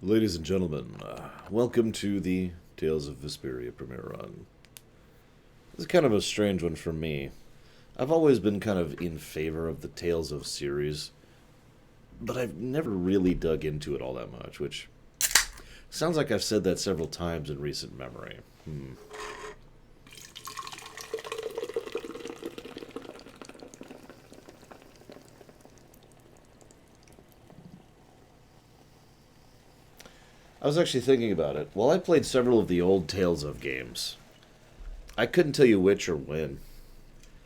Ladies and gentlemen, welcome to the Tales of Vesperia premiere run. This is kind of a strange one for me. I've always been kind of in favor of the Tales of series, but I've never really dug into it all that much, which sounds like I've said that several times in recent memory. I was actually thinking about it. Well, I played several of the old Tales of games. I couldn't tell you which or when.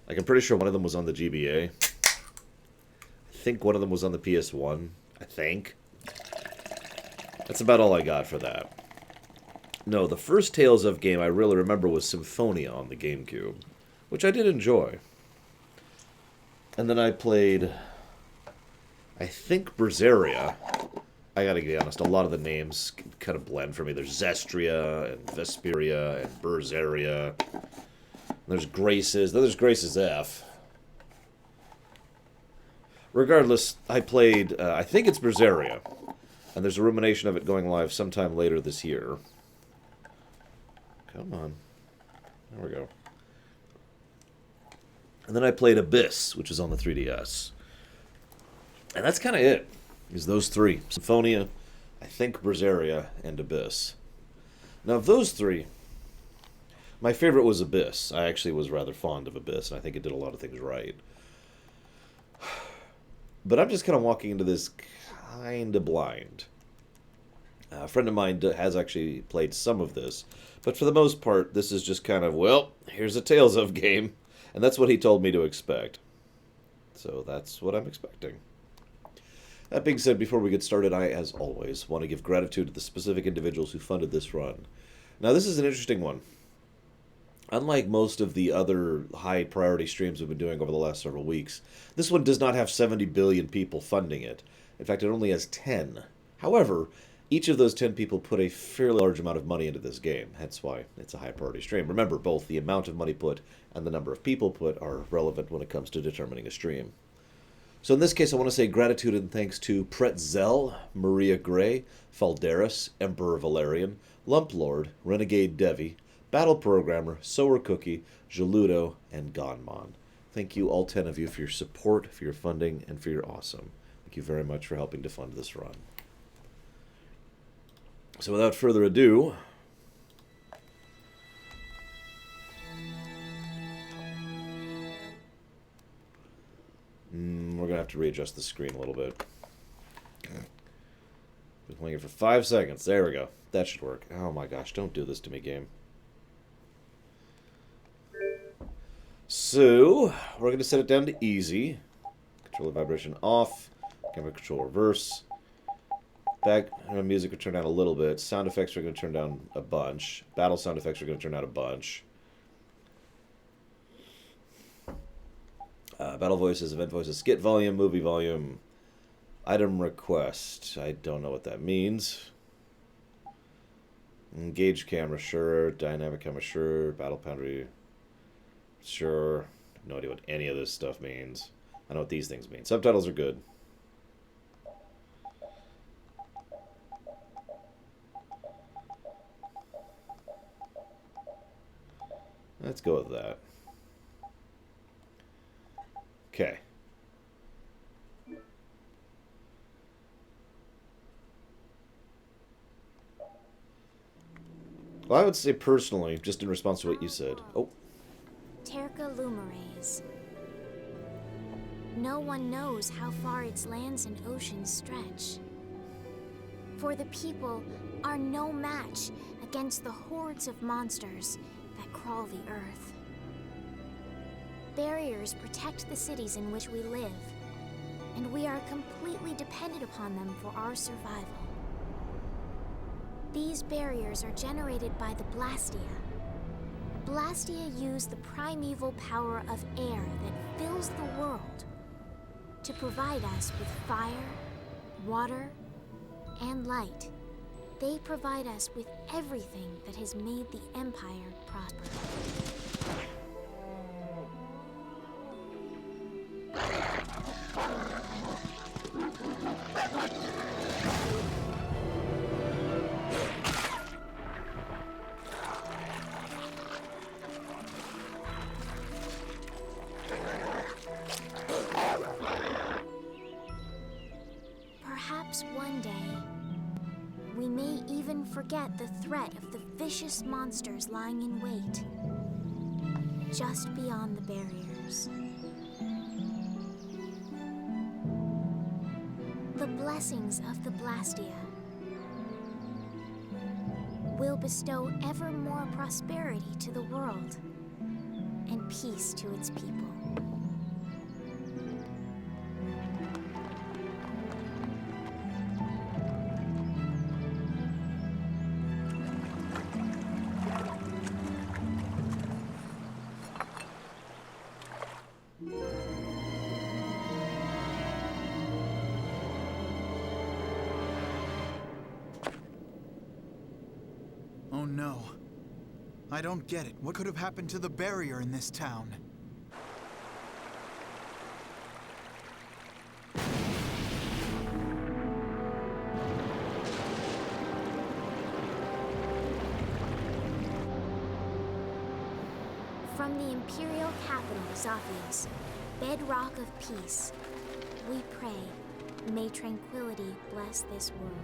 Like, I'm pretty sure one of them was on the GBA. I think one of them was on the PS1. I think. That's about all I got for that. No, the first Tales of game I really remember was Symphonia on the GameCube, which I did enjoy. And then I played, I think, Berseria. I gotta be honest, a lot of the names kind of blend for me. There's Zestria, and Vesperia, and Berseria. There's Graces. Then there's Graces F. Regardless, I played, I think it's Berseria. And there's a rumination of it going live sometime later this year. Come on. There we go. And then I played Abyss, which is on the 3DS. And that's kind of it. Is those three. Symphonia, I think Berseria, and Abyss. Now, of those three, my favorite was Abyss. I actually was rather fond of Abyss, and I think it did a lot of things right. But I'm just kind of walking into this kind of blind. A friend of mine has actually played some of this, but for the most part, this is just kind of, well, here's a Tales of game, and that's what he told me to expect. So that's what I'm expecting. That being said, before we get started, I, as always, want to give gratitude to the specific individuals who funded this run. Now, this is an interesting one. Unlike most of the other high-priority streams we've been doing over the last several weeks, this one does not have 70 billion people funding it. In fact, it only has 10. However, each of those 10 people put a fairly large amount of money into this game, hence why it's a high-priority stream. Remember, both the amount of money put and the number of people put are relevant when it comes to determining a stream. So in this case, I want to say gratitude and thanks to Pretzel, Maria Gray, Falderis, Emperor Valerian, Lump Lord, Renegade Devi, Battle Programmer, Sower Cookie, Geludo, and Gonmon. Thank you, all 10 of you, for your support, for your funding, and for your awesome. Thank you very much for helping to fund this run. So without further ado, we're going to have to readjust the screen a little bit. Been playing it for 5 seconds. There we go. That should work. Oh my gosh, don't do this to me, game. So, we're going to set it down to easy. Controller vibration off. Camera control reverse. Background music will turn down a little bit. Sound effects are going to turn down a bunch. Battle sound effects are going to turn down a bunch. Battle voices, event voices, skit volume, movie volume, item request. I don't know what that means. Engage camera, sure. Dynamic camera, sure. Battle boundary, sure. No idea what any of this stuff means. I know what these things mean. Subtitles are good. Let's go with that. Okay. Well, I would say personally, just in response to what you said. Oh. Terca Lumares. No one knows how far its lands and oceans stretch. For the people are no match against the hordes of monsters that crawl the earth. Barriers protect the cities in which we live, and we are completely dependent upon them for our survival. These barriers are generated by the Blastia. Blastia use the primeval power of air that fills the world to provide us with fire, water, and light. They provide us with everything that has made the Empire prosper. perhaps one day, we may even forget the threat of the vicious monsters lying in wait just beyond the barriers. The blessings of the Blastia will bestow ever more prosperity to the world and peace to its people. Oh no. I don't get it. What could have happened to the barrier in this town? From the imperial capital, Zophius, bedrock of peace, we pray, may tranquility bless this world.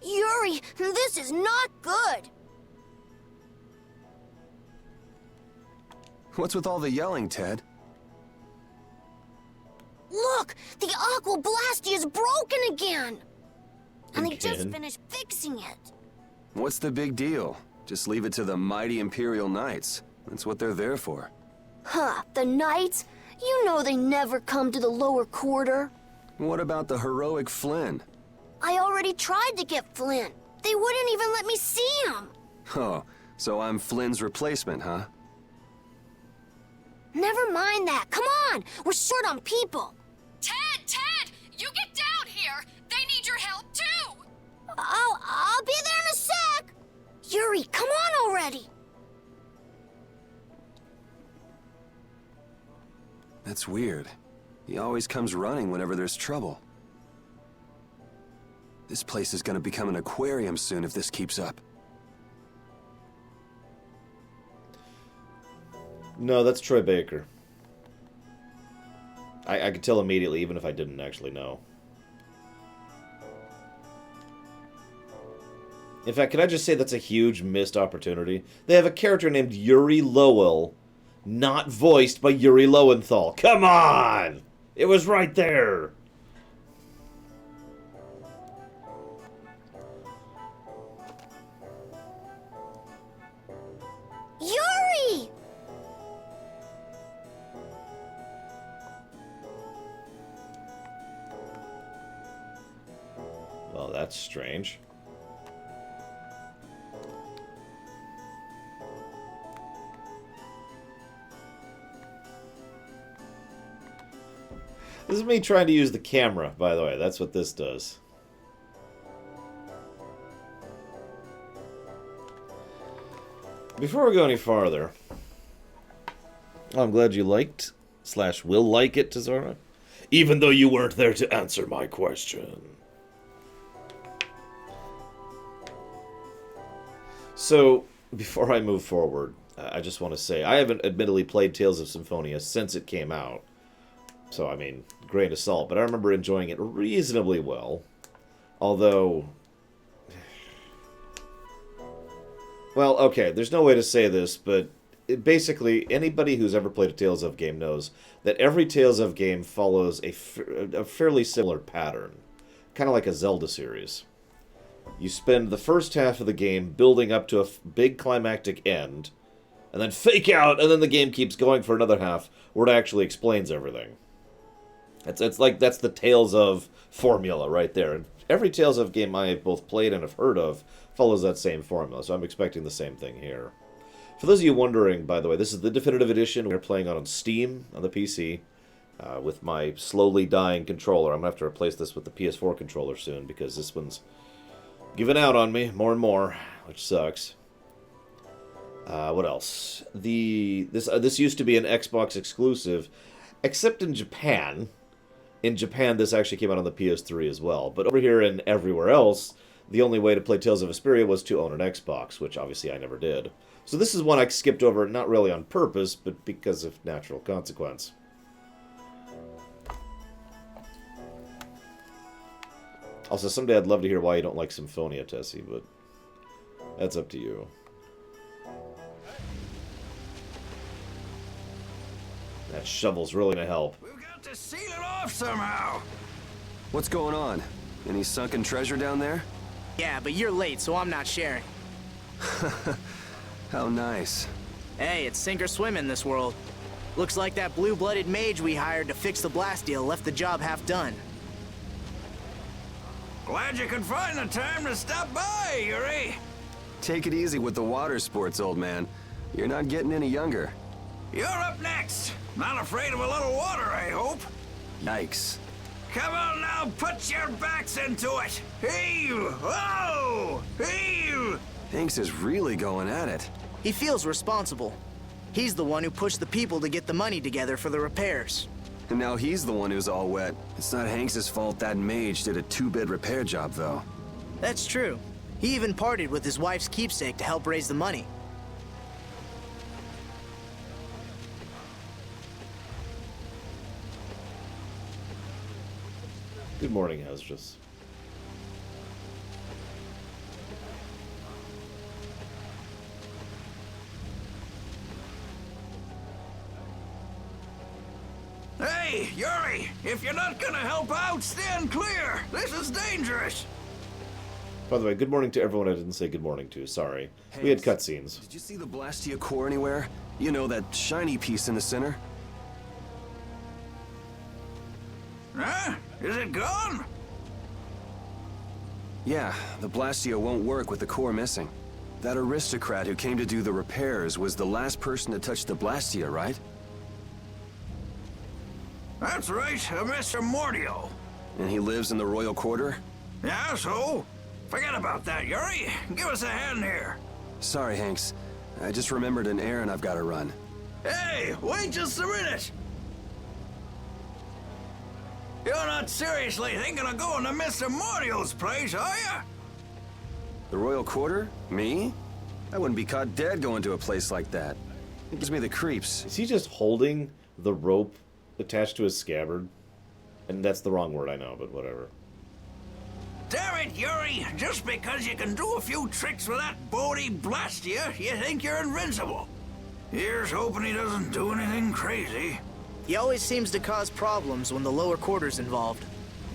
Yuri, this is not good! What's with all the yelling, Ted? Look! The Aqua Blastia is broken again! And they just Again? finished fixing it. What's the big deal? Just leave it to the mighty Imperial Knights. That's what they're there for. Huh, the Knights? You know they never come to the lower quarter. What about the heroic Flynn? I already tried to get Flynn. They wouldn't even let me see him. Oh, so I'm Flynn's replacement, huh? Never mind that. Come on! We're short on people. Ted! You get down here! They need your help, too! I'll be there in a sec! Yuri, come on already! That's weird. He always comes running whenever there's trouble. This place is gonna become an aquarium soon if this keeps up. No, that's Troy Baker. I could tell immediately, even if I didn't actually know. In fact, can I just say that's a huge missed opportunity? They have a character named Yuri Lowell, not voiced by Yuri Lowenthal. Come on! It was right there! Yuri! Well, that's strange. This is me trying to use the camera, by the way. That's what this does. Before we go any farther, I'm glad you liked / will like it, Tazara, even though you weren't there to answer my question. So, before I move forward, I just want to say, I haven't admittedly played Tales of Symphonia since it came out. So, I mean, grain of salt. But I remember enjoying it reasonably well. Although... Well, okay, there's no way to say this, but basically, anybody who's ever played a Tales of game knows that every Tales of game follows a fairly similar pattern. Kind of like a Zelda series. You spend the first half of the game building up to a big climactic end, and then fake out, and then the game keeps going for another half, where it actually explains everything. It's like, that's the Tales of formula right there. And every Tales of game I have both played and have heard of follows that same formula, so I'm expecting the same thing here. For those of you wondering, by the way, this is the definitive edition. We're playing on Steam on the PC with my slowly dying controller. I'm going to have to replace this with the PS4 controller soon because this one's giving out on me more and more, which sucks. What else? This used to be an Xbox exclusive, except in Japan. In Japan, this actually came out on the PS3 as well. But over here and everywhere else, the only way to play Tales of Vesperia was to own an Xbox, which obviously I never did. So this is one I skipped over, not really on purpose, but because of natural consequence. Also, someday I'd love to hear why you don't like Symphonia, Tessie, but that's up to you. That shovel's really gonna help. We've got to seal it off somehow. What's going on? Any sunken treasure down there? Yeah, but you're late, so I'm not sharing. How nice. Hey, it's sink or swim in this world. Looks like that blue-blooded mage we hired to fix the Blastia left the job half done. Glad you could find the time to stop by, Yuri. Take it easy with the water sports, old man. You're not getting any younger. You're up next. Not afraid of a little water, I hope. Yikes. Come on now, put your backs into it. Heave! Oh! Heave! Hanks is really going at it. He feels responsible. He's the one who pushed the people to get the money together for the repairs. And now he's the one who's all wet. It's not Hanks's fault that mage did a two-bit repair job, though. That's true. He even partied with his wife's keepsake to help raise the money. Good morning, Hazardous. Hey, Yuri! If you're not gonna help out, stand clear! This is dangerous! By the way, good morning to everyone I didn't say good morning to. Sorry. We had cutscenes. Did you see the Blastia core anywhere? You know, that shiny piece in the center? Huh? Is it gone? Yeah, the Blastia won't work with the core missing. That aristocrat who came to do the repairs was the last person to touch the Blastia, right? That's right, Mr. Mordio. And he lives in the royal quarter? Yeah, so? Forget about that, Yuri. Give us a hand here. Sorry, Hanks. I just remembered an errand I've got to run. Hey, wait just a minute! You're not seriously thinking of going to Mr. Mordio's place, are you? The royal quarter? Me? I wouldn't be caught dead going to a place like that. It gives me the creeps. Is he just holding the rope attached to his scabbard? And that's the wrong word, I know, but whatever. Damn it, Yuri! Just because you can do a few tricks with that Bodhi Blastia, you think you're invincible. Here's hoping he doesn't do anything crazy. He always seems to cause problems when the lower quarter's involved.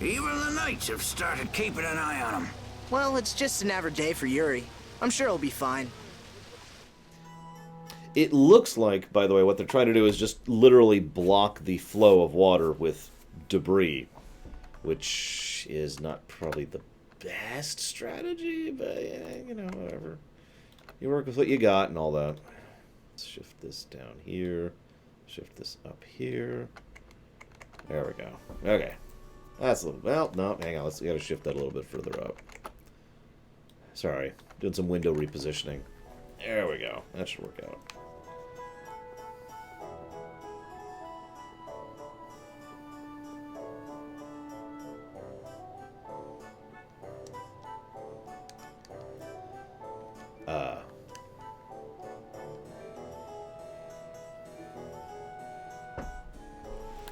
Even the Knights have started keeping an eye on him. Well, it's just an average day for Yuri. I'm sure he'll be fine. It looks like, by the way, what they're trying to do is just literally block the flow of water with debris, which is not probably the best strategy, but, yeah, you know, whatever. You work with what you got and all that. Let's shift this down here. Shift this up here. There we go. Okay. That's a little... Well, no, hang on. We gotta shift that a little bit further up. Sorry. Doing some window repositioning. There we go. That should work out.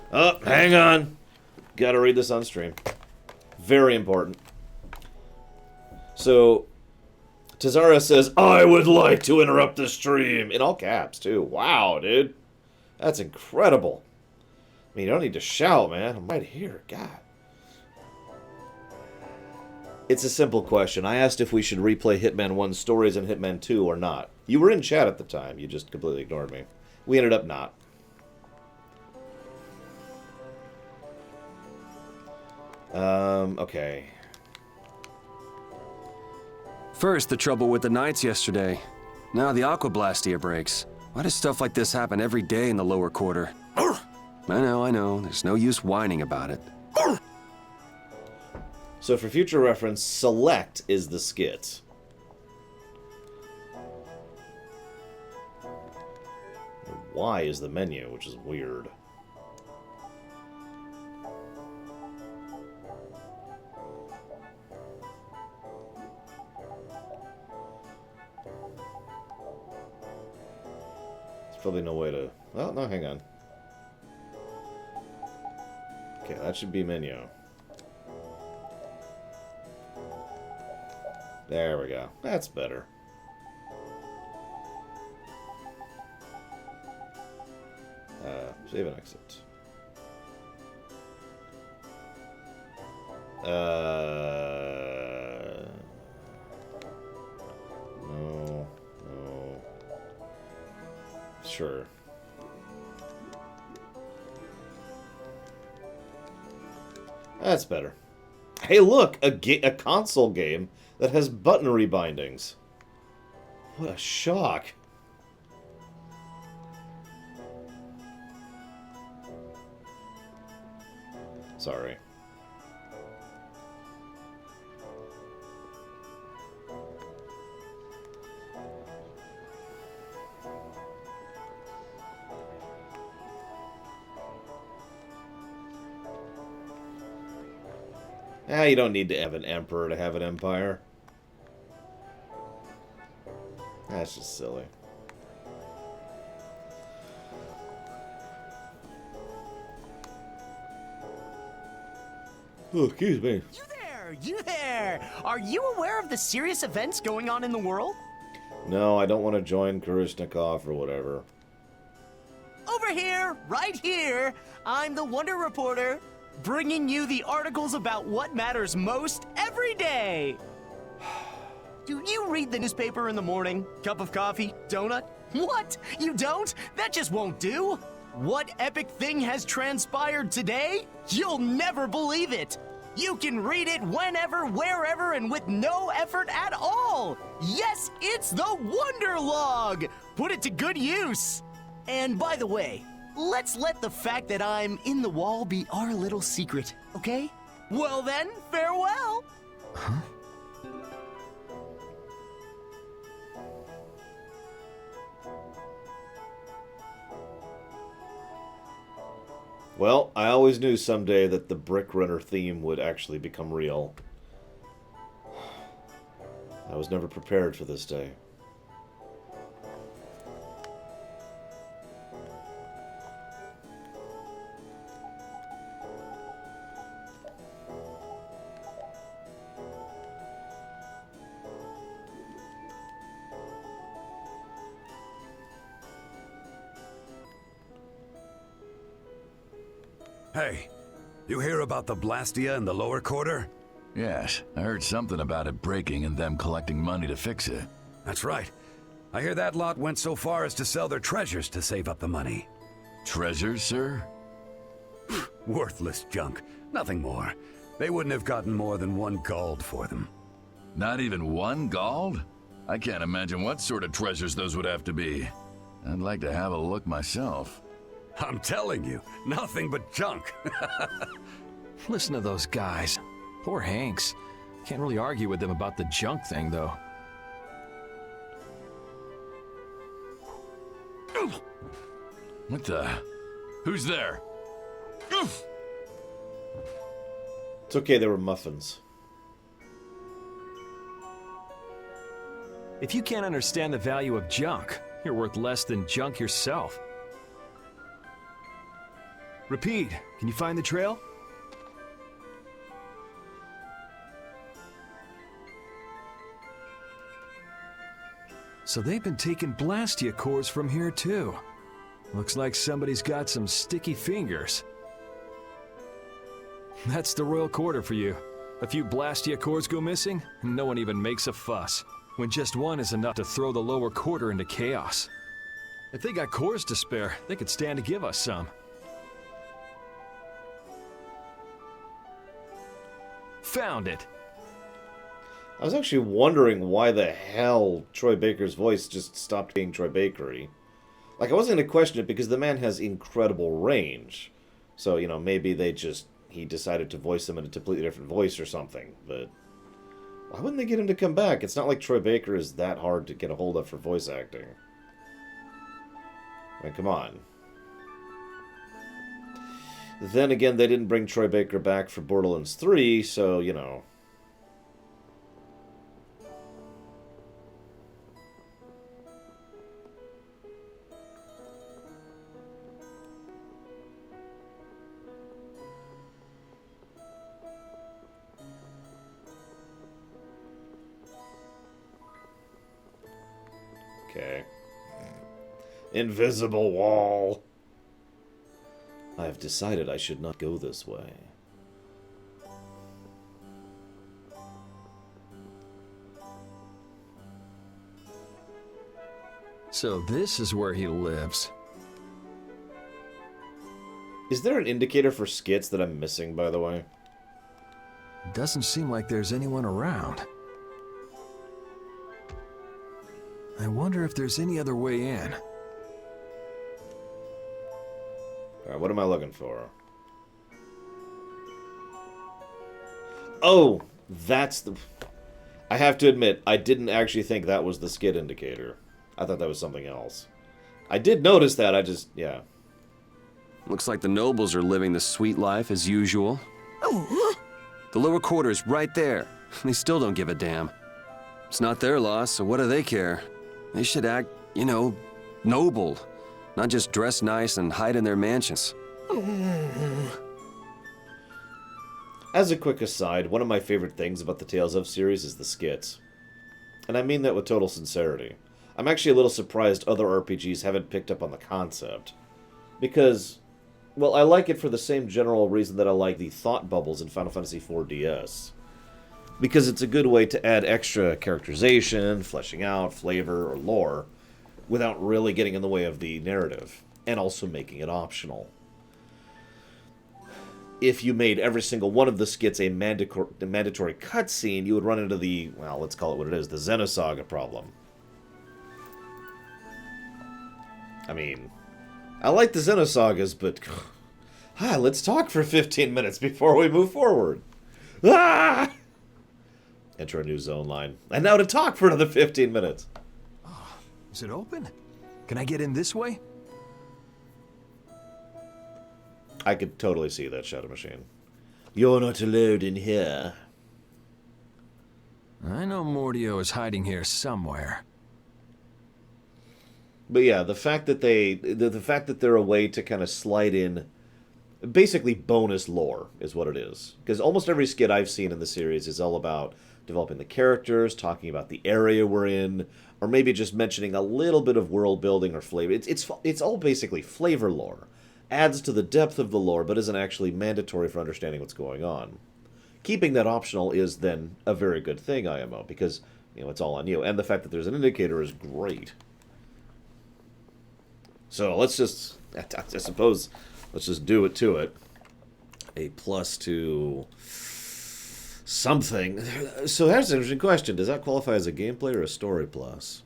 Oh, hang on. Gotta read this on stream. Very important. So, Tazara says, I would like to interrupt the stream. In all caps, too. Wow, dude. That's incredible. I mean, you don't need to shout, man. I'm right here. God. It's a simple question. I asked if we should replay Hitman 1 stories and Hitman 2 or not. You were in chat at the time. You just completely ignored me. We ended up not. Okay. First, the trouble with the Knights yesterday. Now the Aqua Blastia breaks. Why does stuff like this happen every day in the lower quarter? I know. There's no use whining about it. So for future reference, select is the skit. Y is the menu, which is weird. There's probably no way to... Oh, no, hang on. Okay, that should be menu. There we go. That's better. Save and exit. No. Sure. That's better. Hey, look! A console game that has button rebindings. What a shock. Sorry. You don't need to have an emperor to have an empire. That's just silly. Oh, excuse me. You there! Are you aware of the serious events going on in the world? No, I don't want to join Kurishnikov or whatever. Over here, right here, I'm the Wonder Reporter, bringing you the articles about what matters most every day. Do you read the newspaper in the morning? Cup of coffee? Donut? What? You don't? That just won't do. What epic thing has transpired today? You'll never believe it. You can read it whenever, wherever, and with no effort at all. Yes, it's the Wonder Log. Put it to good use. And by the way, let's let the fact that I'm in the wall be our little secret, okay? Well then, farewell. Huh? Well, I always knew someday that the Brick Runner theme would actually become real. I was never prepared for this day. Hey, you hear about the Blastia in the lower quarter? Yes, I heard something about it breaking and them collecting money to fix it. That's right. I hear that lot went so far as to sell their treasures to save up the money. Treasures, sir? Worthless junk. Nothing more. They wouldn't have gotten more than 1 gold for them. Not even 1 gold? I can't imagine what sort of treasures those would have to be. I'd like to have a look myself. I'm telling you, nothing but junk. Listen to those guys. Poor Hanks. Can't really argue with them about the junk thing, though. What the? Who's there? It's okay, they were muffins. If you can't understand the value of junk, you're worth less than junk yourself. Repeat, can you find the trail? So they've been taking Blastia cores from here too. Looks like somebody's got some sticky fingers. That's the royal quarter for you. A few Blastia cores go missing, and no one even makes a fuss. When just one is enough to throw the lower quarter into chaos. If they got cores to spare, they could stand to give us some. Found it. I was actually wondering why the hell Troy Baker's voice just stopped being Troy Bakery. Like, I wasn't going to question it because the man has incredible range. So, you know, maybe he decided to voice him in a completely different voice or something. But why wouldn't they get him to come back? It's not like Troy Baker is that hard to get a hold of for voice acting. I mean, come on. Then again, they didn't bring Troy Baker back for Borderlands 3, so, you know. Okay. Invisible wall. I have decided I should not go this way. So this is where he lives. Is there an indicator for skits that I'm missing, by the way? It doesn't seem like there's anyone around. I wonder if there's any other way in. Alright, what am I looking for? Oh, that's the... I have to admit, I didn't actually think that was the skid indicator. I thought that was something else. I did notice that, yeah. Looks like the nobles are living the sweet life as usual. The lower quarter's right there. They still don't give a damn. It's not their loss, so what do they care? They should act, you know, noble. Not just dress nice and hide in their mansions. As a quick aside, one of my favorite things about the Tales of series is the skits. And I mean that with total sincerity. I'm actually a little surprised other RPGs haven't picked up on the concept. Because, well, I like it for the same general reason that I like the thought bubbles in Final Fantasy IV DS. Because it's a good way to add extra characterization, fleshing out, flavor, or lore, without really getting in the way of the narrative, and also making it optional. If you made every single one of the skits a mandatory cutscene, you would run into the, well, let's call it what it is, the Xenosaga problem. I mean, I like the Xenosagas, but let's talk for 15 minutes before we move forward. Ah! Enter a new zone line. And now to talk for another 15 minutes. Is it open? Can I get in this way? I could totally see that, Shadow Machine. You're not allowed in here. I know Mordio is hiding here somewhere. But yeah, the fact that they're a way to kind of slide in basically bonus lore is what it is. Because almost every skit I've seen in the series is all about developing the characters, talking about the area we're in, or maybe just mentioning a little bit of world building or flavor. It's all basically flavor lore. Adds to the depth of the lore, but isn't actually mandatory for understanding what's going on. Keeping that optional is then a very good thing, IMO, because, you know, it's all on you. And the fact that there's an indicator is great. So let's just, I suppose, let's just do it to it. A plus to something. So that's an interesting question. Does that qualify as a gameplay or a story plus?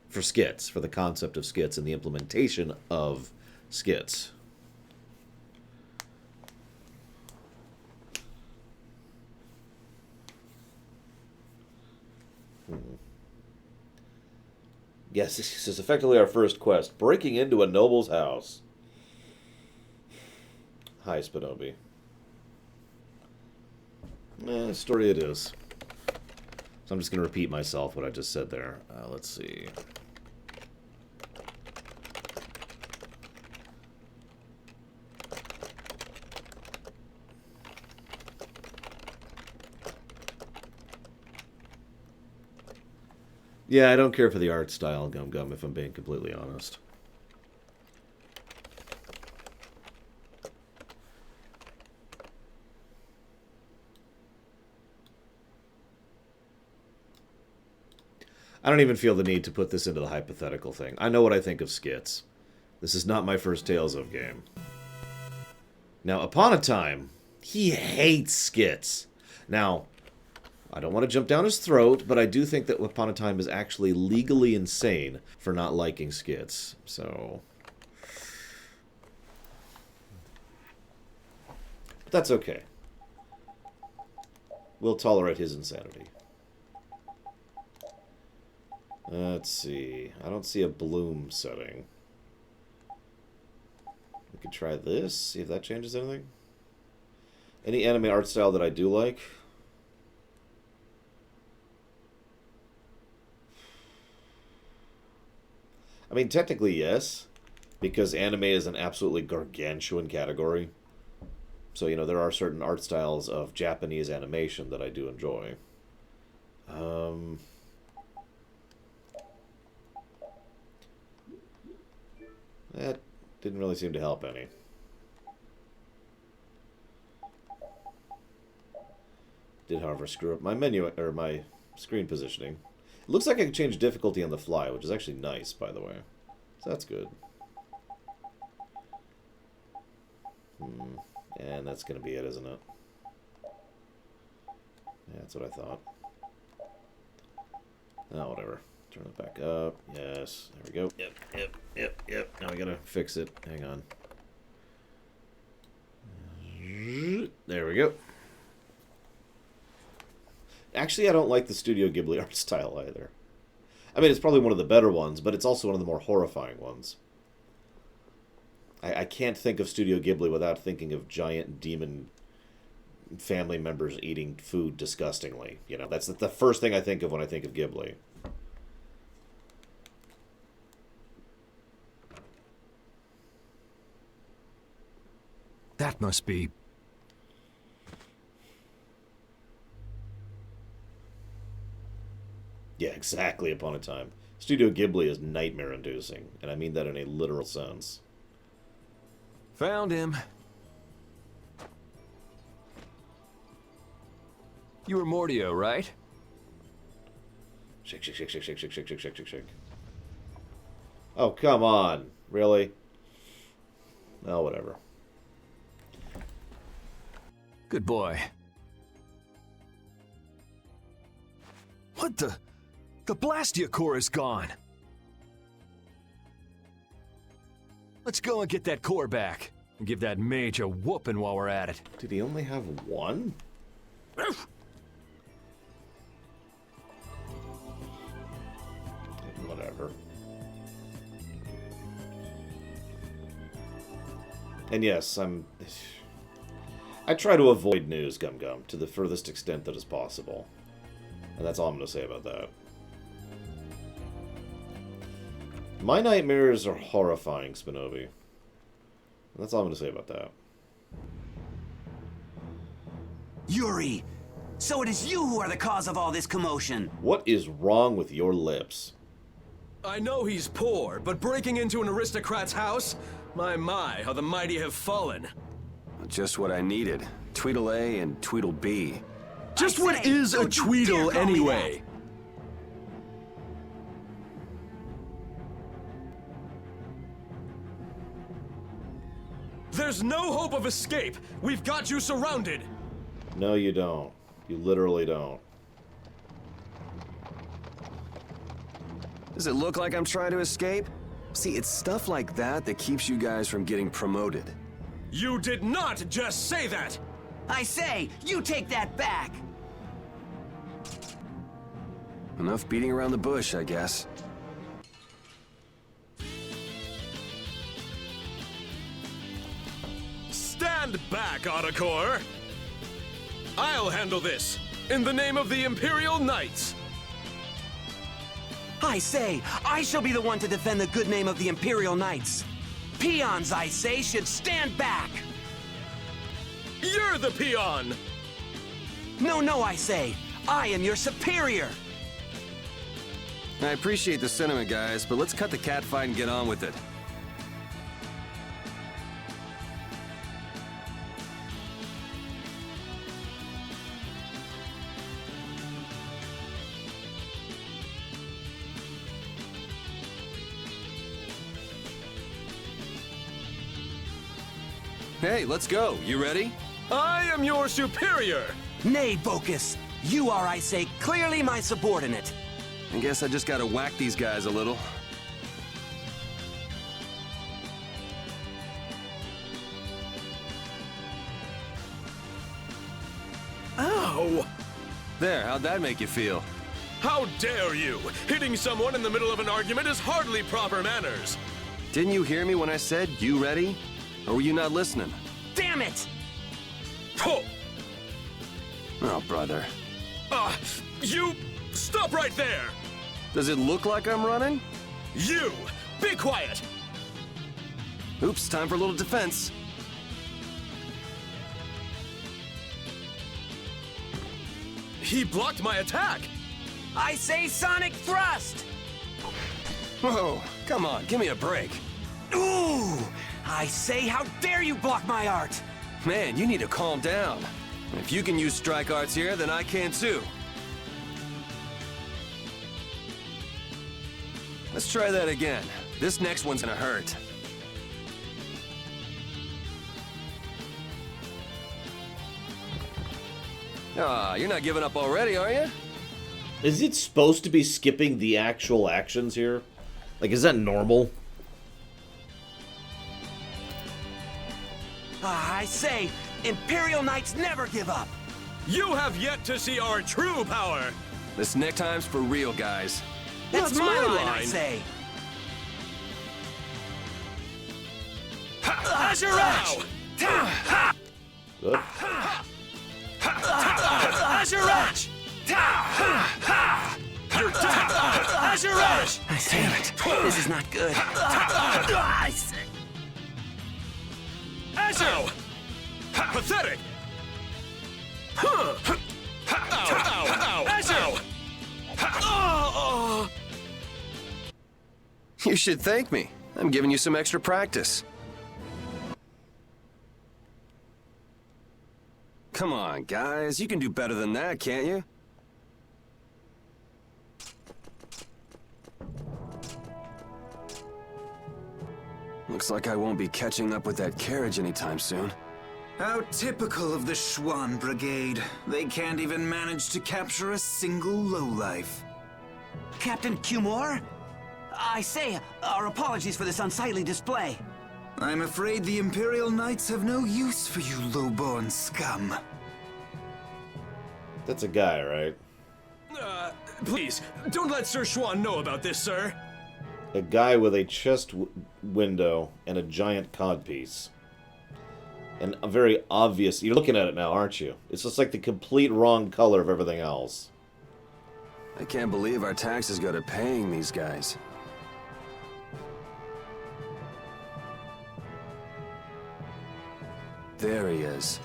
For skits, for the concept of skits and the implementation of skits. Yes, this is effectively our first quest. Breaking into a noble's house. Hi, Spinobi. Story it is. So I'm just going to repeat myself what I just said there. Let's see. Yeah, I don't care for the art style, Gum Gum, if I'm being completely honest. I don't even feel the need to put this into the hypothetical thing. I know what I think of skits. This is not my first Tales of game. Now, upon a time, he hates skits. Now, I don't want to jump down his throat, but I do think that Upon a Time is actually legally insane for not liking skits. So... but that's okay. We'll tolerate his insanity. Let's see. I don't see a bloom setting. We could try this, see if that changes anything. Any anime art style that I do like? I mean, technically, yes. Because anime is an absolutely gargantuan category. So, you know, there are certain art styles of Japanese animation that I do enjoy. That didn't really seem to help any. Did, however, screw up my menu, or my screen positioning. It looks like I can change difficulty on the fly, which is actually nice, by the way. So that's good. And that's going to be it, isn't it? Yeah, that's what I thought. Oh, whatever. Turn it back up. Yes. There we go. Yep. Now we gotta fix it. Hang on. There we go. Actually, I don't like the Studio Ghibli art style either. I mean, it's probably one of the better ones, but it's also one of the more horrifying ones. I can't think of Studio Ghibli without thinking of giant demon family members eating food disgustingly. You know, that's the first thing I think of when I think of Ghibli. That must be... yeah, exactly, Upon a Time. Studio Ghibli is nightmare-inducing, and I mean that in a literal sense. Found him. You were Mordio, right? Shake. Oh, come on. Really? Oh, whatever. Good boy. What the... the Blastia core is gone. Let's go and get that core back. And give that mage a whooping while we're at it. Did he only have one? Whatever. And yes, I try to avoid news, Gum Gum, to the furthest extent that is possible. And that's all I'm going to say about that. My nightmares are horrifying, Spinobi. That's all I'm going to say about that. Yuri! So it is you who are the cause of all this commotion! What is wrong with your lips? I know he's poor, but breaking into an aristocrat's house? My, how the mighty have fallen. Just what I needed. Tweedle A and Tweedle B. Just what is a Tweedle anyway? There's no hope of escape. We've got you surrounded. No, you don't. You literally don't. Does it look like I'm trying to escape? See, it's stuff like that that keeps you guys from getting promoted. You did not just say that! I say, you take that back! Enough beating around the bush, I guess. Stand back, Autocore! I'll handle this, in the name of the Imperial Knights! I say, I shall be the one to defend the good name of the Imperial Knights. Peons, I say, should stand back! You're the peon! No, I say, I am your superior! I appreciate the sentiment, guys, but let's cut the catfight and get on with it. Hey, let's go. You ready? I am your superior! Nay, Bocus. You are, I say, clearly my subordinate. I guess I just gotta whack these guys a little. Ow! There, how'd that make you feel? How dare you! Hitting someone in the middle of an argument is hardly proper manners! Didn't you hear me when I said, you ready? Or were you not listening? Damn it! Oh! Oh, brother. You... Stop right there! Does it look like I'm running? You! Be quiet! Oops, time for a little defense. He blocked my attack! I say sonic thrust! Whoa, come on, give me a break. Ooh! I say, how dare you block my art! Man, you need to calm down. If you can use strike arts here, then I can too. Let's try that again. This next one's gonna hurt. Ah, you're not giving up already, are you? Is it supposed to be skipping the actual actions here? Like, is that normal? I say, Imperial Knights never give up! You have yet to see our true power! This next time's for real, guys. That's my line, I say! Azure Edge! Good. Azure Edge! You're dead! Azure Edge! Damn it! This is not good. I say. Azure! Pathetic! Ow! Ow! Ow! Azure! You should thank me. I'm giving you some extra practice. Come on, guys. You can do better than that, can't you? Looks like I won't be catching up with that carriage anytime soon. How typical of the Schwann Brigade. They can't even manage to capture a single lowlife. Captain Cumore? I say, our apologies for this unsightly display. I'm afraid the Imperial Knights have no use for you low-born scum. That's a guy, right? Please, don't let Sir Schwann know about this, sir. A guy with a chest window and a giant codpiece. And a very obvious... You're looking at it now, aren't you? It's just like the complete wrong color of everything else. I can't believe our taxes go to paying these guys. There he is.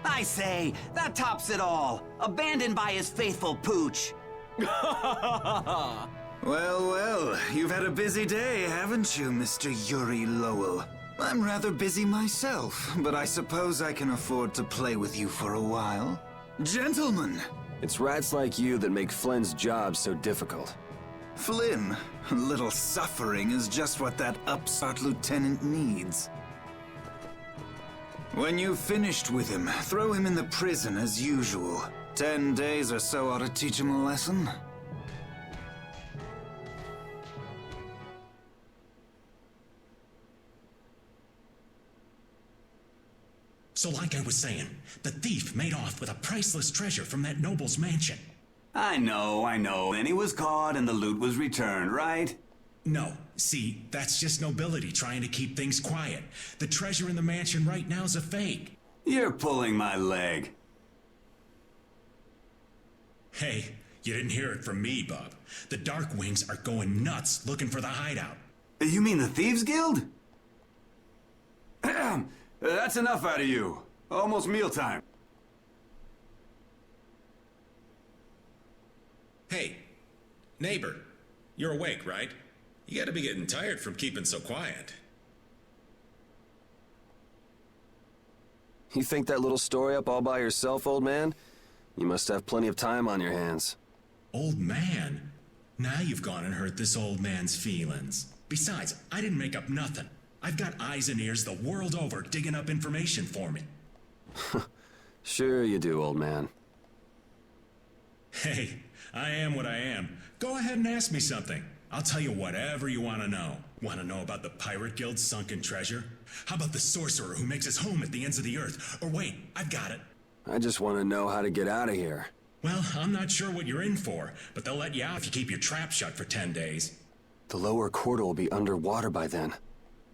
I say, that tops it all. Abandoned by his faithful pooch. Well, well, you've had a busy day, haven't you, Mr. Yuri Lowell? I'm rather busy myself, but I suppose I can afford to play with you for a while. Gentlemen! It's rats like you that make Flynn's job so difficult. Flynn, a little suffering is just what that upstart lieutenant needs. When you've finished with him, throw him in the prison as usual. 10 days or so ought to teach him a lesson. So like I was saying, the thief made off with a priceless treasure from that noble's mansion. I know. And he was caught and the loot was returned, right? No, see, that's just nobility trying to keep things quiet. The treasure in the mansion right now is a fake. You're pulling my leg. Hey, you didn't hear it from me, bub. The Dark Wings are going nuts looking for the hideout. You mean the Thieves Guild? That's enough out of you. Almost mealtime. Hey, neighbor, you're awake, right? You gotta be getting tired from keeping so quiet. You think that little story up all by yourself, old man? You must have plenty of time on your hands. Old man? Now you've gone and hurt this old man's feelings. Besides, I didn't make up nothing. I've got eyes and ears the world over digging up information for me. Sure you do, old man. Hey, I am what I am. Go ahead and ask me something. I'll tell you whatever you want to know. Want to know about the Pirate Guild's sunken treasure? How about the sorcerer who makes his home at the ends of the earth? Or wait, I've got it. I just want to know how to get out of here. Well, I'm not sure what you're in for, but they'll let you out if you keep your trap shut for 10 days. The lower quarter will be underwater by then.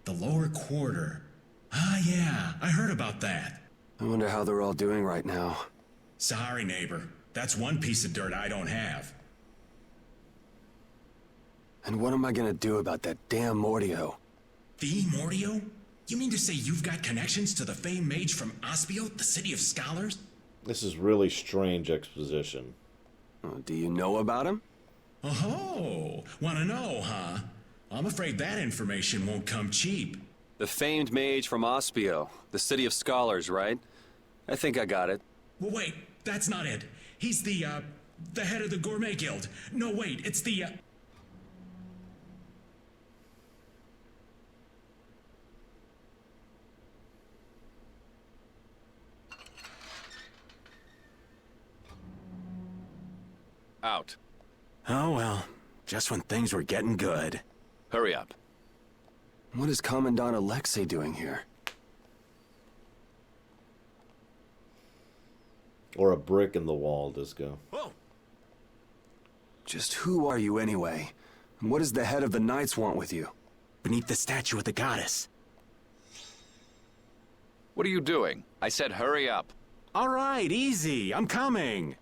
The lower quarter? Ah, yeah, I heard about that. I wonder how they're all doing right now. Sorry, neighbor. That's one piece of dirt I don't have. And what am I gonna do about that damn Mordio? The Mordio? You mean to say you've got connections to the famed mage from Aspio, the city of scholars? This is really strange exposition. Do you know about him? Oh, wanna know, huh? I'm afraid that information won't come cheap. The famed mage from Aspio, the city of scholars, right? I think I got it. Well, wait, that's not it. He's the head of the Gourmet Guild. No, wait, it's the, Out. Oh well, just when things were getting good. Hurry up. What is Commandant Alexei doing here? Or a brick in the wall, Disco. Whoa. Just who are you anyway? And what does the head of the Knights want with you? Beneath the statue of the goddess. What are you doing? I said hurry up. All right, easy. I'm coming.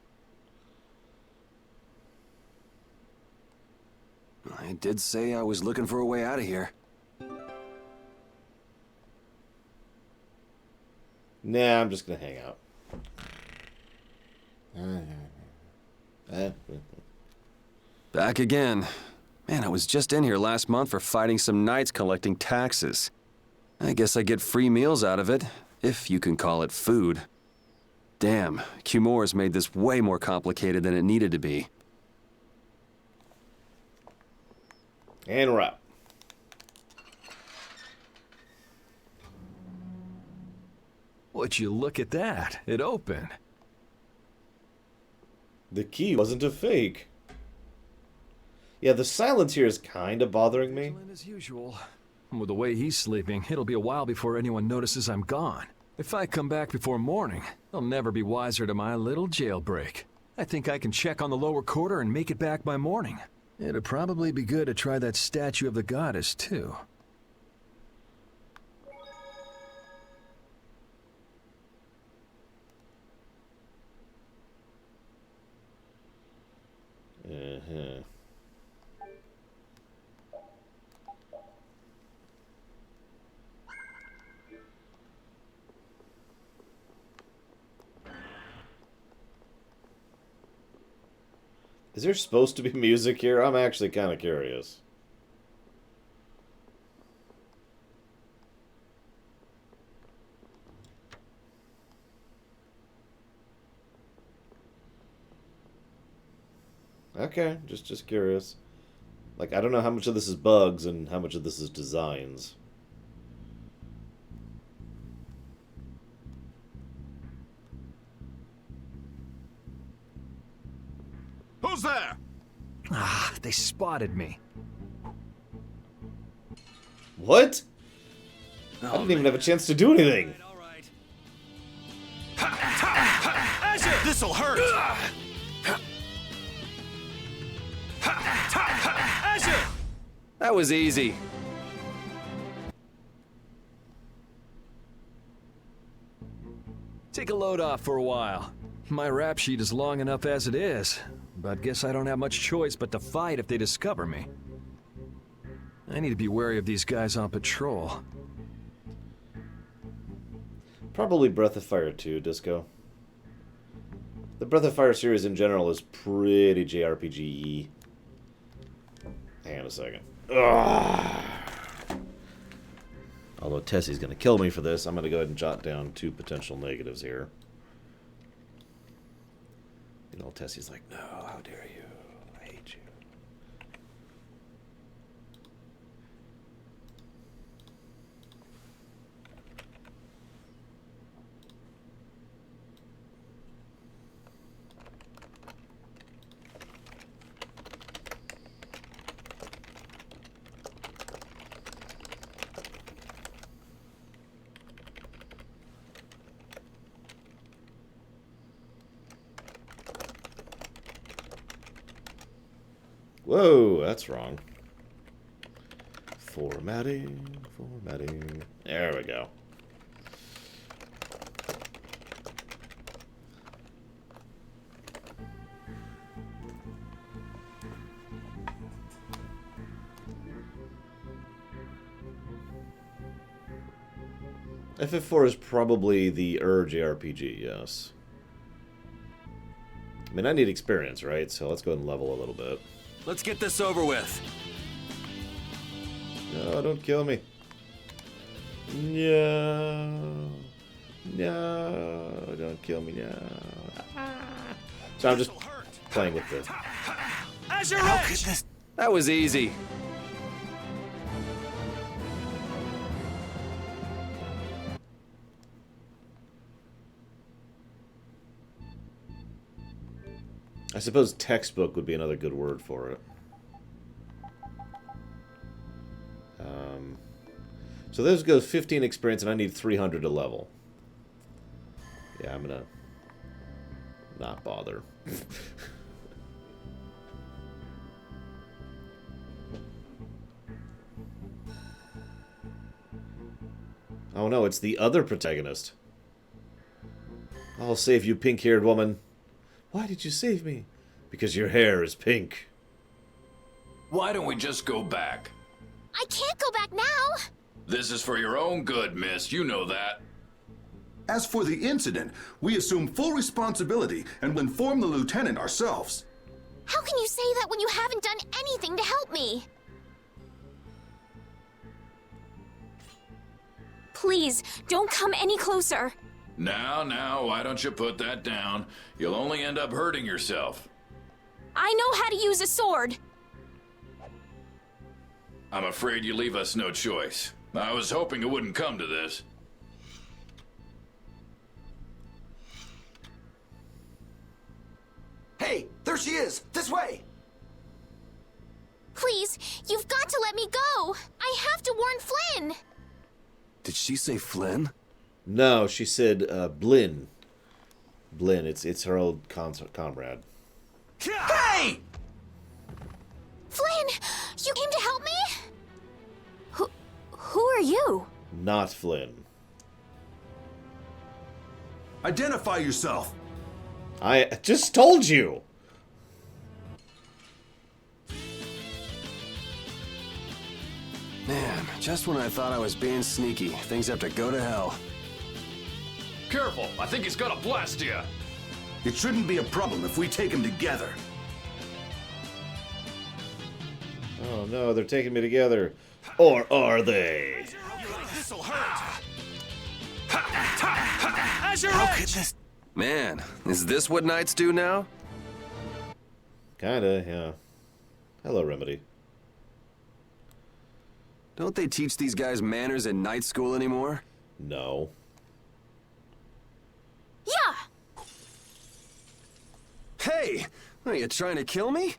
I did say I was looking for a way out of here. Nah, I'm just gonna hang out. Back again. Man, I was just in here last month for fighting some knights collecting taxes. I guess I get free meals out of it, if you can call it food. Damn, Cumor's made this way more complicated than it needed to be. And we're out. Would you look at that? It opened. The key wasn't a fake. Yeah, the silence here is kind of bothering me. As usual. With the way he's sleeping, it'll be a while before anyone notices I'm gone. If I come back before morning, they'll never be wiser to my little jailbreak. I think I can check on the lower quarter and make it back by morning. It'd probably be good to try that statue of the goddess, too. Uh-huh. Is there supposed to be music here? I'm actually kind of curious. Okay, just curious. Like, I don't know how much of this is bugs and how much of this is designs. Who's there? Ah, they spotted me. What? I didn't even have a chance to do anything. This'll hurt! That was easy. Take a load off for a while. My rap sheet is long enough as it is, but guess I don't have much choice but to fight if they discover me. I need to be wary of these guys on patrol. Probably Breath of Fire 2, Disco. The Breath of Fire series in general is pretty JRPG-y. Hang on a second. Ugh. Although Tessie's going to kill me for this, I'm going to go ahead and jot down 2 potential negatives here. You know, Tessie's like, no, how dare you? I hate you. Whoa, that's wrong. Formatting. There we go. FF4 is probably the JRPG, yes. I mean, I need experience, right? So let's go ahead and level a little bit. Let's get this over with. No, don't kill me. No. No, don't kill me, no. So I'm just playing with the... As your edge! That was easy. I suppose textbook would be another good word for it. So this goes 15 experience, and I need 300 to level. Yeah, I'm gonna not bother. Oh no, it's the other protagonist. I'll save you, pink-haired woman. Why did you save me? Because your hair is pink. Why don't we just go back? I can't go back now. This is for your own good, miss. You know that. As for the incident, we assume full responsibility and will inform the lieutenant ourselves. How can you say that when you haven't done anything to help me? Please, don't come any closer. Now, why don't you put that down? You'll only end up hurting yourself. I know how to use a sword. I'm afraid you leave us no choice. I was hoping it wouldn't come to this. Hey, there she is! This way! Please, you've got to let me go. I have to warn Flynn. Did she say Flynn? No, she said Blinn. Blinn, it's her old comrade. Hey! Flynn, you came to help me? Who are you? Not Flynn. Identify yourself. I just told you. Man, just when I thought I was being sneaky, things have to go to hell. Careful, I think he's got a Blastia. It shouldn't be a problem if we take him together. Oh no, they're taking me together. Or are they? This'll hurt. As your edge! Man, is this what knights do now? Kinda, yeah. Hello, Remedy. Don't they teach these guys manners in night school anymore? No. Yeah! Hey! Are you trying to kill me?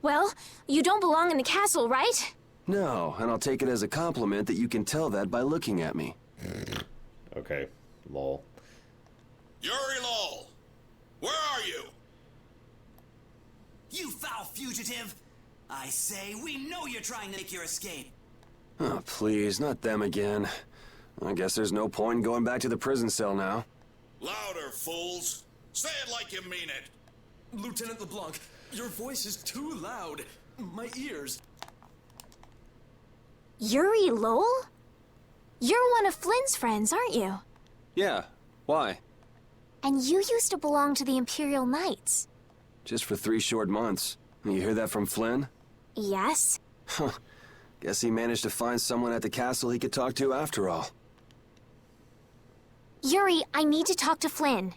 Well, you don't belong in the castle, right? No, and I'll take it as a compliment that you can tell that by looking at me. Okay, lol. Yuri Lowell, where are you? You foul fugitive! I say, we know you're trying to make your escape. Oh, please, not them again. I guess there's no point in going back to the prison cell now. Louder, fools. Say it like you mean it. Lieutenant LeBlanc, your voice is too loud. My ears. Yuri Lowell? You're one of Flynn's friends, aren't you? Yeah, why? And you used to belong to the Imperial Knights. Just for 3 short months. You hear that from Flynn? Yes? Huh. Guess he managed to find someone at the castle he could talk to after all. Yuri, I need to talk to Flynn.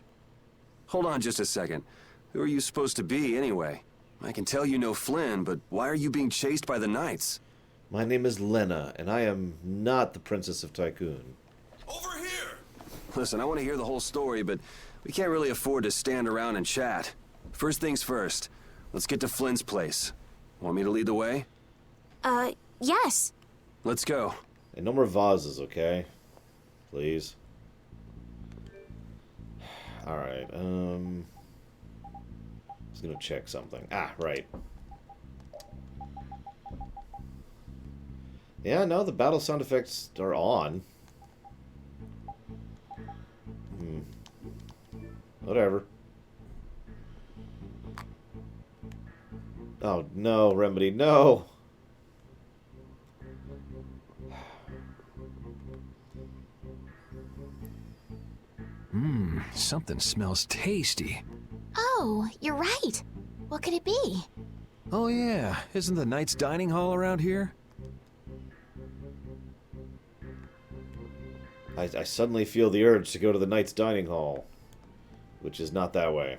Hold on just a second. Who are you supposed to be, anyway? I can tell you know Flynn, but why are you being chased by the Knights? My name is Lena, and I am not the Princess of Tycoon. Over here! Listen, I want to hear the whole story, but we can't really afford to stand around and chat. First things first, let's get to Flynn's place. Want me to lead the way? Yes. Let's go. And no more vases, okay? Please. Alright, I was gonna check something. Ah, right. Yeah, no, the battle sound effects are on. Whatever. Oh, no, Remedy, no! Something smells tasty. Oh, you're right. What could it be? Oh yeah, isn't the Knight's Dining Hall around here? I suddenly feel the urge to go to the Knight's Dining Hall, which is not that way.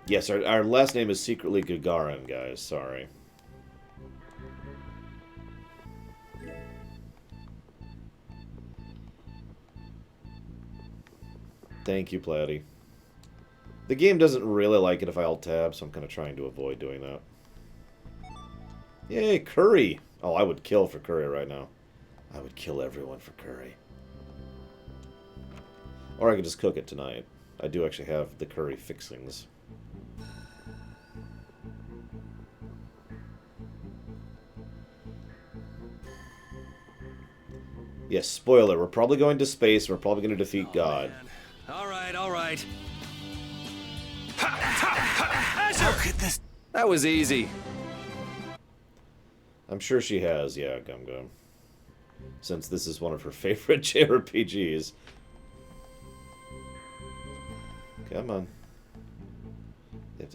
Yes, our last name is secretly Gagarin, guys. Sorry. Thank you, Platy. The game doesn't really like it if I alt-tab, so I'm kind of trying to avoid doing that. Yay, curry! Oh, I would kill for curry right now. I would kill everyone for curry. Or I could just cook it tonight. I do actually have the curry fixings. Yes, spoiler, we're probably going to space, and we're probably going to defeat God. All right, all right. How could this... That was easy. I'm sure she has, yeah, Gum Gum. Since this is one of her favorite JRPGs. Come on.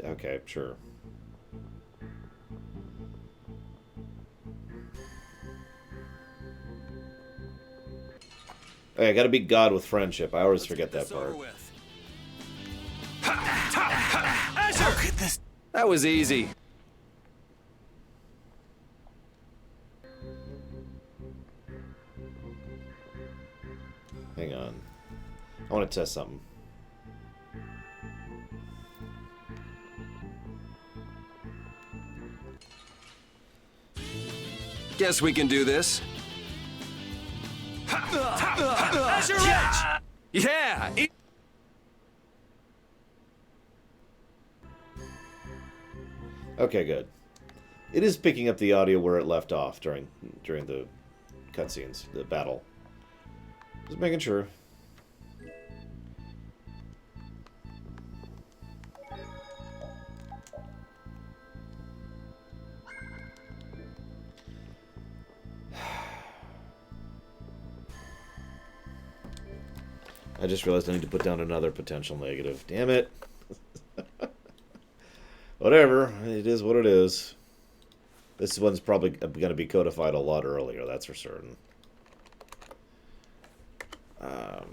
Okay, sure. Okay, I gotta beat God with friendship. I always forget that part. How could this... That was easy. Hang on. I want to test something. Guess we can do this. Azure Edge! Yeah! Okay, good. It is picking up the audio where it left off during the cutscenes, the battle. Just making sure. I just realized I need to put down another potential negative. Damn it. Whatever. It is what it is. This one's probably going to be codified a lot earlier, that's for certain.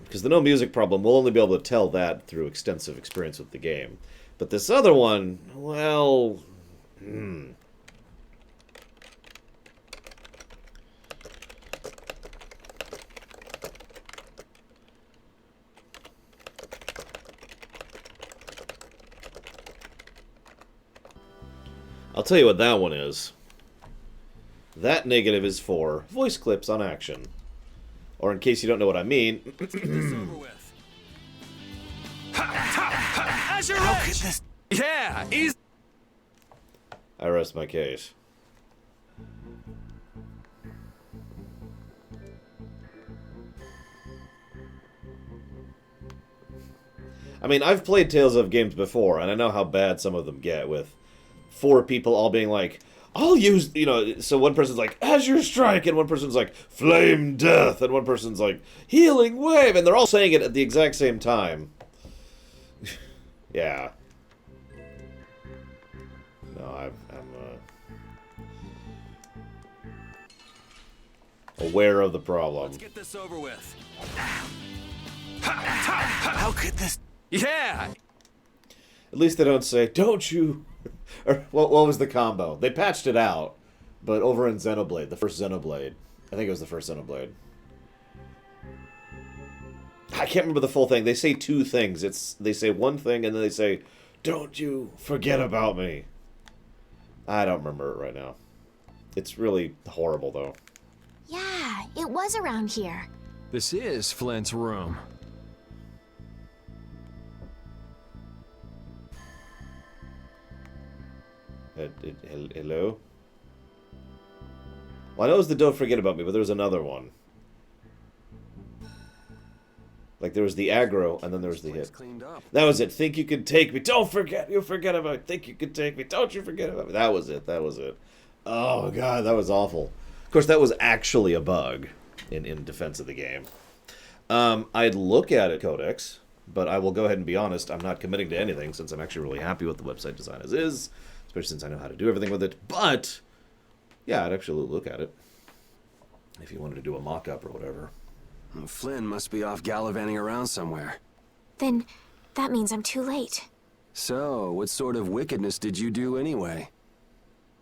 Because the no music problem, we'll only be able to tell that through extensive experience with the game. But this other one, well... I'll tell you what that one is. That negative is for voice clips on action. Or in case you don't know what I mean... Let's get this over with. Azure Edge! Yeah! Easy! I rest my case. I mean, I've played Tales of games before, and I know how bad some of them get with 4 people all being like, I'll use, you know, so one person's like, Azure Strike, and one person's like, Flame Death, and one person's like, Healing Wave, and they're all saying it at the exact same time. Yeah. No, I'm aware of the problem. Let's get this over with. How could this... Yeah! At least they don't say, don't you... Or what was the combo? They patched it out, but over in Xenoblade, the first Xenoblade. I think it was the first Xenoblade. I can't remember the full thing. They say 2 things. They say one thing and then they say, don't you forget about me. I don't remember it right now. It's really horrible, though. Yeah, it was around here. This is Flint's room. Hello? Well, I know it was the Don't Forget About Me, but there was another one. Like, there was the aggro, and then there was the hit. That was it. Think you can take me. Don't forget. You forget about me. Think you can take me. Don't you forget about me. That was it. That was it. Oh, God, that was awful. Of course, that was actually a bug in defense of the game. I'd look at it, Codex, but I will go ahead and be honest. I'm not committing to anything since I'm actually really happy with the website design as is, especially since I know how to do everything with it. But, yeah, I'd actually look at it if you wanted to do a mock-up or whatever. Well, Flynn must be off gallivanting around somewhere. Then that means I'm too late. So, what sort of wickedness did you do anyway?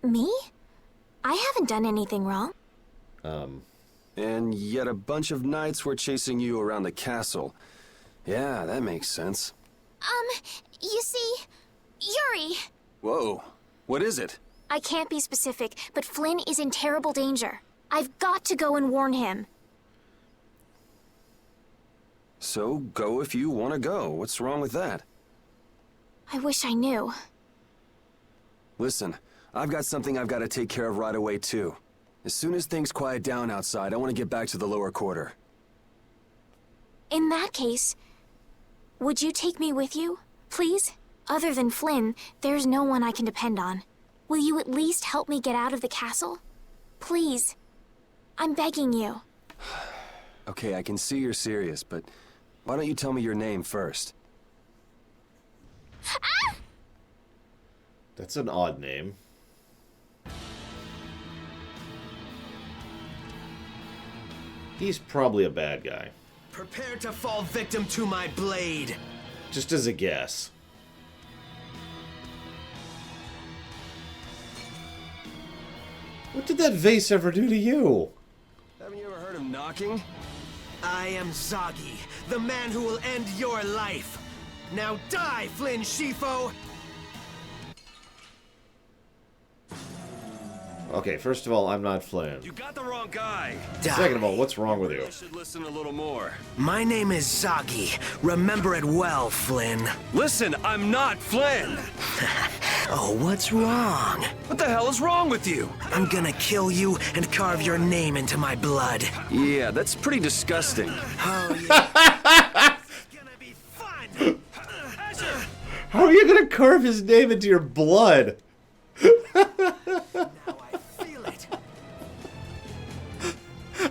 Me? I haven't done anything wrong. And yet a bunch of knights were chasing you around the castle. Yeah, that makes sense. You see, Yuri... Whoa, what is it? I can't be specific, but Flynn is in terrible danger. I've got to go and warn him. So, go if you want to go. What's wrong with that? I wish I knew. Listen, I've got something I've got to take care of right away, too. As soon as things quiet down outside, I want to get back to the lower quarter. In that case, would you take me with you, please? Other than Flynn, there's no one I can depend on. Will you at least help me get out of the castle? Please. I'm begging you. Okay, I can see you're serious, but why don't you tell me your name first? Ah! That's an odd name. He's probably a bad guy. Prepare to fall victim to my blade. Just as a guess. What did that vase ever do to you? Haven't you ever heard of knocking? I am Zagi, the man who will end your life. Now die, Flynn Shifo! Okay, first of all, I'm not Flynn. You got the wrong guy. Second of all, what's wrong with you? I should listen a little more. My name is Zagi. Remember it well, Flynn. Listen, I'm not Flynn! Oh, what's wrong? What the hell is wrong with you? I'm gonna kill you and carve your name into my blood. Yeah, that's pretty disgusting. Oh, yeah. It's gonna be fun! How are you gonna carve his name into your blood?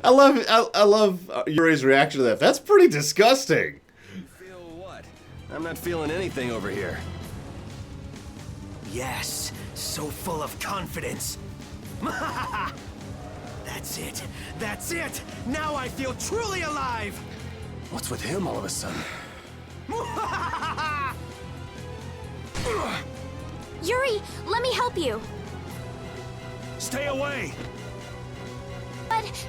I love Yuri's reaction to that. That's pretty disgusting. You feel what? I'm not feeling anything over here. Yes, so full of confidence. That's it. That's it. Now I feel truly alive. What's with him all of a sudden? Yuri, let me help you. Stay away. But...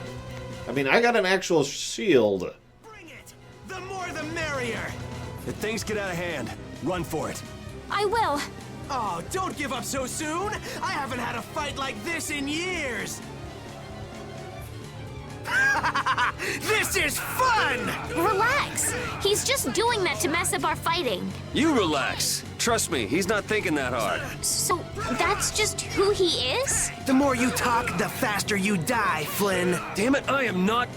I mean, I got an actual shield. Bring it. The more the merrier. If things get out of hand, run for it. I will. Oh, don't give up so soon! I haven't had a fight like this in years! This is fun! Relax. He's just doing that to mess up our fighting. You relax. Trust me, he's not thinking that hard. So, that's just who he is? The more you talk, the faster you die, Flynn. Damn it, I am not...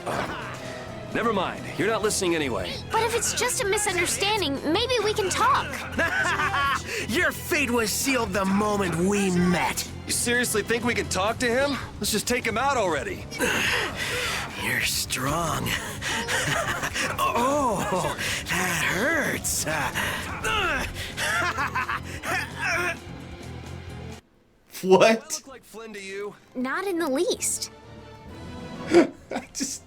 Never mind, you're not listening anyway. But if it's just a misunderstanding, maybe we can talk. Your fate was sealed the moment we met. You seriously think we can talk to him? Let's just take him out already. You're strong. Oh, that hurts. What? Do I look like Flynn to you? Not in the least. I just...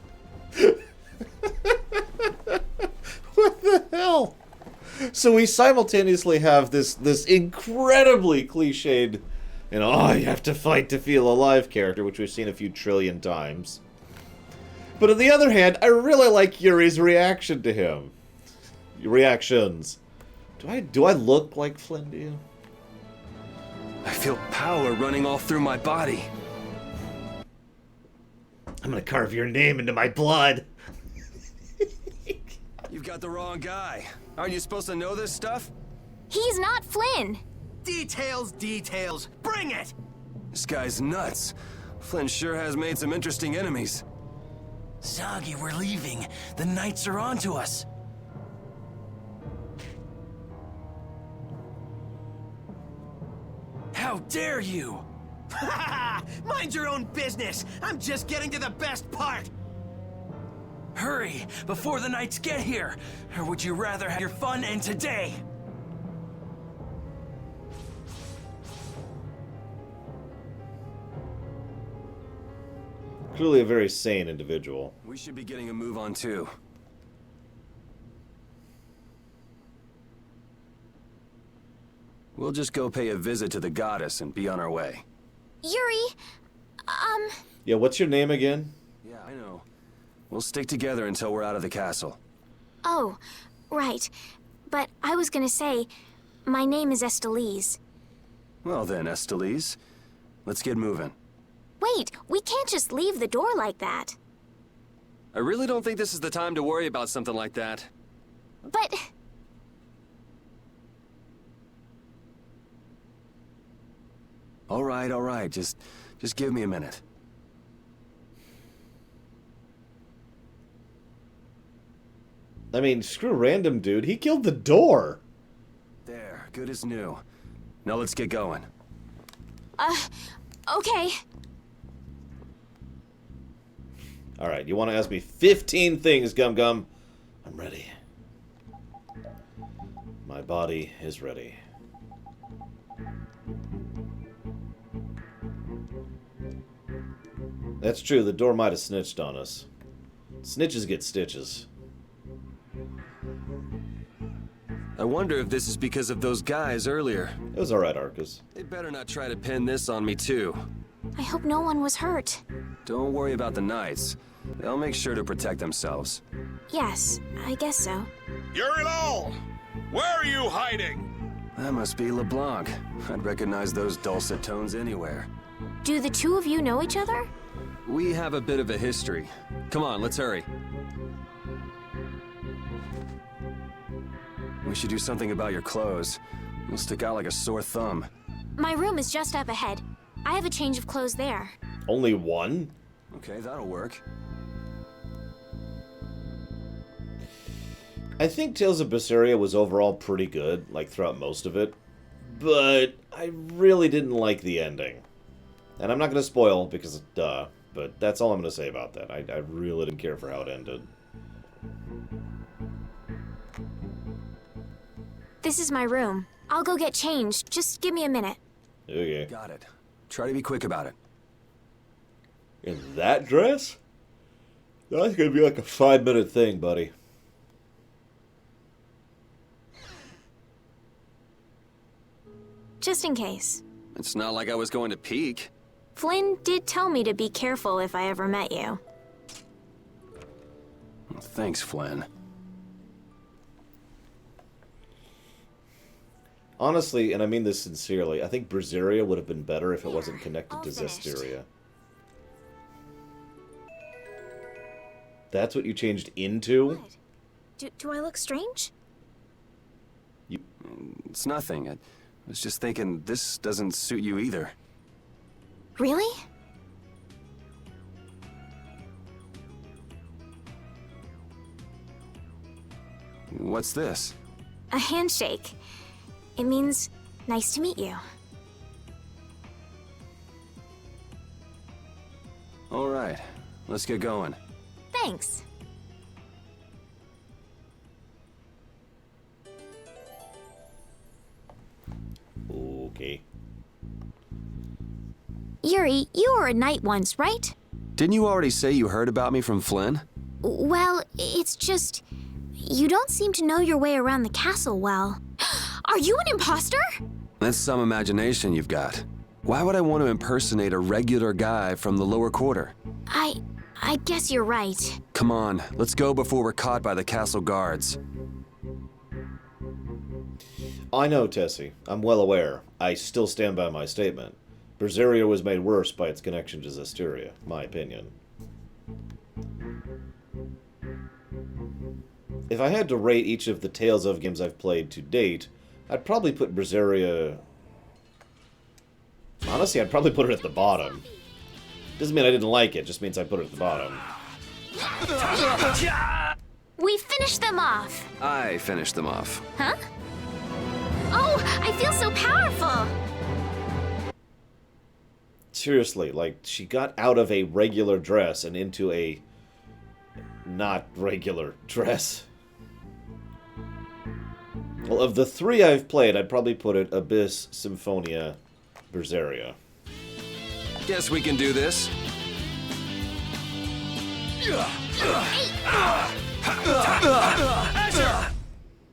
What the hell? So we simultaneously have this incredibly cliched, you know, oh, you have to fight to feel alive character, which we've seen a few trillion times. But on the other hand, I really like Yuri's reaction to him. Reactions. Do I look like Flynn to you? I feel power running all through my body. I'm gonna carve your name into my blood. You've got the wrong guy. Aren't you supposed to know this stuff? He's not Flynn. Details, details. Bring it! This guy's nuts. Flynn sure has made some interesting enemies. Zagi, we're leaving. The Knights are onto us. How dare you! Mind your own business! I'm just getting to the best part! Hurry, before the Knights get here! Or would you rather have your fun end today? Clearly a very sane individual. We should be getting a move on too. We'll just go pay a visit to the goddess and be on our way. Yuri, Yeah, what's your name again? Yeah, I know. We'll stick together until we're out of the castle. Oh, right. But I was gonna say, my name is Estelise. Well then, Estelise, let's get moving. Wait, we can't just leave the door like that. I really don't think this is the time to worry about something like that. But... All right, just give me a minute. I mean, screw random dude. He killed the door. There, good as new. Now let's get going. Okay. Alright, you want to ask me 15 things, Gum Gum? I'm ready. My body is ready. That's true, the door might have snitched on us. Snitches get stitches. I wonder if this is because of those guys earlier. It was alright, Arcus. They better not try to pin this on me too. I hope no one was hurt. Don't worry about the Knights. They'll make sure to protect themselves. Yes, I guess so. Yuri Lowell! Where are you hiding? That must be LeBlanc. I'd recognize those dulcet tones anywhere. Do the two of you know each other? We have a bit of a history. Come on, let's hurry. We should do something about your clothes. You'll stick out like a sore thumb. My room is just up ahead. I have a change of clothes there. Only one? Okay, that'll work. I think Tales of Vesperia was overall pretty good, like throughout most of it. But I really didn't like the ending. And I'm not going to spoil, because duh. But that's all I'm going to say about that. I really didn't care for how it ended. This is my room. I'll go get changed. Just give me a minute. Okay. Got it. Try to be quick about it. In that dress? That's going to be like a 5-minute thing, buddy. Just in case. It's not like I was going to peek. Flynn did tell me to be careful if I ever met you. Thanks, Flynn. Honestly, and I mean this sincerely, I think Vesperia would have been better if it wasn't connected to Vesperia. That's what you changed into? What? Do I look strange? It's nothing. I was just thinking this doesn't suit you either. Really? What's this? A handshake. It means, nice to meet you. All right, let's get going. Thanks. Okay. Yuri, you were a knight once, right? Didn't you already say you heard about me from Flynn? Well, it's just... You don't seem to know your way around the castle well. Are you an imposter? That's some imagination you've got. Why would I want to impersonate a regular guy from the lower quarter? I guess you're right. Come on, let's go before we're caught by the castle guards. I know, Tessie. I'm well aware. I still stand by my statement. Vesperia was made worse by its connection to Zestiria, my opinion. If I had to rate each of the Tales of games I've played to date, I'd probably put Vesperia Honestly, I'd probably put it at the bottom. Doesn't mean I didn't like it, just means I put it at the bottom. We finished them off. I finished them off. Huh? Oh, I feel so powerful. Seriously, like, she got out of a regular dress and into a not regular dress. Well, of the three I've played, I'd probably put it Abyss, Symphonia, Vesperia. Guess we can do this.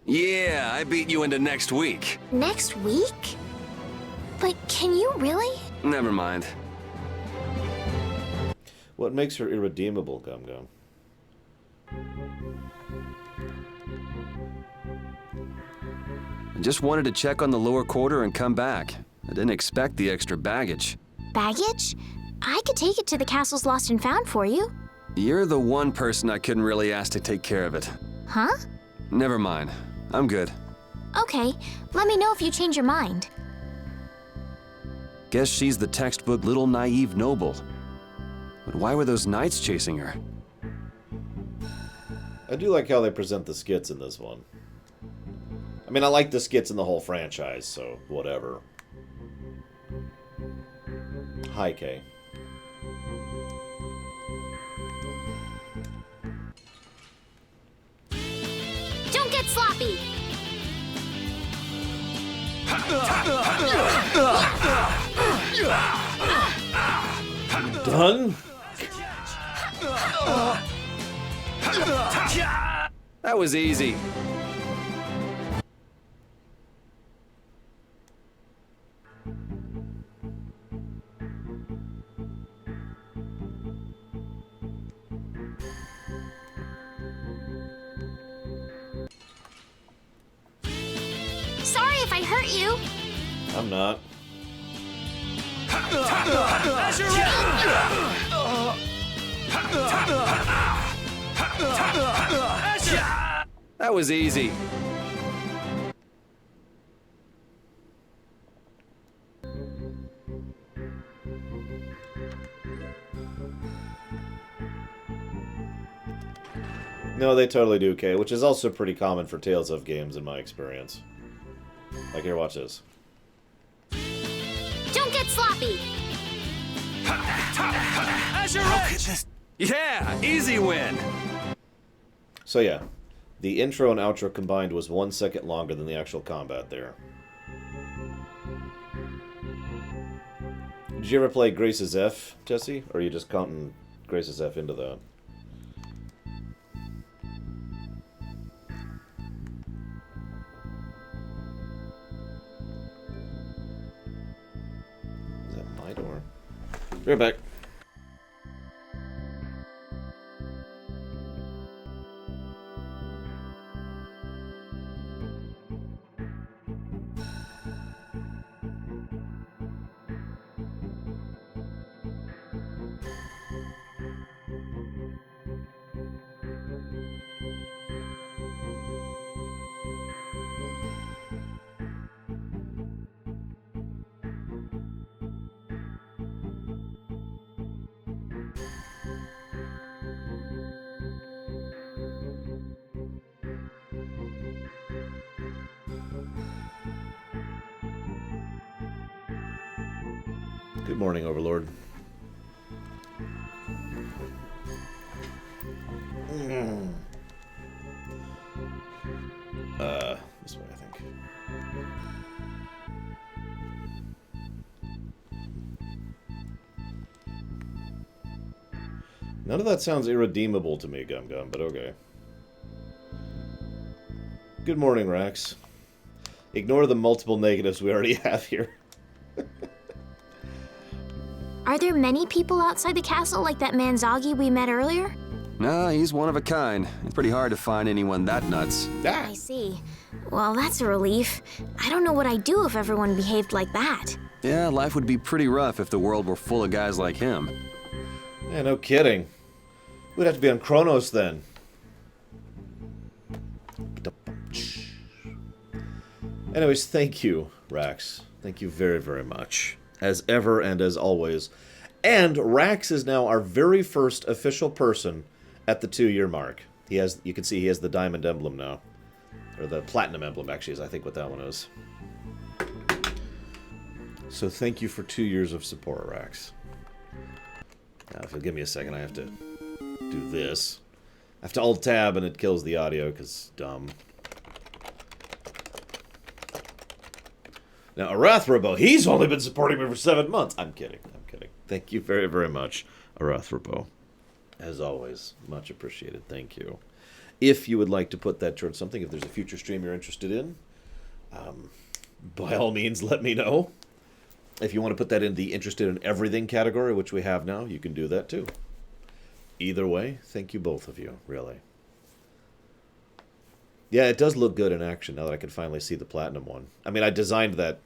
Yeah, I beat you into next week. Next week? But can you really? Never mind. What makes her irredeemable, Gum Gum? I just wanted to check on the lower quarter and come back. I didn't expect the extra baggage. Baggage? I could take it to the castle's lost and found for you. You're the one person I couldn't really ask to take care of it. Huh? Never mind. I'm good. Okay, let me know if you change your mind. Guess she's the textbook little naive noble. But why were those knights chasing her? I do like how they present the skits in this one. I mean, I like the skits in the whole franchise, so whatever. Hi, Kay. Don't get sloppy! Done? That was easy. Sorry if I hurt you. I'm not. That was easy. No, they totally do, Kay, which is also pretty common for Tales of games in my experience. Like, here, watch this. Don't get sloppy! Yeah, easy win. So yeah, the intro and outro combined was 1 second longer than the actual combat there. Did you ever play Grace's F, Jesse? Or are you just counting Grace's F into that? Is that my door? Be right back. Good morning, Overlord. This way, I think. None of that sounds irredeemable to me, Gum Gum, but okay. Good morning, Rax. Ignore the multiple negatives we already have here. Are there many people outside the castle like that man Zoggy we met earlier? No, he's one of a kind. It's pretty hard to find anyone that nuts. I see. Well, that's a relief. I don't know what I'd do if everyone behaved like that. Yeah, life would be pretty rough if the world were full of guys like him. Yeah, no kidding. We'd have to be on Kronos then. Anyways, thank you, Rax. Thank you very, very much. as ever and as always. And Rax is now our very first official person at the 2-year mark. He has, you can see he has the diamond emblem now. Or the platinum emblem, actually, is I think what that one is. So thank you for 2 years of support, Rax. Now, if you'll give me a second, I have to do this. I have to Alt-Tab and it kills the audio, because dumb. Now, Arathrobo, he's only been supporting me for 7 months. I'm kidding. I'm kidding. Thank you very, very much, Arathrobo. As always, much appreciated. Thank you. If you would like to put that towards something, if there's a future stream you're interested in, by all means, let me know. If you want to put that in the interested in everything category, which we have now, you can do that too. Either way, thank you both of you, really. Yeah, it does look good in action now that I can finally see the platinum one. I mean, I designed that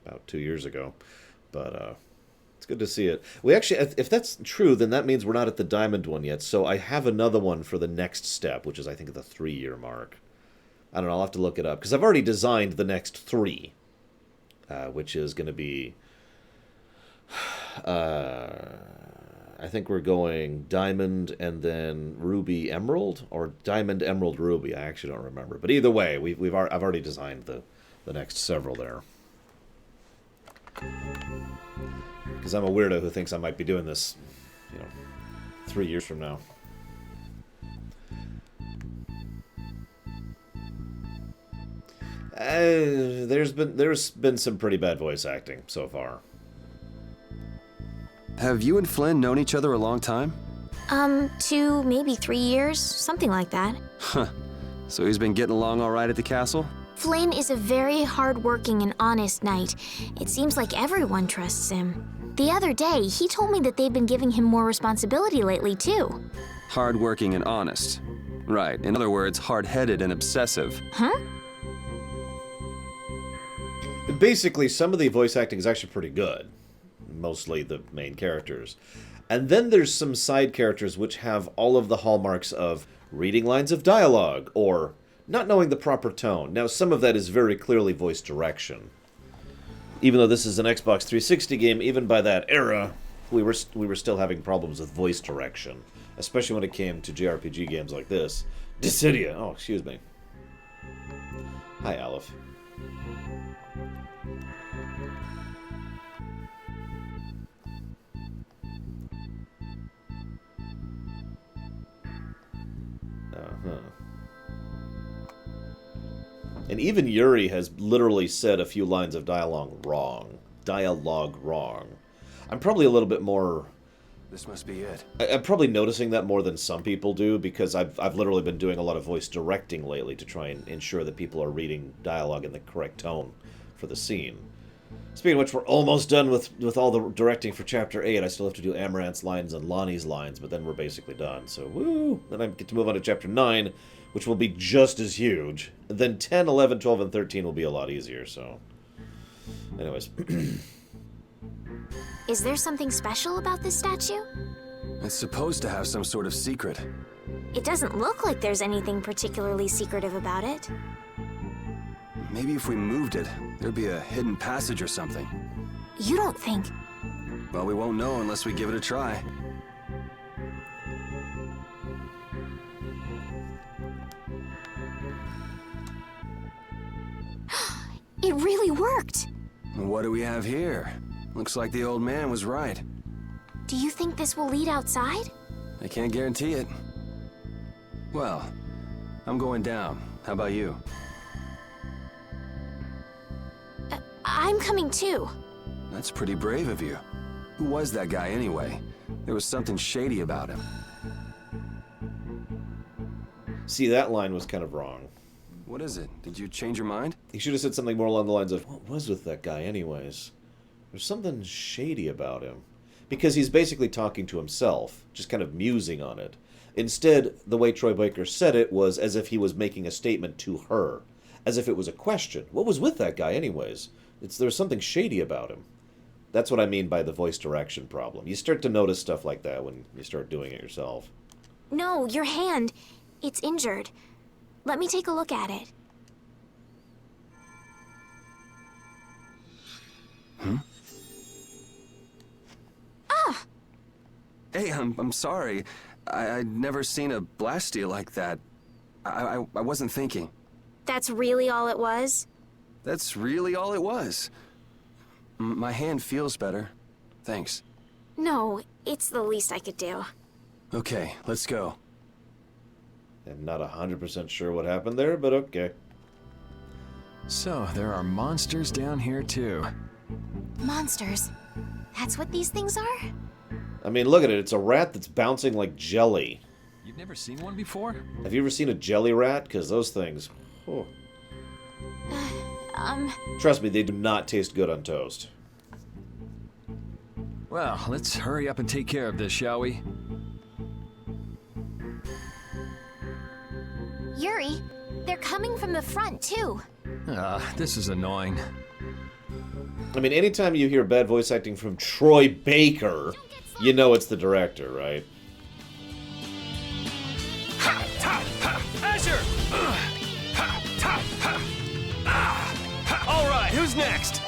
about 2 years ago, but it's good to see it. We actually, if that's true, then that means we're not at the diamond one yet, so I have another one for the next step, which is, I think, the 3-year mark. I don't know, I'll have to look it up, because I've already designed the next 3, which is going to be... I think we're going Diamond and then Ruby Emerald, or Diamond Emerald Ruby. I actually don't remember, but either way, I've already designed the next several there. Because I'm a weirdo who thinks I might be doing this, 3 years from now. There's been some pretty bad voice acting so far. Have you and Flynn known each other a long time? 2, maybe 3 years, something like that. Huh. So he's been getting along all right at the castle? Flynn is a very hardworking and honest knight. It seems like everyone trusts him. The other day, he told me that they've been giving him more responsibility lately, too. Hardworking and honest. Right. In other words, hard-headed and obsessive. Huh? Basically, some of the voice acting is actually pretty good. Mostly the main characters. And then there's some side characters which have all of the hallmarks of reading lines of dialogue or not knowing the proper tone. Now, some of that is very clearly voice direction. Even though this is an Xbox 360 game, even by that era, we were still having problems with voice direction, especially when it came to JRPG games like this. Dissidia. Oh, excuse me. Hi, Aleph. And even Yuri has literally said a few lines of dialogue wrong. I'm probably a little bit more... This must be it. I'm probably noticing that more than some people do, because I've literally been doing a lot of voice directing lately to try and ensure that people are reading dialogue in the correct tone for the scene. Speaking of which, we're almost done with all the directing for Chapter 8. I still have to do Amaranth's lines and Lonnie's lines, but then we're basically done. So, woo! Then I get to move on to Chapter 9, which will be just as huge. And then 10, 11, 12, and 13 will be a lot easier, so... Anyways. Is there something special about this statue? It's supposed to have some sort of secret. It doesn't look like there's anything particularly secretive about it. Maybe if we moved it, there'd be a hidden passage or something. You don't think... Well, we won't know unless we give it a try. It really worked! What do we have here? Looks like the old man was right. Do you think this will lead outside? I can't guarantee it. Well, I'm going down. How about you? I'm coming too. That's pretty brave of you. Who was that guy anyway? There was something shady about him. See, that line was kind of wrong. What is it? Did you change your mind? He should have said something more along the lines of, what was with that guy anyways? There's something shady about him. Because he's basically talking to himself, just kind of musing on it. Instead, the way Troy Baker said it was as if he was making a statement to her. As if it was a question. What was with that guy anyways? There's something shady about him. That's what I mean by the voice direction problem. You start to notice stuff like that when you start doing it yourself. No, your hand. It's injured. Let me take a look at it. Hey, I'm sorry. I'd never seen a Blastia like that. I wasn't thinking. That's really all it was? That's really all it was. My hand feels better. Thanks. No, it's the least I could do. Okay, let's go. I'm not 100% sure what happened there, but okay. So, there are monsters down here too. Monsters? That's what these things are? I mean, look at it. It's a rat that's bouncing like jelly. You've never seen one before? Have you ever seen a jelly rat? Because those things... Oh. Trust me, they do not taste good on toast. Well, let's hurry up and take care of this, shall we? Yuri, they're coming from the front, too. This is annoying. I mean, anytime you hear bad voice acting from Troy Baker, you know it's the director, right? Azure! All right, who's next?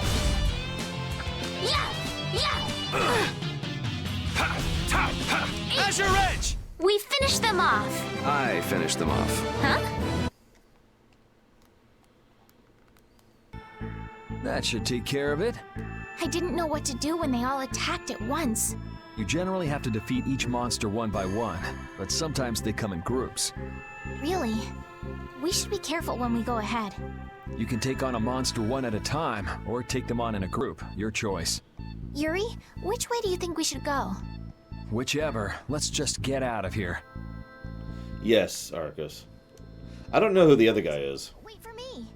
Azure Edge! We finished them off. I finished them off. Huh? That should take care of it. I didn't know what to do when they all attacked at once. You generally have to defeat each monster one by one, but sometimes they come in groups. Really? We should be careful when we go ahead. You can take on a monster one at a time, or take them on in a group. Your choice. Yuri, which way do you think we should go? Whichever. Let's just get out of here. Yes, Arcus. I don't know who the other guy is. Wait for me.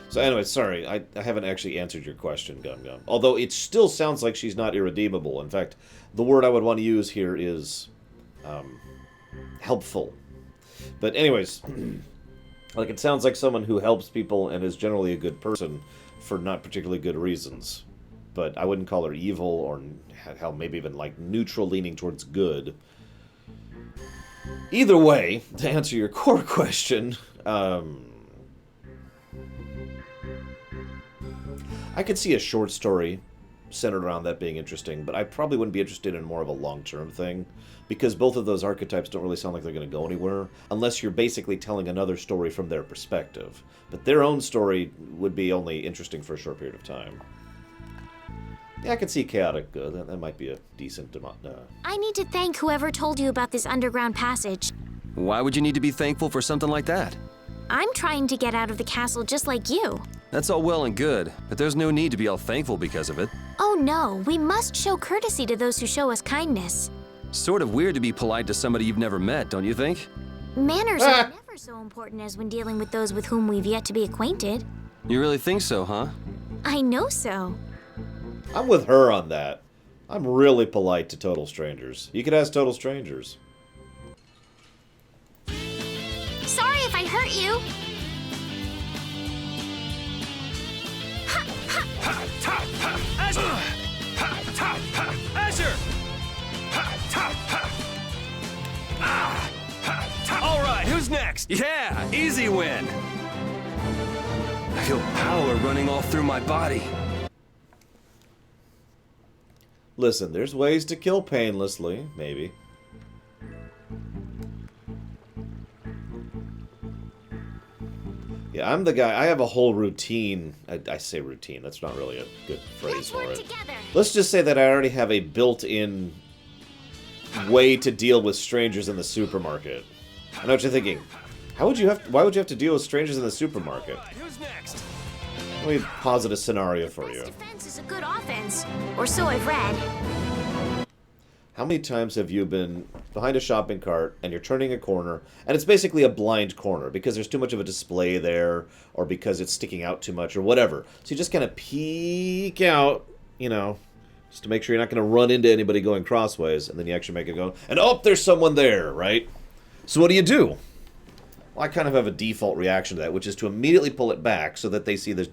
So anyway, sorry, I haven't actually answered your question, Gum Gum. Although it still sounds like she's not irredeemable. In fact, the word I would want to use here is helpful. But anyways, like it sounds like someone who helps people and is generally a good person for not particularly good reasons. But I wouldn't call her evil or, hell, maybe even like neutral leaning towards good. Either way, to answer your core question, I could see a short story centered around that being interesting, but I probably wouldn't be interested in more of a long-term thing, because both of those archetypes don't really sound like they're going to go anywhere, unless you're basically telling another story from their perspective. But their own story would be only interesting for a short period of time. Yeah, I could see chaotic good. That might be a decent... I need to thank whoever told you about this underground passage. Why would you need to be thankful for something like that? I'm trying to get out of the castle just like you. That's all well and good, but there's no need to be all thankful because of it. Oh no, we must show courtesy to those who show us kindness. Sort of weird to be polite to somebody you've never met, don't you think? Manners are never so important as when dealing with those with whom we've yet to be acquainted. You really think so, huh? I know so. I'm with her on that. I'm really polite to total strangers. You could ask total strangers. Sorry if I hurt you. Azure! All right, who's next? Yeah, easy win! I feel power running all through my body. Listen, there's ways to kill painlessly, maybe. Yeah, I'm the guy. I have a whole routine. I say routine. That's not really a good phrase for it. Let's just say that I already have a built-in way to deal with strangers in the supermarket. I know what you're thinking. Why would you have to deal with strangers in the supermarket? Who's next? Let me posit a scenario for you. Defense is a good offense, or so I've read. How many times have you been behind a shopping cart and you're turning a corner and it's basically a blind corner because there's too much of a display there or because it's sticking out too much or whatever. So you just kind of peek out, you know, just to make sure you're not going to run into anybody going crossways, and then you actually make it go, and oh, there's someone there, right? So what do? Well, I kind of have a default reaction to that, which is to immediately pull it back so that they see the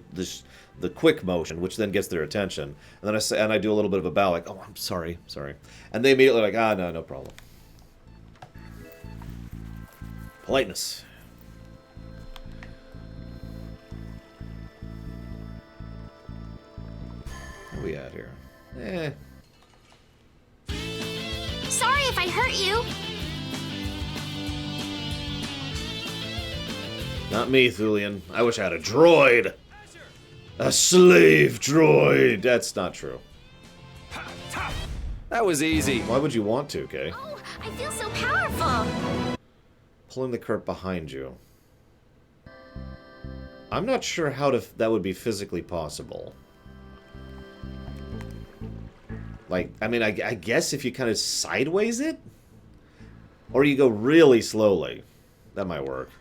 quick motion, which then gets their attention. And then I do a little bit of a bow, like, oh, I'm sorry. And they immediately like, no problem. Politeness. Where we at here? Eh. Sorry if I hurt you. Not me, Thulian. I wish I had a droid. A slave droid. That's not true. That was easy. Why would you want to, Kay? Oh, I feel so powerful. Pulling the cart behind you. I'm not sure how that would be physically possible. Like, I mean, I guess if you kind of sideways it? Or you go really slowly. That might work.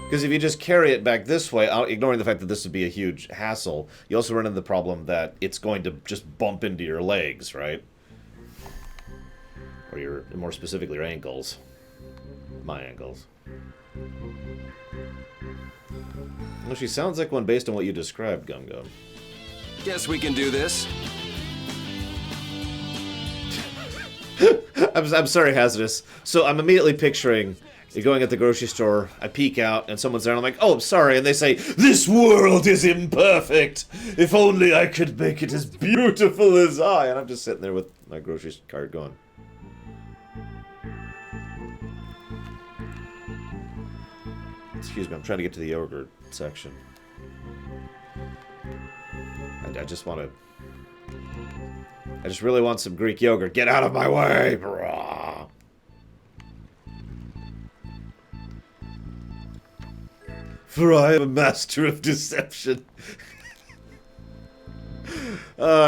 Because if you just carry it back this way, ignoring the fact that this would be a huge hassle, you also run into the problem that it's going to just bump into your legs, right? Or your, more specifically, your ankles. My ankles. Well, she sounds like one based on what you described, Gum Gum. Guess we can do this. I'm sorry, Hazardous. So I'm immediately picturing you're going at the grocery store, I peek out, and someone's there, and I'm like, oh, I'm sorry, and they say, this world is imperfect! If only I could make it as beautiful as I... And I'm just sitting there with my grocery cart going. Excuse me, I'm trying to get to the yogurt section. I just want to... I just really want some Greek yogurt. Get out of my way! Brah. For I am a master of deception.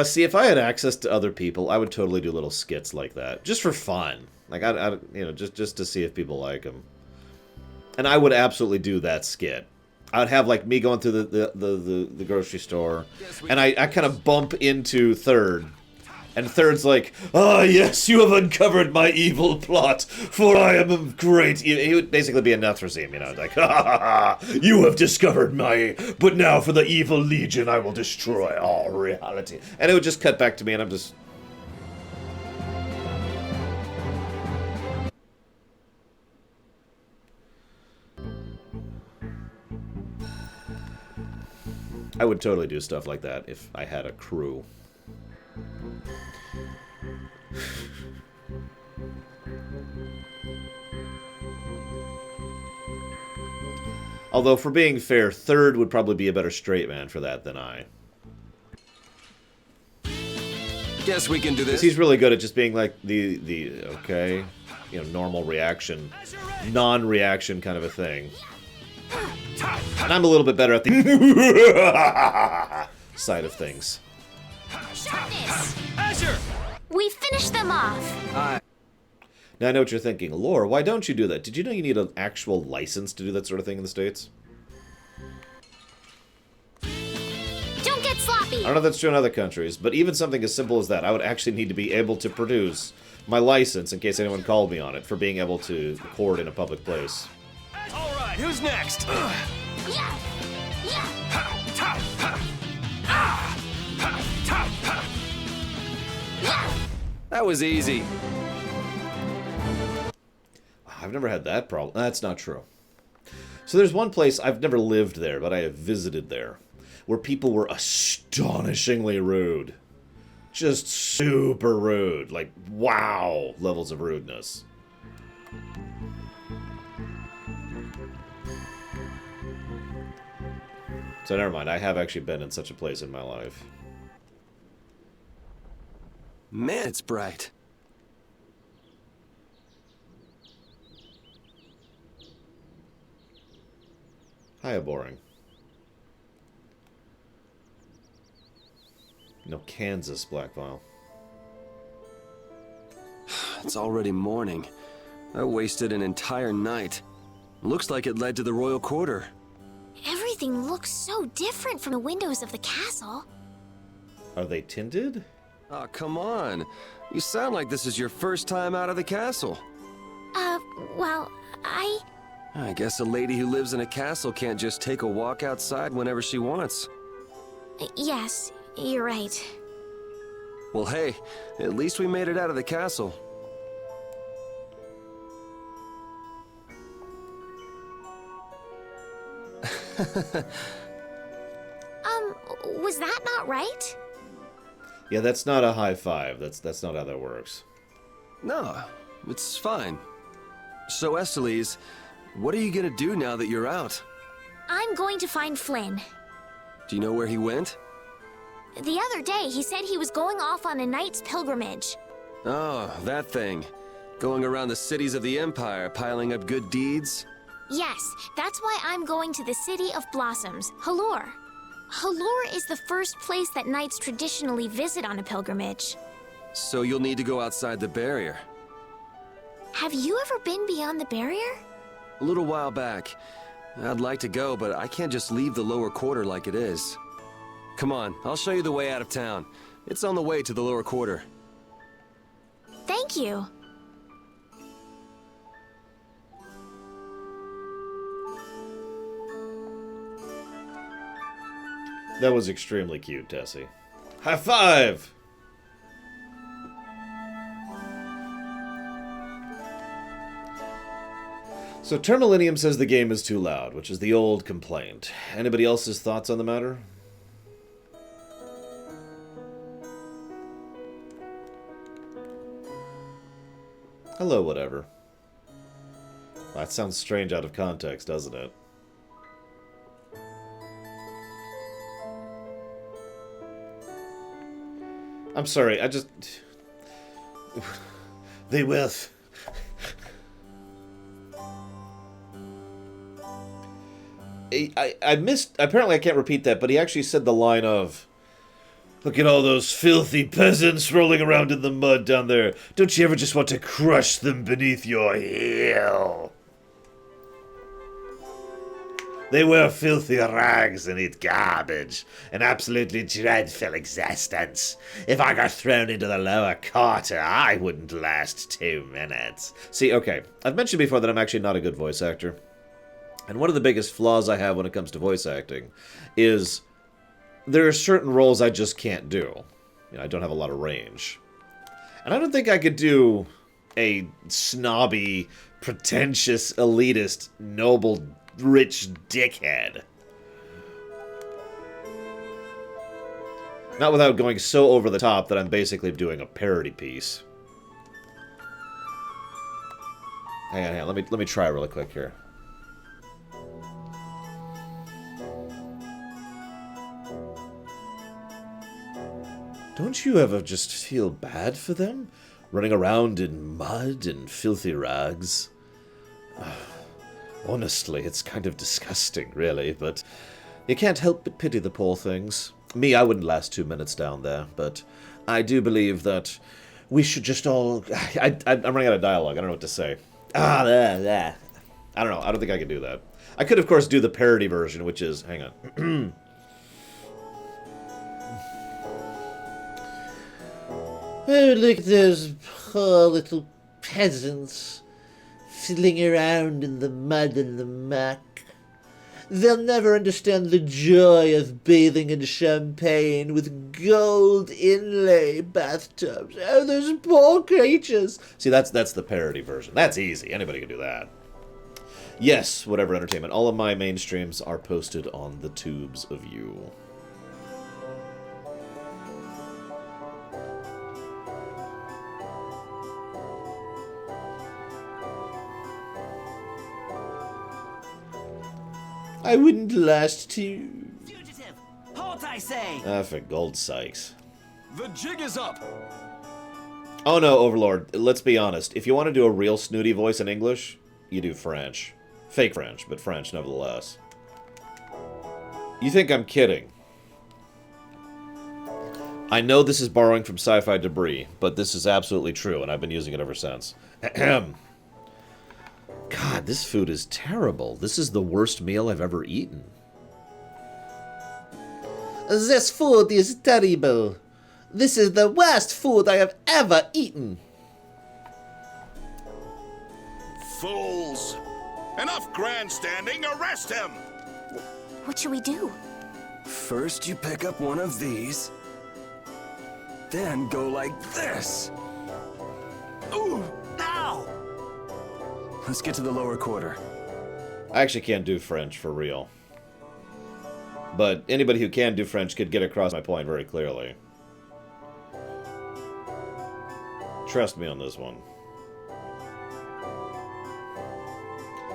See, if I had access to other people, I would totally do little skits like that, just for fun. Like, you know, just to see if people like them. And I would absolutely do that skit. I would have like me going through the grocery store, and I kind of bump into Third. And Third's like, ah, yes, you have uncovered my evil plot, for I am a great... He would basically be a Nethrezim, you know, like, ha ha ha, you have discovered my... But now for the evil legion, I will destroy all reality. And it would just cut back to me, and I'm just... I would totally do stuff like that if I had a crew. Although, for being fair, Third would probably be a better straight man for that than I. Guess we can do this. He's really good at just being like the okay, you know, normal reaction, non-reaction kind of a thing. And I'm a little bit better at the side of things. Sharpness! Azure! We finished them off. Now I know what you're thinking. Lore, why don't you do that? Did you know you need an actual license to do that sort of thing in the States? Don't get sloppy! I don't know if that's true in other countries, but even something as simple as that, I would actually need to be able to produce my license in case anyone called me on it for being able to record in a public place. Alright, who's next? Yeah! Yeah! That was easy. I've never had that problem. That's not true. So there's one place, I've never lived there, but I have visited there, where people were astonishingly rude. Just super rude. Like, wow, levels of rudeness. So never mind, I have actually been in such a place in my life. Man, it's bright. Hiya, boring. No, Kansas, Black Vial. It's already morning. I wasted an entire night. Looks like it led to the royal quarter. Everything looks so different from the windows of the castle. Are they tinted? Oh, come on. You sound like this is your first time out of the castle. Well, I guess a lady who lives in a castle can't just take a walk outside whenever she wants. Yes, you're right. Well, hey, at least we made it out of the castle. Was that not right? Yeah, that's not a high five. That's not how that works. No, it's fine. So, Estelies, what are you gonna do now that you're out? I'm going to find Flynn. Do you know where he went? The other day, he said he was going off on a knight's pilgrimage. Oh, that thing. Going around the cities of the Empire, piling up good deeds? Yes, that's why I'm going to the City of Blossoms, Halure. Halure is the first place that knights traditionally visit on a pilgrimage. So you'll need to go outside the barrier. Have you ever been beyond the barrier? A little while back. I'd like to go, but I can't just leave the lower quarter like it is. Come on, I'll show you the way out of town. It's on the way to the lower quarter. Thank you. That was extremely cute, Tessie. High five! So Termillennium says the game is too loud, which is the old complaint. Anybody else's thoughts on the matter? Hello, whatever. That sounds strange out of context, doesn't it? I'm sorry, I just... They will. I missed... Apparently I can't repeat that, but he actually said the line of... Look at all those filthy peasants rolling around in the mud down there. Don't you ever just want to crush them beneath your heel? They wear filthy rags and eat garbage. An absolutely dreadful existence. If I got thrown into the lower quarter, I wouldn't last 2 minutes. See, okay, I've mentioned before that I'm actually not a good voice actor. And one of the biggest flaws I have when it comes to voice acting is there are certain roles I just can't do. You know, I don't have a lot of range. And I don't think I could do a snobby, pretentious, elitist, noble, rich dickhead. Not without going so over the top that I'm basically doing a parody piece. Hang on, let me try really quick here. Don't you ever just feel bad for them? Running around in mud and filthy rags? Honestly, it's kind of disgusting, really, but you can't help but pity the poor things. Me, I wouldn't last 2 minutes down there, but I do believe that we should just all... I'm running out of dialogue, I don't know what to say. I don't know, I don't think I can do that. I could, of course, do the parody version, which is... Hang on. Oh, look at those poor little peasants fiddling around in the mud and the muck. They'll never understand the joy of bathing in champagne with gold inlay bathtubs. Oh, those poor creatures. See, that's the parody version. That's easy. Anybody can do that. Yes, whatever entertainment. All of my mainstreams are posted on the tubes of you. I wouldn't last to... Fugitive! Halt, I say! Ah, for gold sakes. The jig is up! Oh no, Overlord, let's be honest. If you want to do a real snooty voice in English, you do French. Fake French, but French nevertheless. You think I'm kidding. I know this is borrowing from Sci-Fi Debris, but this is absolutely true, and I've been using it ever since. Ahem. God, this food is terrible. This is the worst meal I've ever eaten. This food is terrible. This is the worst food I have ever eaten. Fools! Enough grandstanding! Arrest him! What should we do? First you pick up one of these, then go like this. Ooh! Ow! Let's get to the lower quarter. I actually can't do French, for real. But anybody who can do French could get across my point very clearly. Trust me on this one.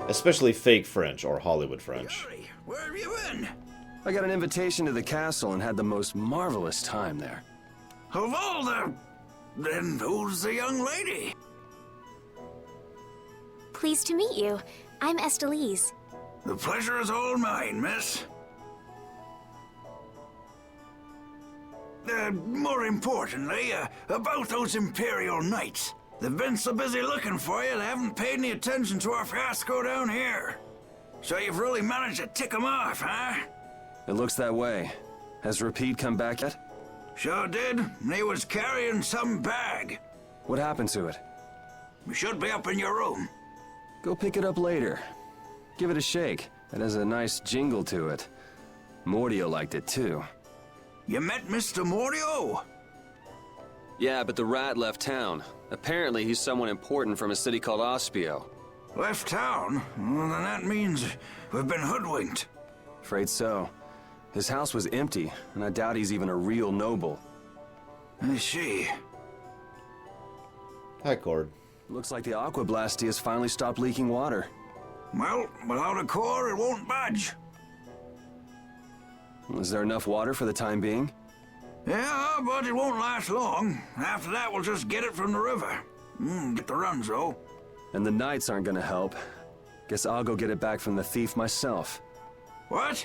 Especially fake French or Hollywood French. Where have you been? I got an invitation to the castle and had the most marvelous time there. Of all the... Then who's the young lady? Pleased to meet you. I'm Estelise. The pleasure is all mine, miss. More importantly, about those Imperial Knights. They've been so busy looking for you, they haven't paid any attention to our fiasco down here. So you've really managed to tick them off, huh? It looks that way. Has Repeat come back yet? Sure did. He was carrying some bag. What happened to it? We should be up in your room. Go pick it up later. Give it a shake. It has a nice jingle to it. Mordio liked it too. You met Mr. Mordio? Yeah, but the rat left town. Apparently he's someone important from a city called Ospio. Left town? Well, then that means we've been hoodwinked. Afraid so. His house was empty, and I doubt he's even a real noble. I see. Hi, Cord. Looks like the Aqua Blastia has finally stopped leaking water. Well, without a core, it won't budge. Is there enough water for the time being? Yeah, but it won't last long. After that, we'll just get it from the river. Get the runs, though. And the knights aren't gonna help. Guess I'll go get it back from the thief myself. What?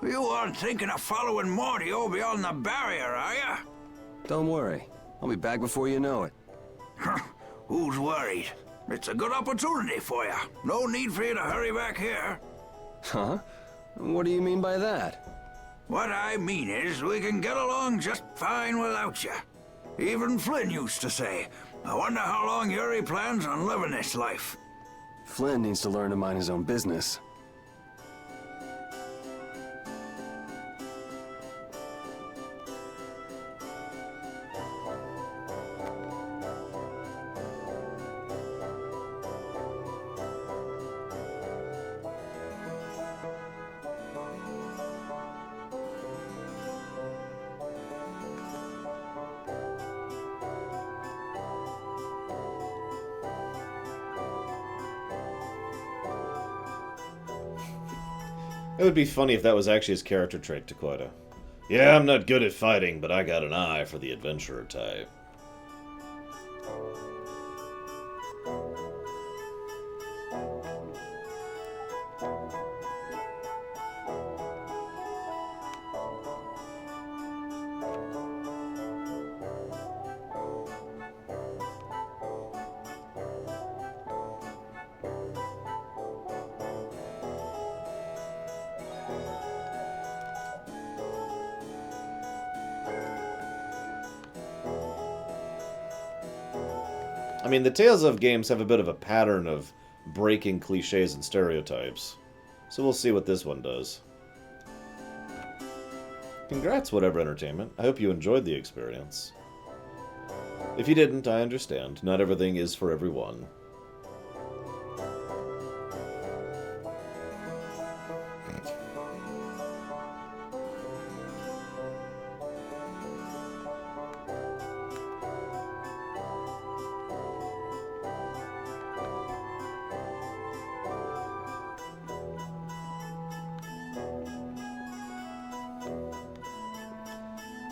You aren't thinking of following Mordio beyond the barrier, are ya? Don't worry. I'll be back before you know it. Who's worried? It's a good opportunity for you. No need for you to hurry back here. Huh? What do you mean by that? What I mean is, we can get along just fine without you. Even Flynn used to say, I wonder how long Yuri plans on living this life. Flynn needs to learn to mind his own business. It would be funny if that was actually his character trait, Dakota. Yeah, I'm not good at fighting, but I got an eye for the adventurer type. I mean, the Tales of games have a bit of a pattern of breaking cliches and stereotypes. So we'll see what this one does. Congrats, Whatever Entertainment. I hope you enjoyed the experience. If you didn't, I understand. Not everything is for everyone.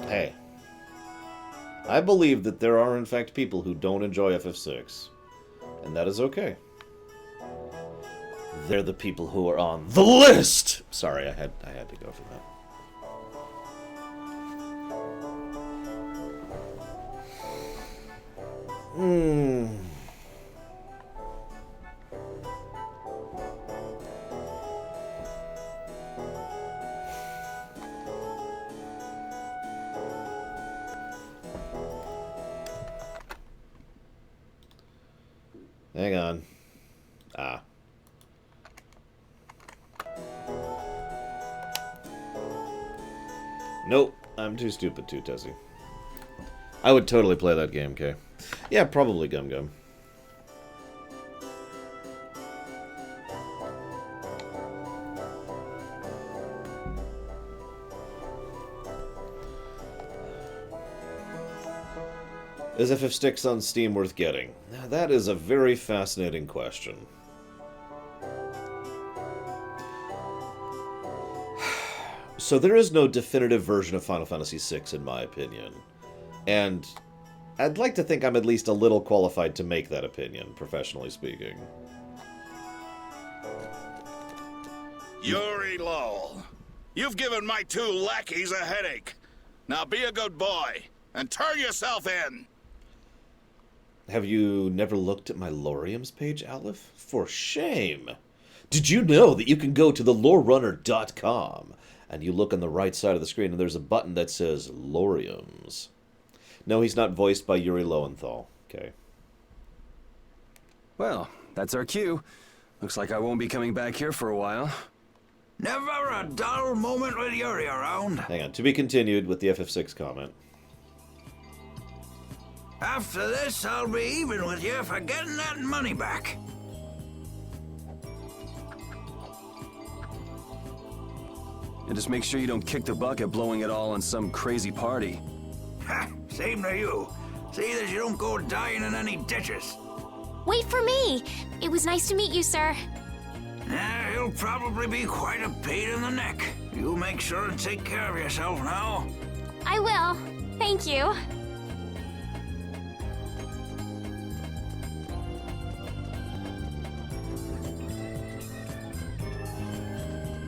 Hey, I believe that there are in fact people who don't enjoy FF6, and that is okay. They're the people who are on the list! Sorry, I had to go for that. Hang on. Nope, I'm too stupid to, Tessie. I would totally play that game, Kay. Yeah, probably Gum Gum. Is FF Sticks on Steam worth getting? Now, that is a very fascinating question. So there is no definitive version of Final Fantasy VI, in my opinion. And I'd like to think I'm at least a little qualified to make that opinion, professionally speaking. Yuri Lowell, you've given my 2 lackeys a headache. Now be a good boy and turn yourself in. Have you never looked at my Loriums page, Aleph? For shame! Did you know that you can go to thelorerunner.com and you look on the right side of the screen and there's a button that says Loriums? No, he's not voiced by Yuri Lowenthal. Okay. Well, that's our cue. Looks like I won't be coming back here for a while. Never a dull moment with Yuri around. Hang on. To be continued with the FF6 comment. After this, I'll be even with you for getting that money back. And just make sure you don't kick the bucket blowing it all on some crazy party. Ha! Same to you. See that you don't go dying in any ditches. Wait for me! It was nice to meet you, sir. He'll probably be quite a pain in the neck. You make sure and take care of yourself now. I will. Thank you.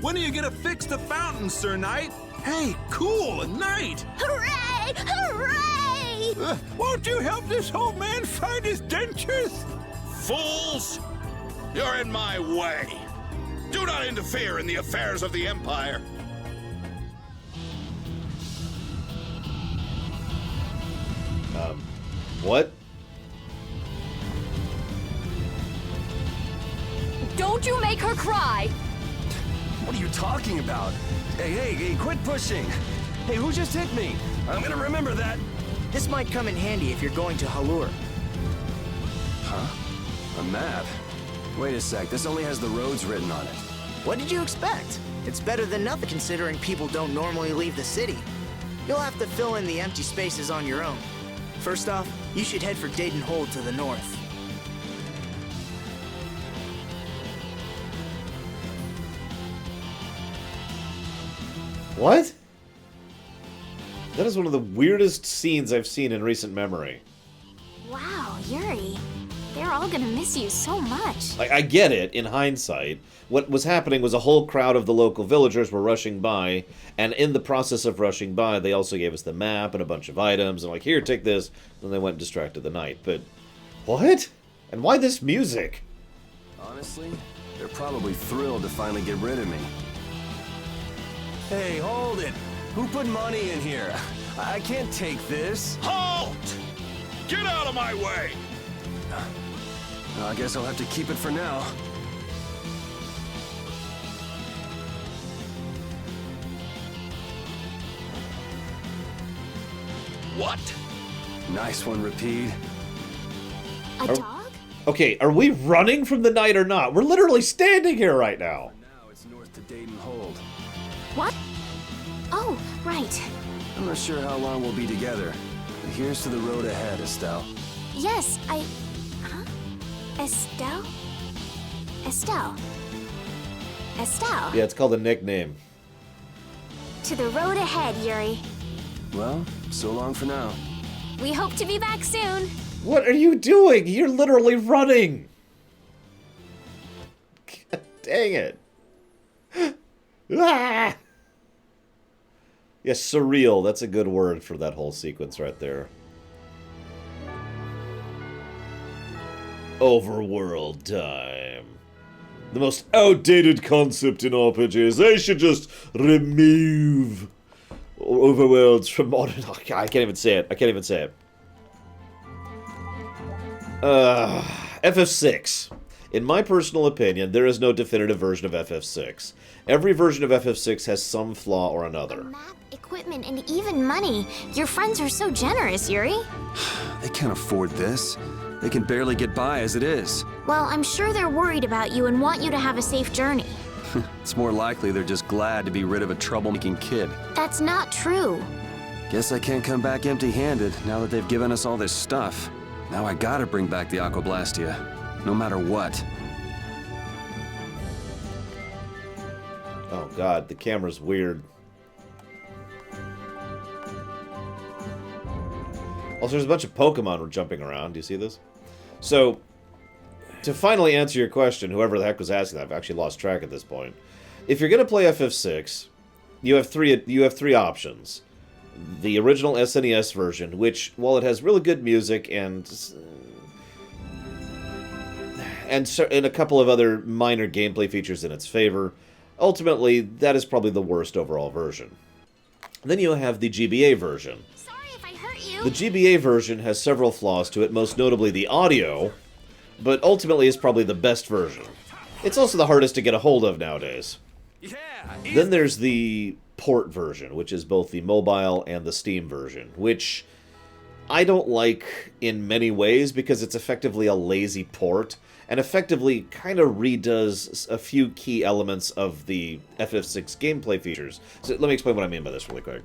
When are you gonna fix the fountain, Sir Knight? Hey, cool, a knight! Hooray! Hooray! Won't you help this old man find his dentures? Fools! You're in my way. Do not interfere in the affairs of the Empire. What? Don't you make her cry! What are you talking about? Hey, quit pushing! Hey, who just hit me? I'm gonna remember that. This might come in handy if you're going to Halur. Huh? A map? Wait a sec, this only has the roads written on it. What did you expect? It's better than nothing considering people don't normally leave the city. You'll have to fill in the empty spaces on your own. First off, you should head for Dayton Hold to the north. What? That is one of the weirdest scenes I've seen in recent memory. Wow, Yuri. They're all gonna miss you so much. Like, I get it, in hindsight. What was happening was a whole crowd of the local villagers were rushing by, and in the process of rushing by, they also gave us the map and a bunch of items, and like, here, take this. Then they went and distracted the knight. But, what? And why this music? Honestly, they're probably thrilled to finally get rid of me. Hey, hold it! Who put money in here? I can't take this. Halt! Get out of my way! I guess I'll have to keep it for now. What? Nice one, Repeat. A dog? Okay, are we running from the knight or not? We're literally standing here right now. Now it's north to Dayton Hold. What? Oh, right. I'm not sure how long we'll be together, but here's to the road ahead, Estelle. Yes, Huh? Estelle? Estelle. Estelle. Yeah, it's called a nickname. To the road ahead, Yuri. Well, so long for now. We hope to be back soon. What are you doing? You're literally running. God dang it. Ah! Yeah, surreal. That's a good word for that whole sequence right there. Overworld time. The most outdated concept in RPGs. They should just remove overworlds from modern... Oh, I can't even say it. I can't even say it. FF6. In my personal opinion, there is no definitive version of FF6. Every version of FF6 has some flaw or another. Map, equipment, and even money. Your friends are so generous, Yuri. They can't afford this. They can barely get by as it is. Well, I'm sure they're worried about you and want you to have a safe journey. It's more likely they're just glad to be rid of a troublemaking kid. That's not true. Guess I can't come back empty-handed now that they've given us all this stuff. Now I gotta bring back the Aqua Blastia, no matter what. Oh god, the camera's weird. Also, there's a bunch of Pokemon jumping around. Do you see this? So, to finally answer your question, whoever the heck was asking that, I've actually lost track at this point. If you're going to play FF6, you have three options. The original SNES version, which, while it has really good music and a couple of other minor gameplay features in its favor, ultimately, that is probably the worst overall version. Then you have the GBA version. The GBA version has several flaws to it, most notably the audio, but ultimately is probably the best version. It's also the hardest to get a hold of nowadays. Then there's the port version, which is both the mobile and the Steam version, which I don't like in many ways because it's effectively a lazy port, and effectively kind of redoes a few key elements of the FF6 gameplay features. So let me explain what I mean by this really quick.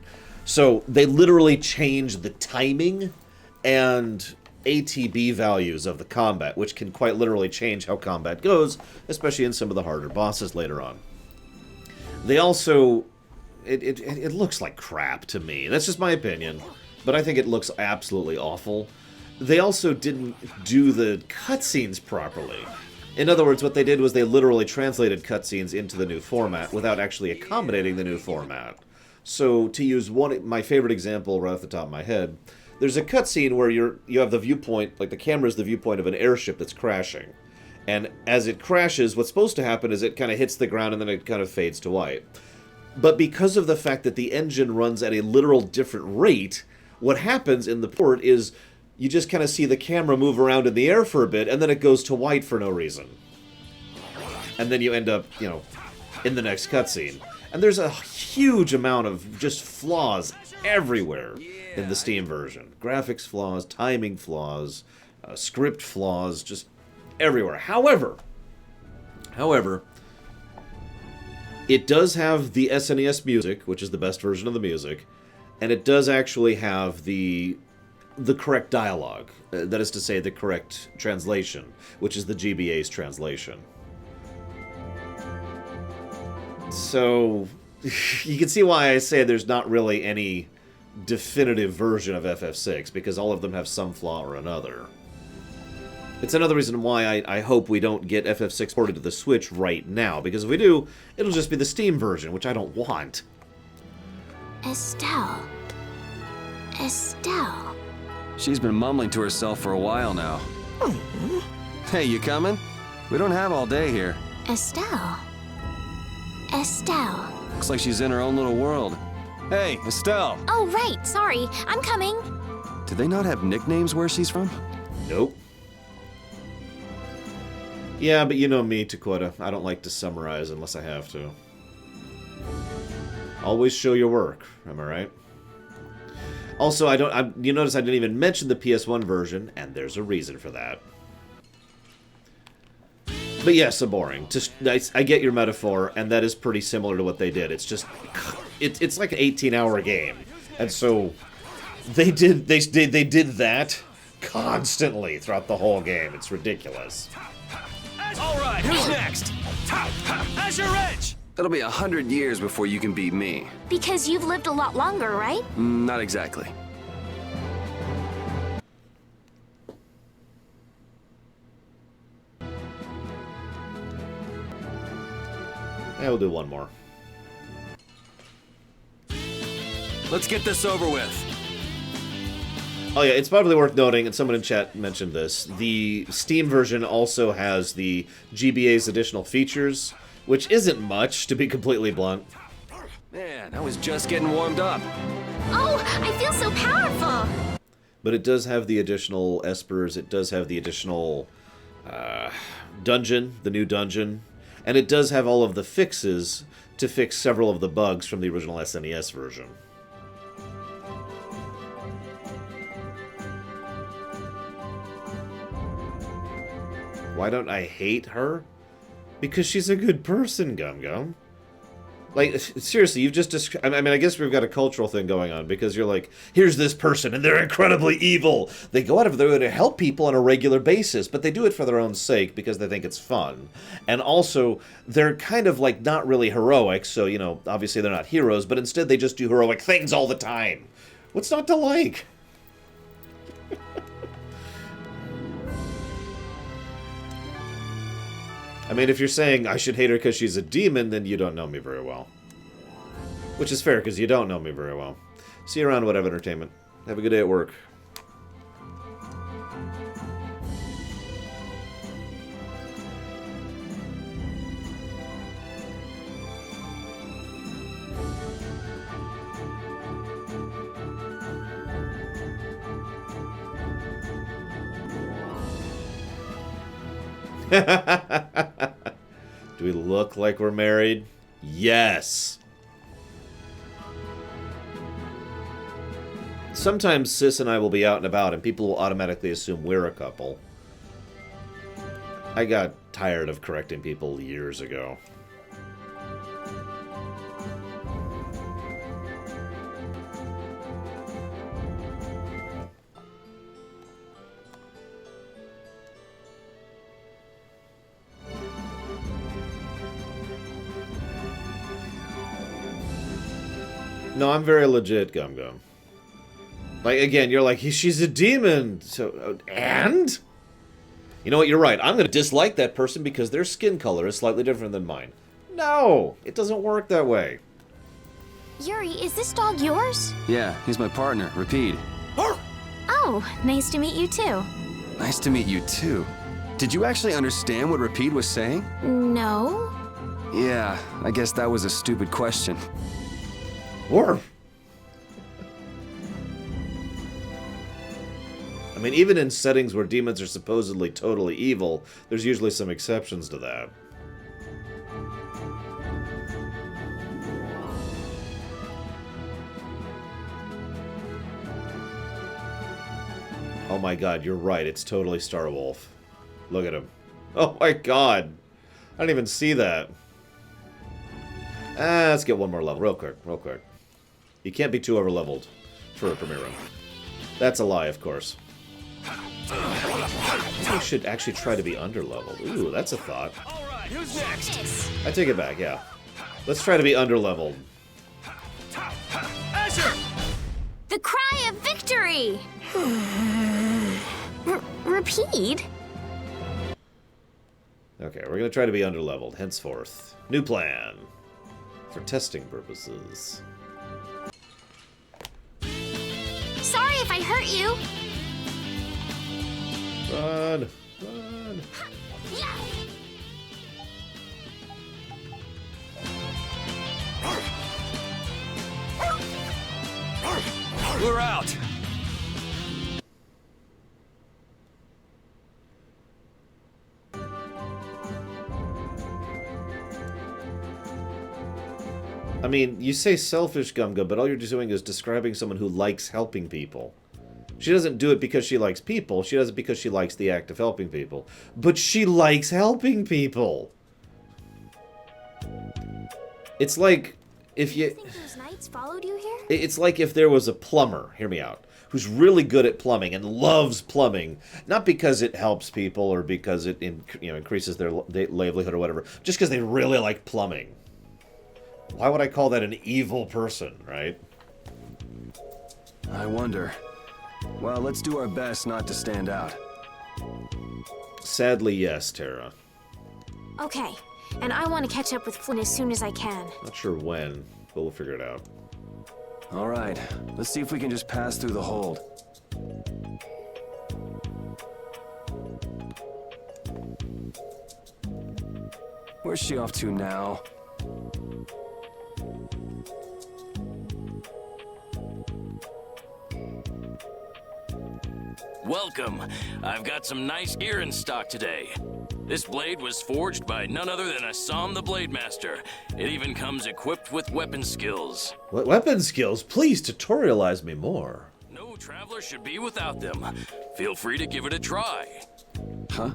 So they literally change the timing and ATB values of the combat, which can quite literally change how combat goes, especially in some of the harder bosses later on. They also... It looks like crap to me. That's just my opinion, but I think it looks absolutely awful. They also didn't do the cutscenes properly. In other words, what they did was they literally translated cutscenes into the new format without actually accommodating the new format. So, to use my favorite example right off the top of my head, there's a cutscene where you have the viewpoint, like the camera is the viewpoint of an airship that's crashing. And as it crashes, what's supposed to happen is it kind of hits the ground and then it kind of fades to white. But because of the fact that the engine runs at a literal different rate, what happens in the port is you just kind of see the camera move around in the air for a bit, and then it goes to white for no reason. And then you end up, in the next cutscene. And there's a huge amount of just flaws everywhere in the Steam version. Graphics flaws, timing flaws, script flaws, just everywhere. However, it does have the SNES music, which is the best version of the music, and it does actually have the correct dialogue. That is to say, the correct translation, which is the GBA's translation. So, you can see why I say there's not really any definitive version of FF6, because all of them have some flaw or another. It's another reason why I hope we don't get FF6 ported to the Switch right now, because if we do, it'll just be the Steam version, which I don't want. Estelle. Estelle. She's been mumbling to herself for a while now. Hey, you coming? We don't have all day here. Estelle. Estelle. Looks like she's in her own little world. Hey, Estelle! Oh, right, sorry. I'm coming. Do they not have nicknames where she's from? Nope. Yeah, but you know me, Takota. I don't like to summarize unless I have to. Always show your work, am I right? Also, you notice I didn't even mention the PS1 version, and there's a reason for that. But yes, so boring. I get your metaphor, and that is pretty similar to what they did. It's just, it's like an 18-hour game, and so they did that constantly throughout the whole game. It's ridiculous. All right, who's next? Azure Edge! It'll be 100 years before you can beat me. Because you've lived a lot longer, right? Not exactly. Yeah, we'll do one more. Let's get this over with. Oh yeah, it's probably worth noting, and someone in chat mentioned this, the Steam version also has the GBA's additional features, which isn't much, to be completely blunt. Man, I was just getting warmed up. Oh, I feel so powerful! But it does have the additional espers, it does have the additional dungeon, the new dungeon, and it does have all of the fixes to fix several of the bugs from the original SNES version. Why don't I hate her? Because she's a good person, Gum Gum. Like, seriously, you've just described... I mean, I guess we've got a cultural thing going on, because you're like, here's this person, and they're incredibly evil. They go out of their way to help people on a regular basis, but they do it for their own sake, because they think it's fun. And also, they're kind of, like, not really heroic, so, you know, obviously they're not heroes, but instead they just do heroic things all the time. What's not to like? I mean, if you're saying I should hate her because she's a demon, then you don't know me very well. Which is fair, because you don't know me very well. See you around Whatever Entertainment. Have a good day at work. Do we look like we're married? Yes. Sometimes Sis and I will be out and about and people will automatically assume we're a couple. I got tired of correcting people years ago. No, I'm very legit, Gum Gum. Like, again, you're like, she's a demon. So, and? You know what, you're right. I'm going to dislike that person because their skin color is slightly different than mine. No, it doesn't work that way. Yuri, is this dog yours? Yeah, he's my partner, Rapide. Oh, nice to meet you too. Nice to meet you too. Did you actually understand what Rapide was saying? No. Yeah, I guess that was a stupid question. Or... I mean, even in settings where demons are supposedly totally evil, there's usually some exceptions to that. Oh my god, you're right, it's totally Starwolf. Look at him. Oh my god! I didn't even see that. Let's get one more level, real quick, real quick. You can't be too over-leveled for a premiere run. That's a lie, of course. I should actually try to be under-leveled. Ooh, that's a thought. Alright, who's next? I take it back, yeah. Let's try to be under-leveled. Asher! The cry of victory! Repeat? Okay, we're gonna try to be under-leveled, henceforth. New plan. For testing purposes. Sorry if I hurt you. Run! Run! We're out! I mean, you say selfish, Gumga, but all you're doing is describing someone who likes helping people. She doesn't do it because she likes people. She does it because she likes the act of helping people. But she likes helping people. It's like if you... think those knights followed you here? It's like if there was a plumber, hear me out, who's really good at plumbing and loves plumbing, not because it helps people or because it increases their livelihood or whatever, just because they really like plumbing. Why would I call that an evil person, right? I wonder. Well, let's do our best not to stand out. Sadly, yes, Tara. Okay, and I want to catch up with Flynn as soon as I can. Not sure when, but we'll figure it out. All right, let's see if we can just pass through the hold. Where's she off to now? Welcome. I've got some nice gear in stock today. This blade was forged by none other than Assam the Blade Master. It even comes equipped with weapon skills. What weapon skills? Please tutorialize me more. No traveler should be without them. Feel free to give it a try. Huh?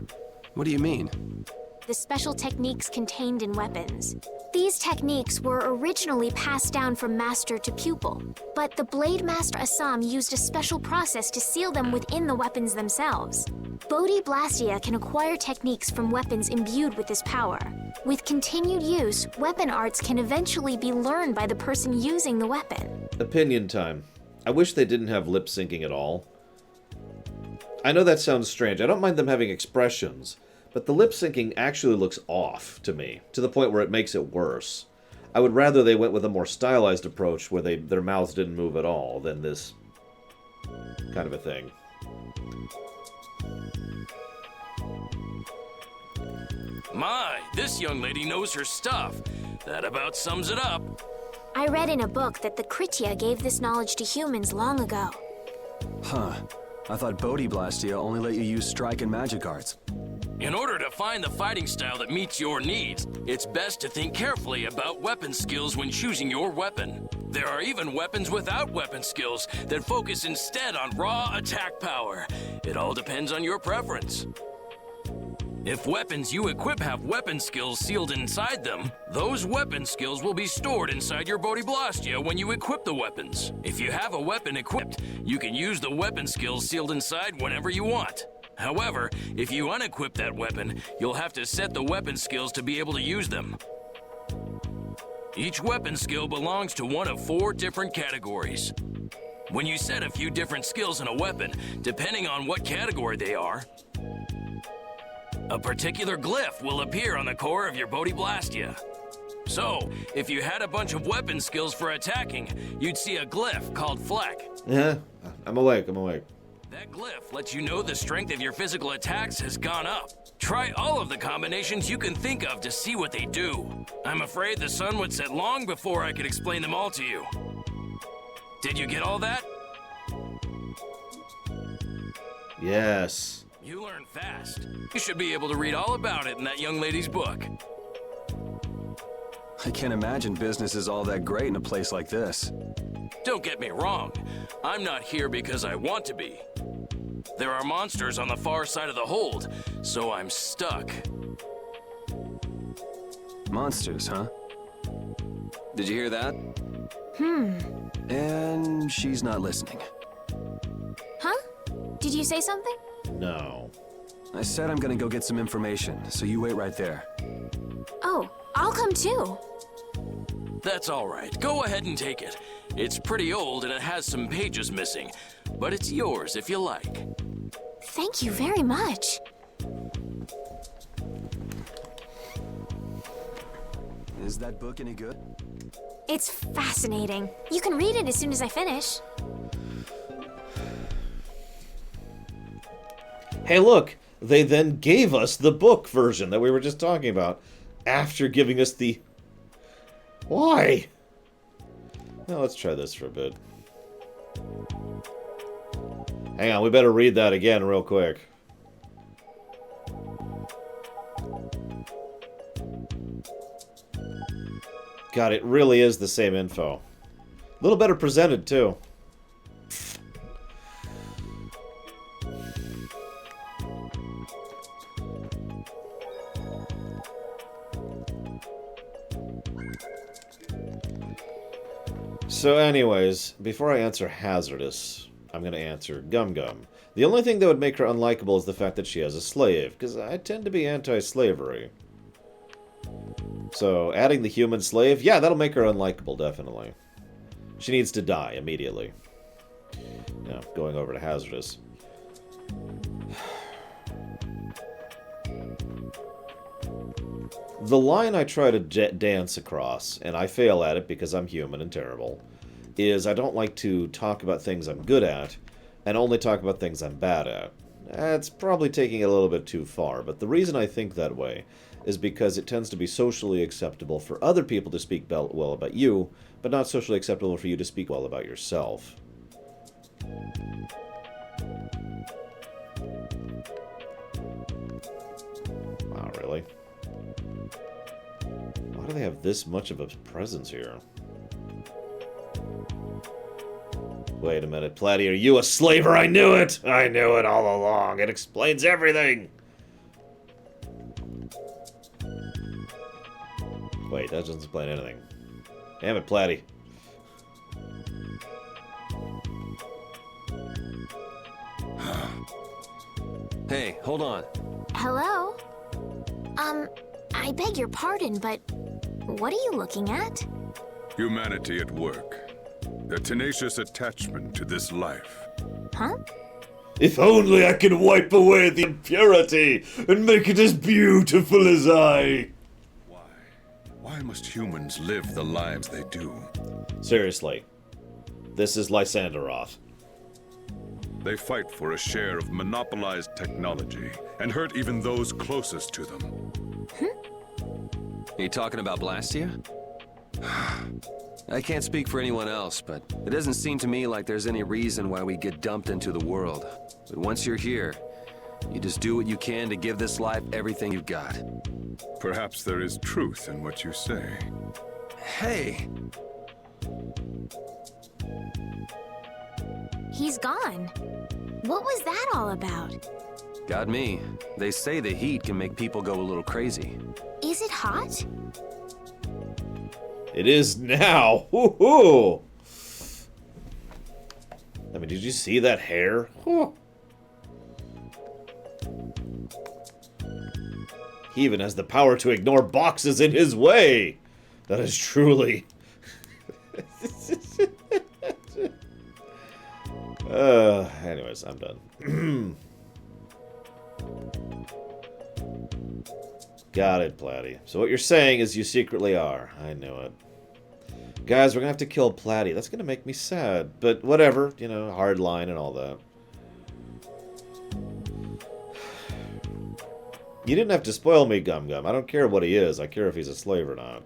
What do you mean? the special techniques contained in weapons. These techniques were originally passed down from master to pupil, but the Blade Master Assam used a special process to seal them within the weapons themselves. Bodhi Blastia can acquire techniques from weapons imbued with this power. With continued use, weapon arts can eventually be learned by the person using the weapon. Opinion time. I wish they didn't have lip syncing at all. I know that sounds strange. I don't mind them having expressions, but the lip syncing actually looks off to me, to the point where it makes it worse. I would rather they went with a more stylized approach where their mouths didn't move at all than this kind of a thing. My, this young lady knows her stuff. That about sums it up. I read in a book that the Kritya gave this knowledge to humans long ago. Huh. I thought Bodhi Blastia only let you use strike and magic arts. In order to find the fighting style that meets your needs, it's best to think carefully about weapon skills when choosing your weapon. There are even weapons without weapon skills that focus instead on raw attack power. It all depends on your preference. If weapons you equip have weapon skills sealed inside them, those weapon skills will be stored inside your Bodhi Blastia when you equip the weapons. If you have a weapon equipped, you can use the weapon skills sealed inside whenever you want. However, if you unequip that weapon, you'll have to set the weapon skills to be able to use them. Each weapon skill belongs to one of 4 different categories. When you set a few different skills in a weapon, depending on what category they are, a particular glyph will appear on the core of your Bodhi Blastia. So, if you had a bunch of weapon skills for attacking, you'd see a glyph called Fleck. Yeah, I'm awake. That glyph lets you know the strength of your physical attacks has gone up. Try all of the combinations you can think of to see what they do. I'm afraid the sun would set long before I could explain them all to you. Did you get all that? Yes. You learn fast. You should be able to read all about it in that young lady's book. I can't imagine business is all that great in a place like this. Don't get me wrong. I'm not here because I want to be. There are monsters on the far side of the hold, so I'm stuck. Monsters, huh? Did you hear that? And she's not listening. Huh? Did you say something? No. I said I'm gonna go get some information, so you wait right there. Oh, I'll come too. That's all right. Go ahead and take it. It's pretty old and it has some pages missing, but it's yours if you like. Thank you very much. Is that book any good? It's fascinating. You can read it as soon as I finish. Hey, look! They then gave us the book version that we were just talking about after giving us the... Why? Now let's try this for a bit. Hang on, we better read that again real quick. God, it really is the same info. A little better presented, too. So anyways, before I answer Hazardous, I'm going to answer Gum Gum. The only thing that would make her unlikable is the fact that she has a slave, because I tend to be anti-slavery. So, adding the human slave, yeah, that'll make her unlikable, definitely. She needs to die immediately. Now, going over to Hazardous. The line I try to dance across, and I fail at it because I'm human and terrible, is I don't like to talk about things I'm good at, and only talk about things I'm bad at. That's probably taking it a little bit too far, but the reason I think that way is because it tends to be socially acceptable for other people to speak well about you, but not socially acceptable for you to speak well about yourself. Wow, really? Why do they have this much of a presence here? Wait a minute, Platy, are you a slaver? I knew it! I knew it all along. It explains everything! Wait, that doesn't explain anything. Damn it, Platty. Hey, hold on. Hello? I beg your pardon, but what are you looking at? Humanity at work. Their tenacious attachment to this life. Huh? If only I could wipe away the impurity and make it as beautiful as I. Why must humans live the lives they do? Seriously. This is Lysanderoth. They fight for a share of monopolized technology and hurt even those closest to them. Are you talking about Blastia? I can't speak for anyone else, but it doesn't seem to me like there's any reason why we get dumped into the world. But once you're here, you just do what you can to give this life everything you've got. Perhaps there is truth in what you say. Hey! He's gone. What was that all about? Got me. They say the heat can make people go a little crazy. Is it hot? It is now. Woohoo! I mean, did you see that hair? Whew. He even has the power to ignore boxes in his way. That is truly... anyways, I'm done. Got it, Platty. So what you're saying is you secretly are. I knew it. Guys, we're gonna have to kill Platty. That's gonna make me sad. But whatever, you know, hard line and all that. You didn't have to spoil me, Gum Gum. I don't care what he is. I care if he's a slave or not.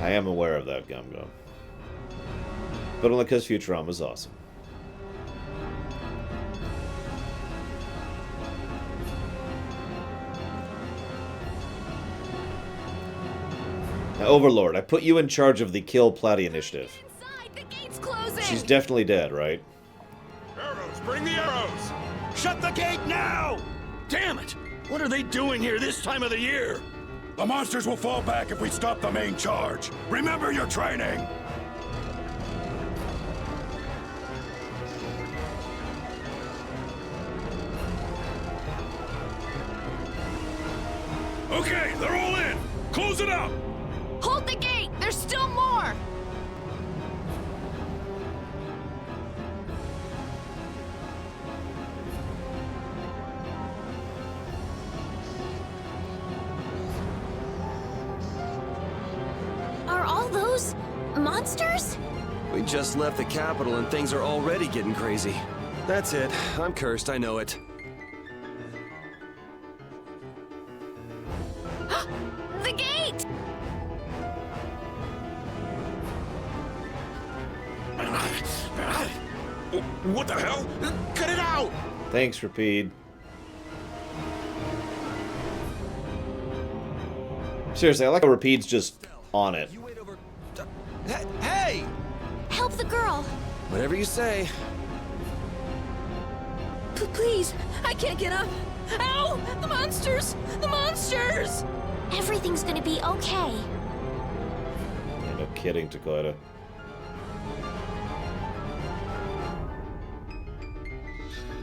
I am aware of that, Gum Gum. But only because Futurama is awesome. Now, Overlord, I put you in charge of the Kill Platty initiative. She's definitely dead, right? Arrows! Bring the arrows! Shut the gate now! Damn it! What are they doing here this time of the year? The monsters will fall back if we stop the main charge. Remember your training! Okay, they're all in! Close it up! Hold the gate! There's still more! Are all those monsters? We just left the capital and things are already getting crazy. That's it. I'm cursed, I know it. The gate! What the hell? Cut it out! Thanks, Rapide. Seriously, I like how Rapide's just on it. Hey! Help the girl! Whatever you say. Please, I can't get up. Ow! The monsters! The monsters! Everything's gonna be okay. Yeah, no kidding, Dakota.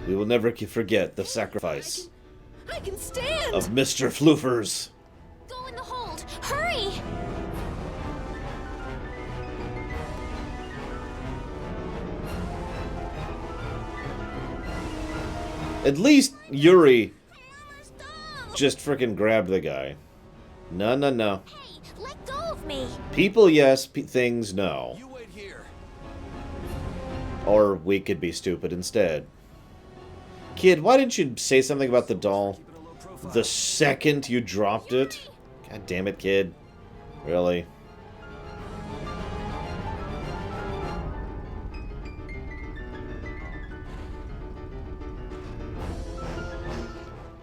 We will never forget the sacrifice I can stand! of Mr. Floofers. Go in the hold! Hurry! At least Yuri just frickin' grabbed the guy. No, no, no. Hey, let go of me! People, yes. Things, no. You wait here. Or we could be stupid instead. Kid, why didn't you say something about the doll the second you dropped it? God damn it, kid. Really?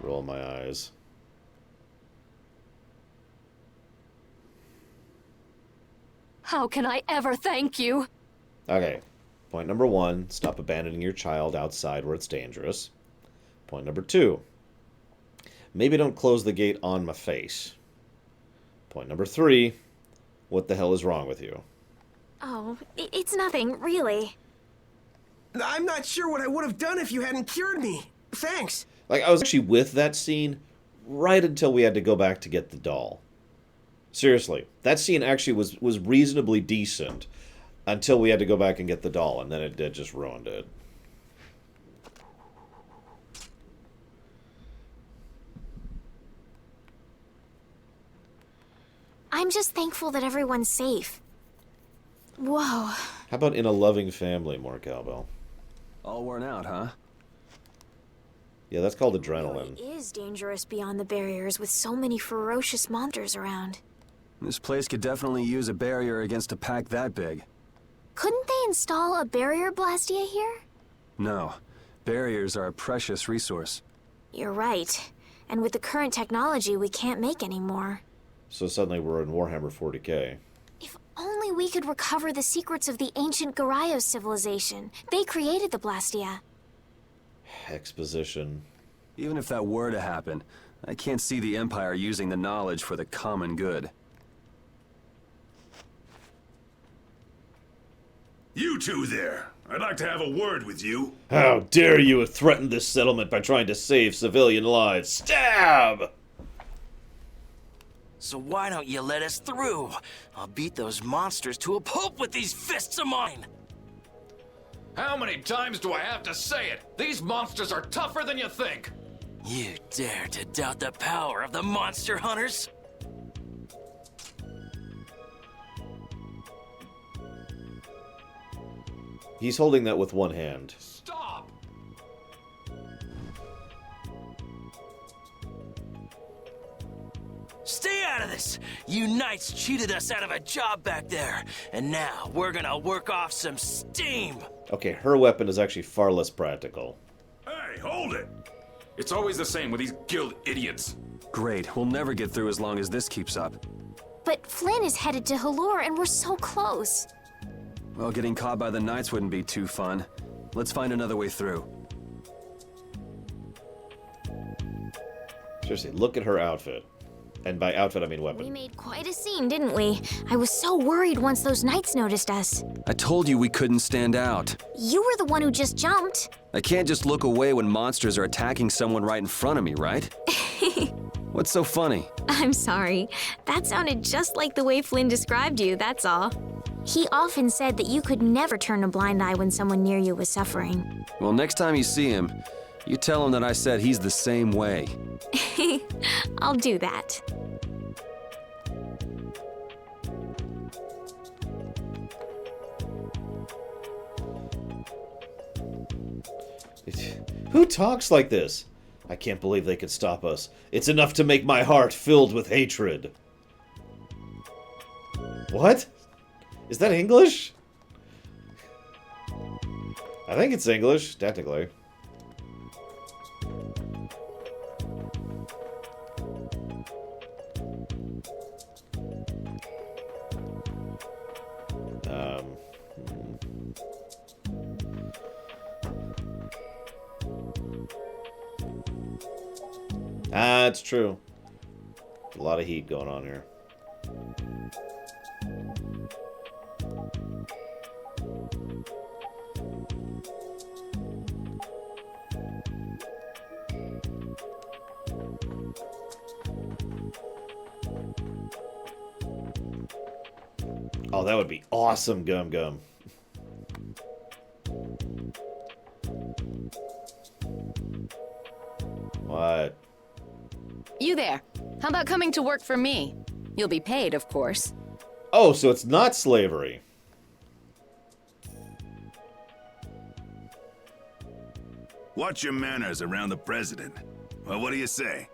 Roll my eyes. How can I ever thank you? Okay. Point number 1, stop abandoning your child outside where it's dangerous. Point number 2, maybe don't close the gate on my face. Point number 3, what the hell is wrong with you? Oh, it's nothing, really. I'm not sure what I would have done if you hadn't cured me. Thanks. Like, I was actually with that scene right until we had to go back to get the doll. Seriously, that scene actually was reasonably decent until we had to go back and get the doll, and then it just ruined it. I'm just thankful that everyone's safe. Whoa. How about in a loving family, more cowbell? All worn out, huh? Yeah, that's called adrenaline. It is dangerous beyond the barriers with so many ferocious monsters around. This place could definitely use a barrier against a pack that big. Couldn't they install a barrier Blastia here? No. Barriers are a precious resource. You're right. And with the current technology, we can't make any more. So suddenly we're in Warhammer 40k. If only we could recover the secrets of the ancient Garaios civilization. They created the Blastia. Exposition. Even if that were to happen, I can't see the Empire using the knowledge for the common good. You two there. I'd like to have a word with you. How dare you threaten this settlement by trying to save civilian lives? Stab! So why don't you let us through? I'll beat those monsters to a pulp with these fists of mine! How many times do I have to say it? These monsters are tougher than you think! You dare to doubt the power of the monster hunters? He's holding that with one hand. Stop! Stay out of this! You knights cheated us out of a job back there, and now we're gonna work off some steam! Okay, her weapon is actually far less practical. Hey, hold it! It's always the same with these guild idiots. Great, we'll never get through as long as this keeps up. But Flynn is headed to Halure and we're so close. Well, getting caught by the Knights wouldn't be too fun. Let's find another way through. Seriously, look at her outfit. And by outfit, I mean weapon. We made quite a scene, didn't we? I was so worried once those Knights noticed us. I told you we couldn't stand out. You were the one who just jumped. I can't just look away when monsters are attacking someone right in front of me, right? What's so funny? I'm sorry. That sounded just like the way Flynn described you, that's all. He often said that you could never turn a blind eye when someone near you was suffering. Well, next time you see him, you tell him that I said he's the same way. I'll do that. Who talks like this? I can't believe they could stop us. It's enough to make my heart filled with hatred. What? Is that English? I think it's English, technically. It's true. A lot of heat going on here. Oh, that would be awesome, Gum Gum. What? You there. How about coming to work for me? You'll be paid, of course. Oh, so it's not slavery. Watch your manners around the president. Well, what do you say?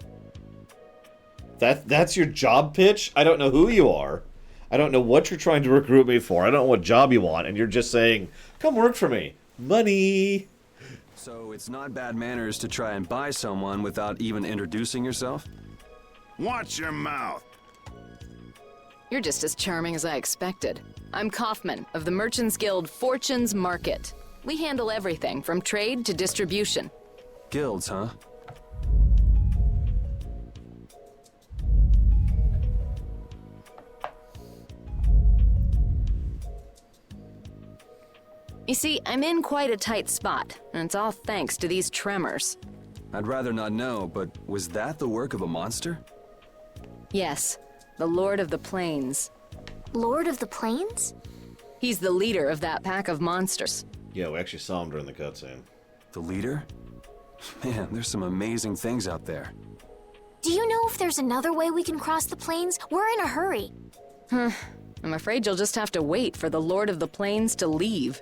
That's your job pitch? I don't know who you are. I don't know what you're trying to recruit me for. I don't know what job you want, and you're just saying, come work for me. Money. So it's not bad manners to try and buy someone without even introducing yourself? Watch your mouth. You're just as charming as I expected. I'm Kaufman of the Merchants Guild Fortune's Market. We handle everything from trade to distribution. Guilds, huh? You see, I'm in quite a tight spot, and it's all thanks to these tremors. I'd rather not know, but was that the work of a monster? Yes, the Lord of the Plains. Lord of the Plains? He's the leader of that pack of monsters. Yeah, we actually saw him during the cutscene. The leader? Man, there's some amazing things out there. Do you know if there's another way we can cross the plains? We're in a hurry. I'm afraid you'll just have to wait for the Lord of the Plains to leave.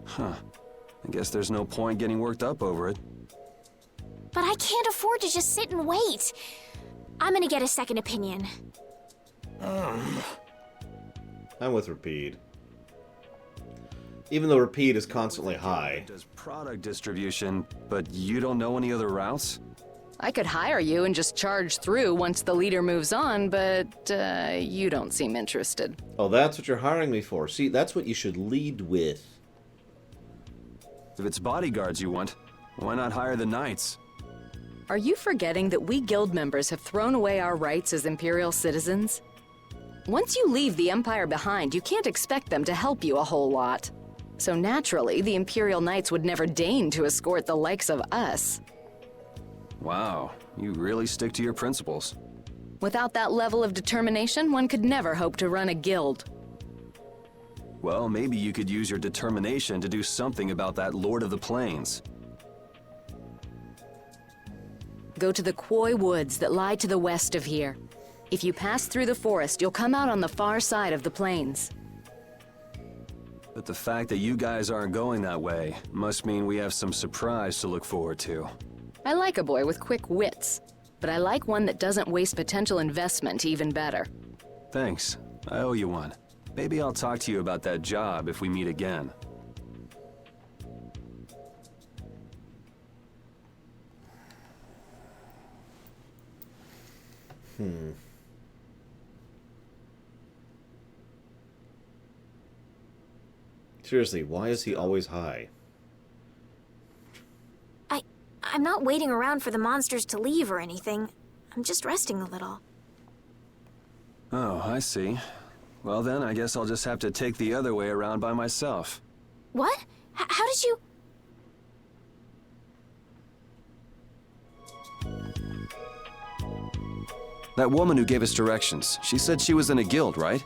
Huh. I guess there's no point getting worked up over it. But I can't afford to just sit and wait. I'm gonna get a second opinion. I'm with Rapide. Even though Rapide is constantly high. Does product distribution, but you don't know any other routes? I could hire you and just charge through once the leader moves on, but you don't seem interested. Oh, that's what you're hiring me for. See, that's what you should lead with. If it's bodyguards you want, why not hire the knights? Are you forgetting that we guild members have thrown away our rights as Imperial citizens? Once you leave the Empire behind, you can't expect them to help you a whole lot. So naturally, the Imperial Knights would never deign to escort the likes of us. Wow, you really stick to your principles. Without that level of determination, one could never hope to run a guild. Well, maybe you could use your determination to do something about that Lord of the Plains. Go to the Koi Woods that lie to the west of here. If you pass through the forest, you'll come out on the far side of the plains. But the fact that you guys aren't going that way must mean we have some surprise to look forward to. I like a boy with quick wits, but I like one that doesn't waste potential investment even better. Thanks. I owe you one. Maybe I'll talk to you about that job if we meet again. Seriously, why is he always high? I'm not waiting around for the monsters to leave or anything. I'm just resting a little. Oh, I see. Well then, I guess I'll just have to take the other way around by myself. What? How did you... That woman who gave us directions, she said she was in a guild, right?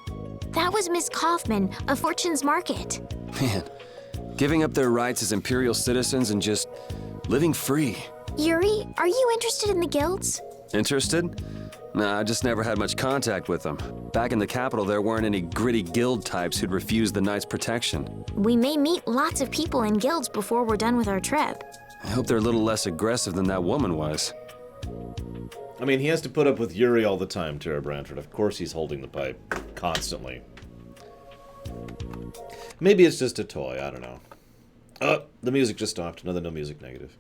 That was Miss Kaufman of Fortune's Market. Man, giving up their rights as Imperial citizens and just living free. Yuri, are you interested in the guilds? Interested? Nah, I just never had much contact with them. Back in the capital, there weren't any gritty guild types who'd refuse the Knights' protection. We may meet lots of people in guilds before we're done with our trip. I hope they're a little less aggressive than that woman was. I mean, he has to put up with Yuri all the time, Tara Branford. Of course he's holding the pipe. Constantly. Maybe it's just a toy, I don't know. Oh, the music just stopped. Another no music negative.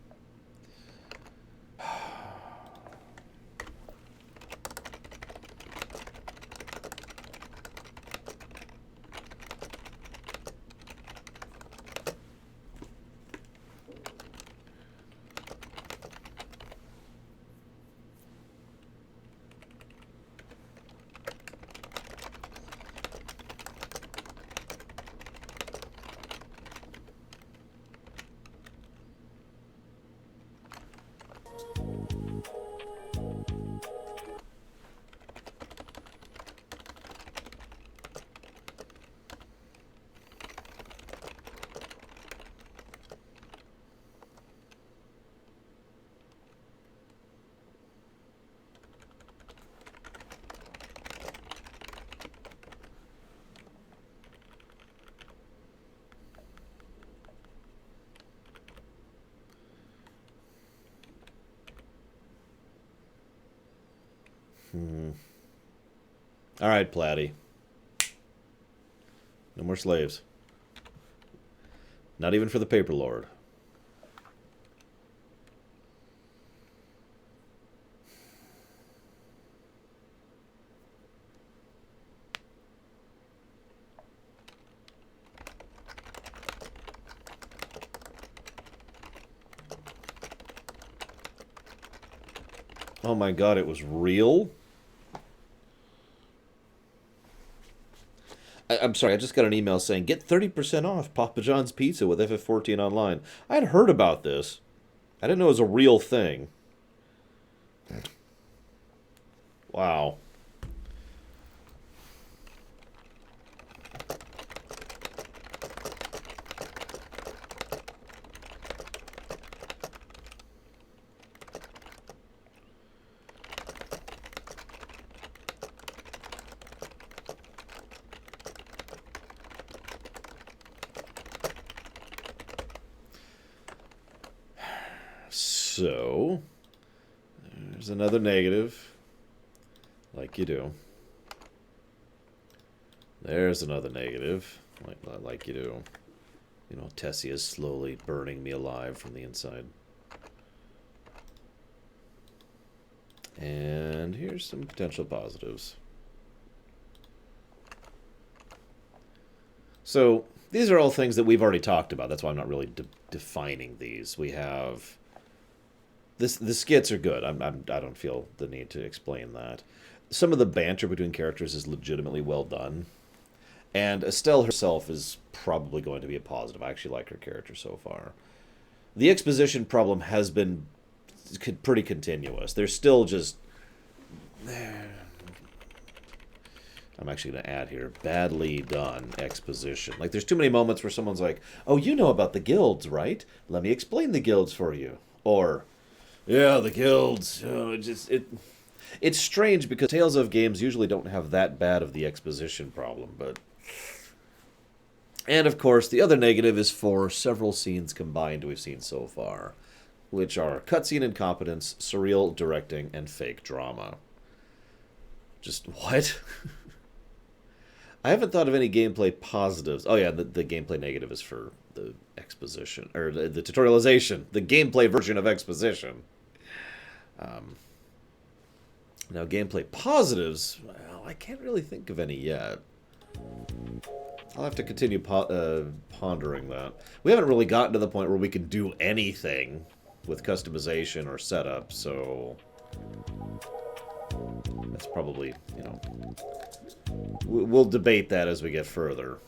Alright, Platty. No more slaves. Not even for the Paper Lord. Oh my god, it was real? I'm sorry, I just got an email saying, get 30% off Papa John's Pizza with FF14 online. I had heard about this. I didn't know it was a real thing. Wow. So, there's another negative, like you do. There's another negative, like you do. You know, Tessie is slowly burning me alive from the inside. And here's some potential positives. So, these are all things that we've already talked about. That's why I'm not really defining these. We have... The skits are good. I don't feel the need to explain that. Some of the banter between characters is legitimately well done. And Estelle herself is probably going to be a positive. I actually like her character so far. The exposition problem has been pretty continuous. There's still just... I'm actually going to add here, badly done exposition. Like, there's too many moments where someone's like, oh, you know about the guilds, right? Let me explain the guilds for you. Or... yeah, the guilds. Oh, it's strange because Tales of games usually don't have that bad of the exposition problem, but... And, of course, the other negative is for several scenes combined we've seen so far, which are cutscene incompetence, surreal directing, and fake drama. Just, what? I haven't thought of any gameplay positives. Oh, yeah, the gameplay negative is for the exposition, or the tutorialization, the gameplay version of exposition. Now, gameplay positives, well, I can't really think of any yet. I'll have to continue pondering that. We haven't really gotten to the point where we can do anything with customization or setup, so that's probably, you know, we'll debate that as we get further.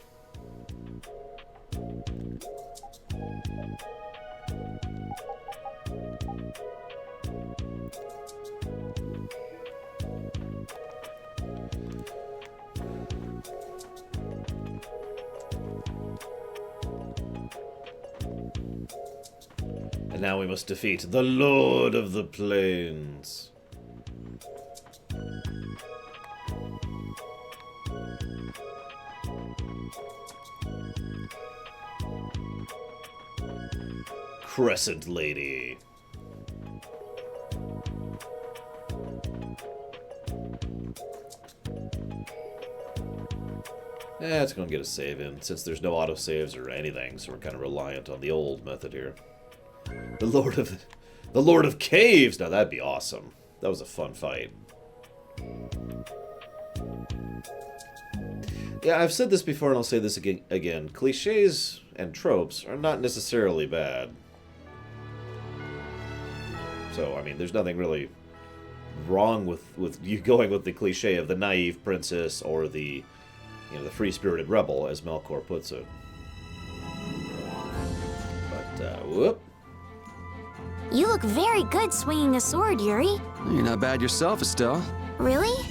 And now we must defeat the Lord of the Plains. Crescent Lady. It's going to get a save in, since there's no autosaves or anything, so we're kind of reliant on the old method here. The Lord of Caves! Now that'd be awesome. That was a fun fight. Yeah, I've said this before and I'll say this again. Cliches and tropes are not necessarily bad. So, I mean, there's nothing really wrong with you going with the cliche of the naive princess or the, you know, the free-spirited rebel, as Melkor puts it. But, whoop. You look very good swinging a sword, Yuri. You're not bad yourself, Estelle. Really?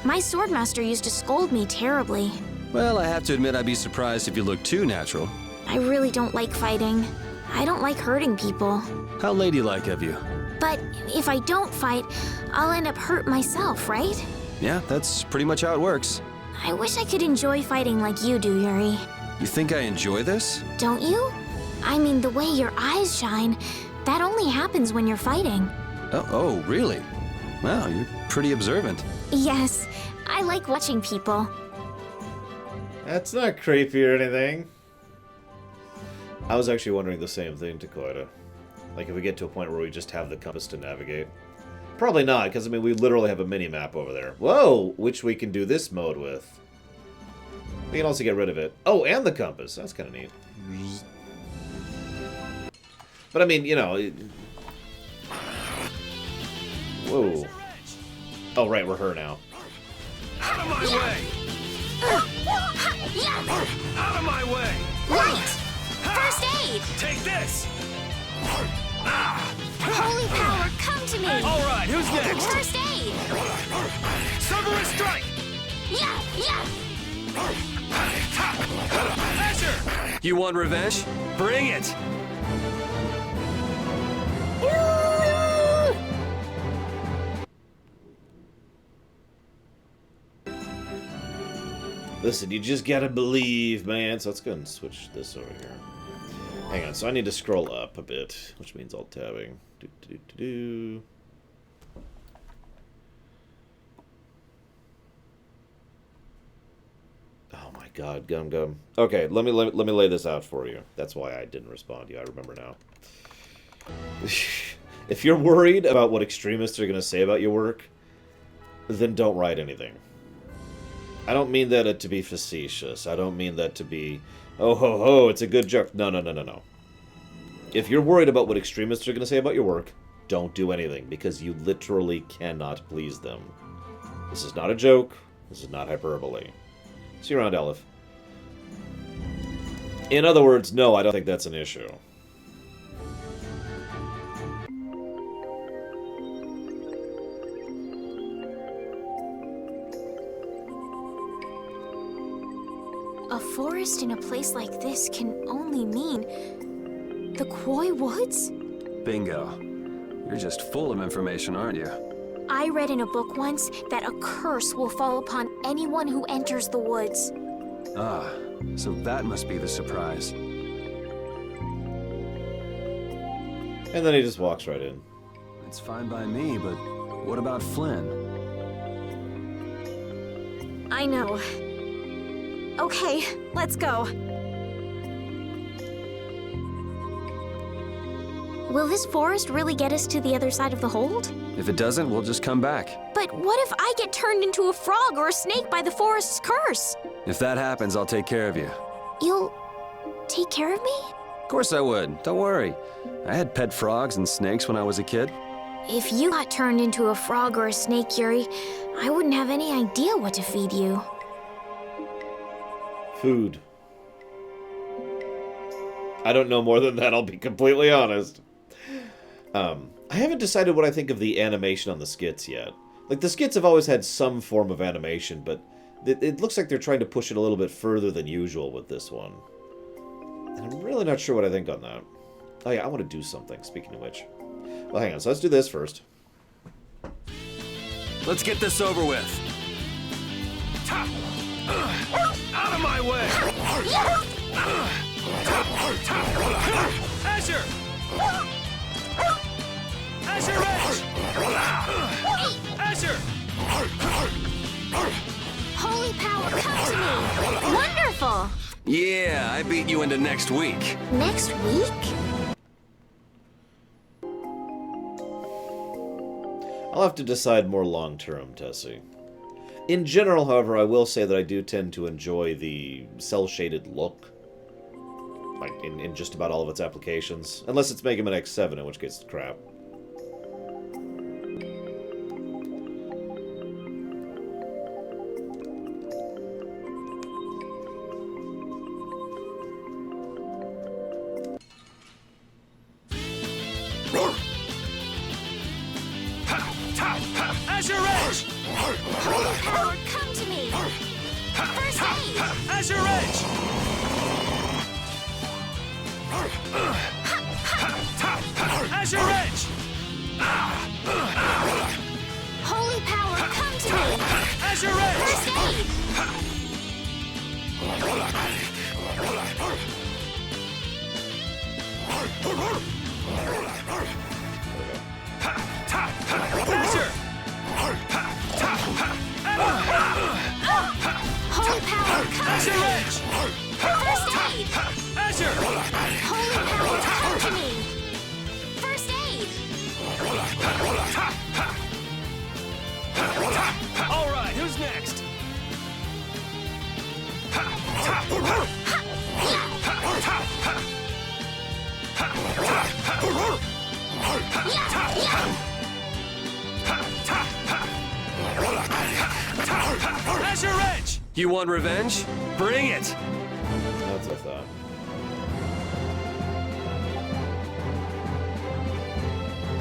My swordmaster used to scold me terribly. Well, I have to admit I'd be surprised if you looked too natural. I really don't like fighting. I don't like hurting people. How ladylike of you. But if I don't fight, I'll end up hurt myself, right? Yeah, that's pretty much how it works. I wish I could enjoy fighting like you do, Yuri. You think I enjoy this? Don't you? I mean, the way your eyes shine, that only happens when you're fighting. Oh, really? Wow, you're pretty observant. Yes, I like watching people. That's not creepy or anything. I was actually wondering the same thing, Takoida. Like, if we get to a point where we just have the compass to navigate. Probably not, because, I mean, we literally have a mini-map over there. Whoa! Which we can do this mode with. We can also get rid of it. Oh, and the compass. That's kind of neat. But, I mean, you know... Whoa. Oh, right, we're her now. Out of my way! Out of my way! Light! First aid! Take this! Holy power, come to me! All right, who's next? First aid! Cerberus strike! Yeah! Asher! You want revenge? Bring it! Listen, you just gotta believe, man. So let's go and switch this over here. Hang on, so I need to scroll up a bit, which means alt-tabbing. Oh my god, Gum. Okay, let me lay this out for you. That's why I didn't respond to you. I remember now. If you're worried about what extremists are going to say about your work, then don't write anything. I don't mean that to be facetious. I don't mean that to be, oh ho ho, it's a good joke. No. If you're worried about what extremists are going to say about your work, don't do anything, because you literally cannot please them. This is not a joke. This is not hyperbole. See you around, Elif. In other words, no, I don't think that's an issue. A forest in a place like this can only mean the Koi Woods? Bingo. You're just full of information, aren't you? I read in a book once that a curse will fall upon anyone who enters the woods. Ah, so that must be the surprise. And then he just walks right in. It's fine by me, but what about Flynn? I know. Okay, let's go. Will this forest really get us to the other side of the hold? If it doesn't, we'll just come back. But what if I get turned into a frog or a snake by the forest's curse? If that happens, I'll take care of you. You'll take care of me? Of course I would. Don't worry. I had pet frogs and snakes when I was a kid. If you got turned into a frog or a snake, Yuri, I wouldn't have any idea what to feed you. Food. I don't know more than that, I'll be completely honest. I haven't decided what I think of the animation on the skits yet. Like, the skits have always had some form of animation, but it looks like they're trying to push it a little bit further than usual with this one. And I'm really not sure what I think on that. Oh yeah, I want to do something, speaking of which. Well, hang on, so let's do this first. Let's get this over with. Out of my way! Asher! Asher Edge! Asher! Holy power, come to me! Wonderful! Yeah, I beat you into next week. Next week? I'll have to decide more long-term, Tessie. In general, however, I will say that I do tend to enjoy the cel-shaded look. Like, in just about all of its applications. Unless it's Mega Man X7, in which case it's crap. Asher Edge! Holy power, come to me! First aid! Asher Edge! Asher Edge! Holy power, come to me! Asher Edge! First aid! Asher! Holy power, come to me! First aid! Asher! Holy power, come to me! First aid! All right, who's next? Azure Edge! You want revenge? Bring it! That's what I thought.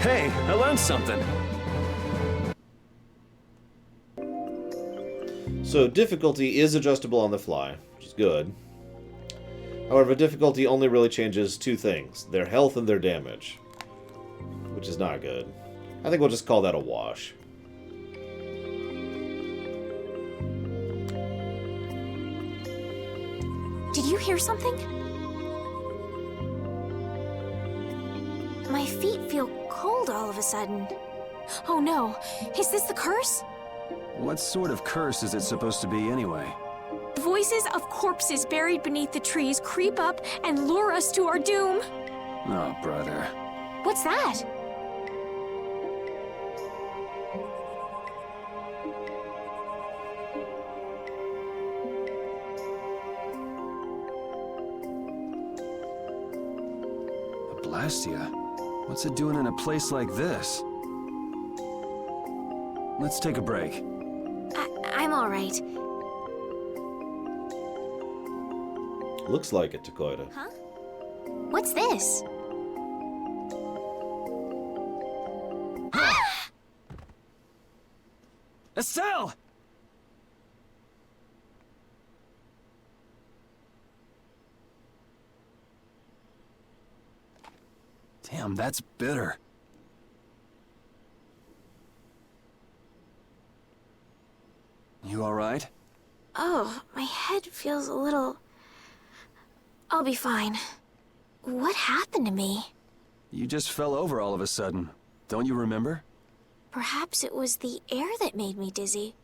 Hey, I learned something. So difficulty is adjustable on the fly, which is good. However, difficulty only really changes two things: their health and their damage, which is not good. I think we'll just call that a wash. Did you hear something? My feet feel cold all of a sudden. Oh no, is this the curse? What sort of curse is it supposed to be anyway? Voices of corpses buried beneath the trees creep up and lure us to our doom. Oh, brother. What's that? A Blastia? What's it doing in a place like this? Let's take a break. I'm all right. Looks like it, Takoida. Huh? What's this? Estelle! Damn, that's bitter. You all right? Oh, my head feels a little... I'll be fine. What happened to me? You just fell over all of a sudden. Don't you remember? Perhaps it was the air that made me dizzy.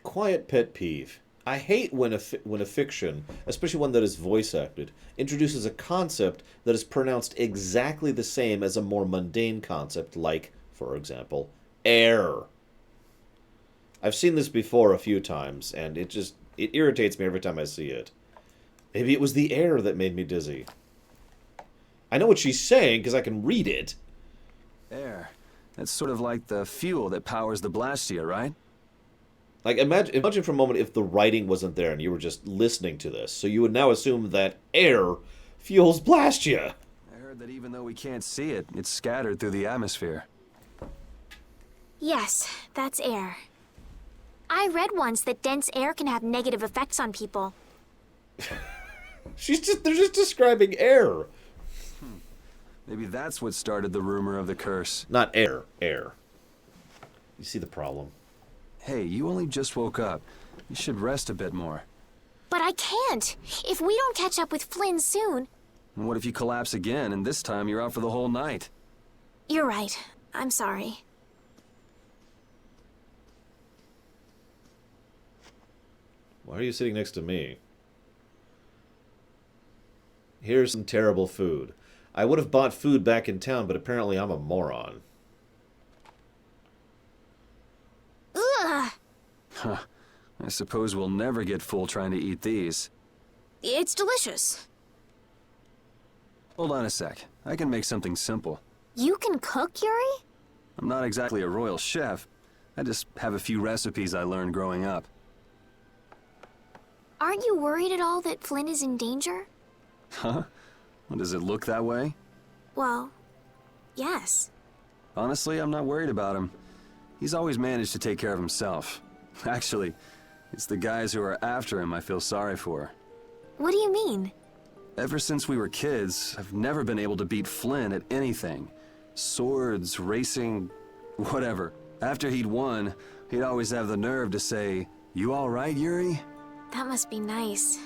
Quiet pet peeve. I hate when a fiction, especially one that is voice acted, introduces a concept that is pronounced exactly the same as a more mundane concept like, for example, air. I've seen this before a few times, and it irritates me every time I see it. Maybe it was the air that made me dizzy. I know what she's saying because I can read it. Air. That's sort of like the fuel that powers the Blastia, right? Like, imagine for a moment if the writing wasn't there and you were just listening to this. So you would now assume that air fuels Blastia. I heard that even though we can't see it, it's scattered through the atmosphere. Yes, that's air. I read once that dense air can have negative effects on people. They're just describing air. Maybe that's what started the rumor of the curse. Not air, air. You see the problem? Hey, you only just woke up. You should rest a bit more. But I can't. If we don't catch up with Flynn soon... And what if you collapse again, and this time you're out for the whole night? You're right. I'm sorry. Why are you sitting next to me? Here's some terrible food. I would have bought food back in town, but apparently I'm a moron. Ugh! Huh. I suppose we'll never get full trying to eat these. It's delicious. Hold on a sec. I can make something simple. You can cook, Yuri? I'm not exactly a royal chef. I just have a few recipes I learned growing up. Aren't you worried at all that Flynn is in danger? Huh? Well, does it look that way? Well, yes. Honestly, I'm not worried about him. He's always managed to take care of himself. Actually, it's the guys who are after him I feel sorry for. What do you mean? Ever since we were kids, I've never been able to beat Flynn at anything. Swords, racing, whatever. After he'd won, he'd always have the nerve to say, "You all right, Yuri?" That must be nice.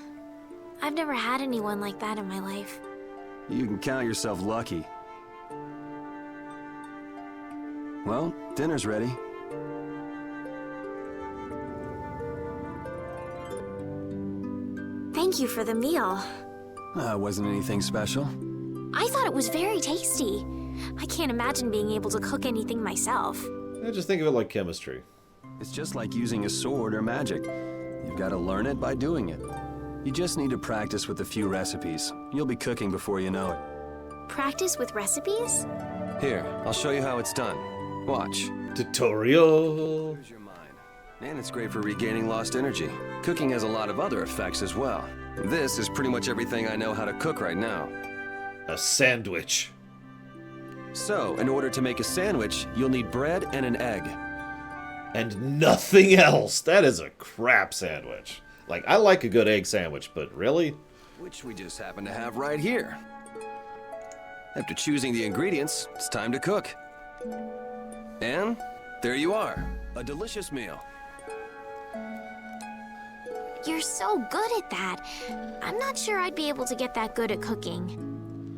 I've never had anyone like that in my life. You can count yourself lucky. Well, dinner's ready. Thank you for the meal. Wasn't anything special. I thought it was very tasty. I can't imagine being able to cook anything myself. I just think of it like chemistry. It's just like using a sword or magic. You've got to learn it by doing it. You just need to practice with a few recipes. You'll be cooking before you know it. Practice with recipes? Here, I'll show you how it's done. Watch. Tutorial. Here's your mind. And it's great for regaining lost energy. Cooking has a lot of other effects as well. This is pretty much everything I know how to cook right now. A sandwich. So, in order to make a sandwich, you'll need bread and an egg. And nothing else. That is a crap sandwich. Like, I like a good egg sandwich, but really? Which we just happen to have right here. After choosing the ingredients, it's time to cook. And there you are, a delicious meal. You're so good at that. I'm not sure I'd be able to get that good at cooking.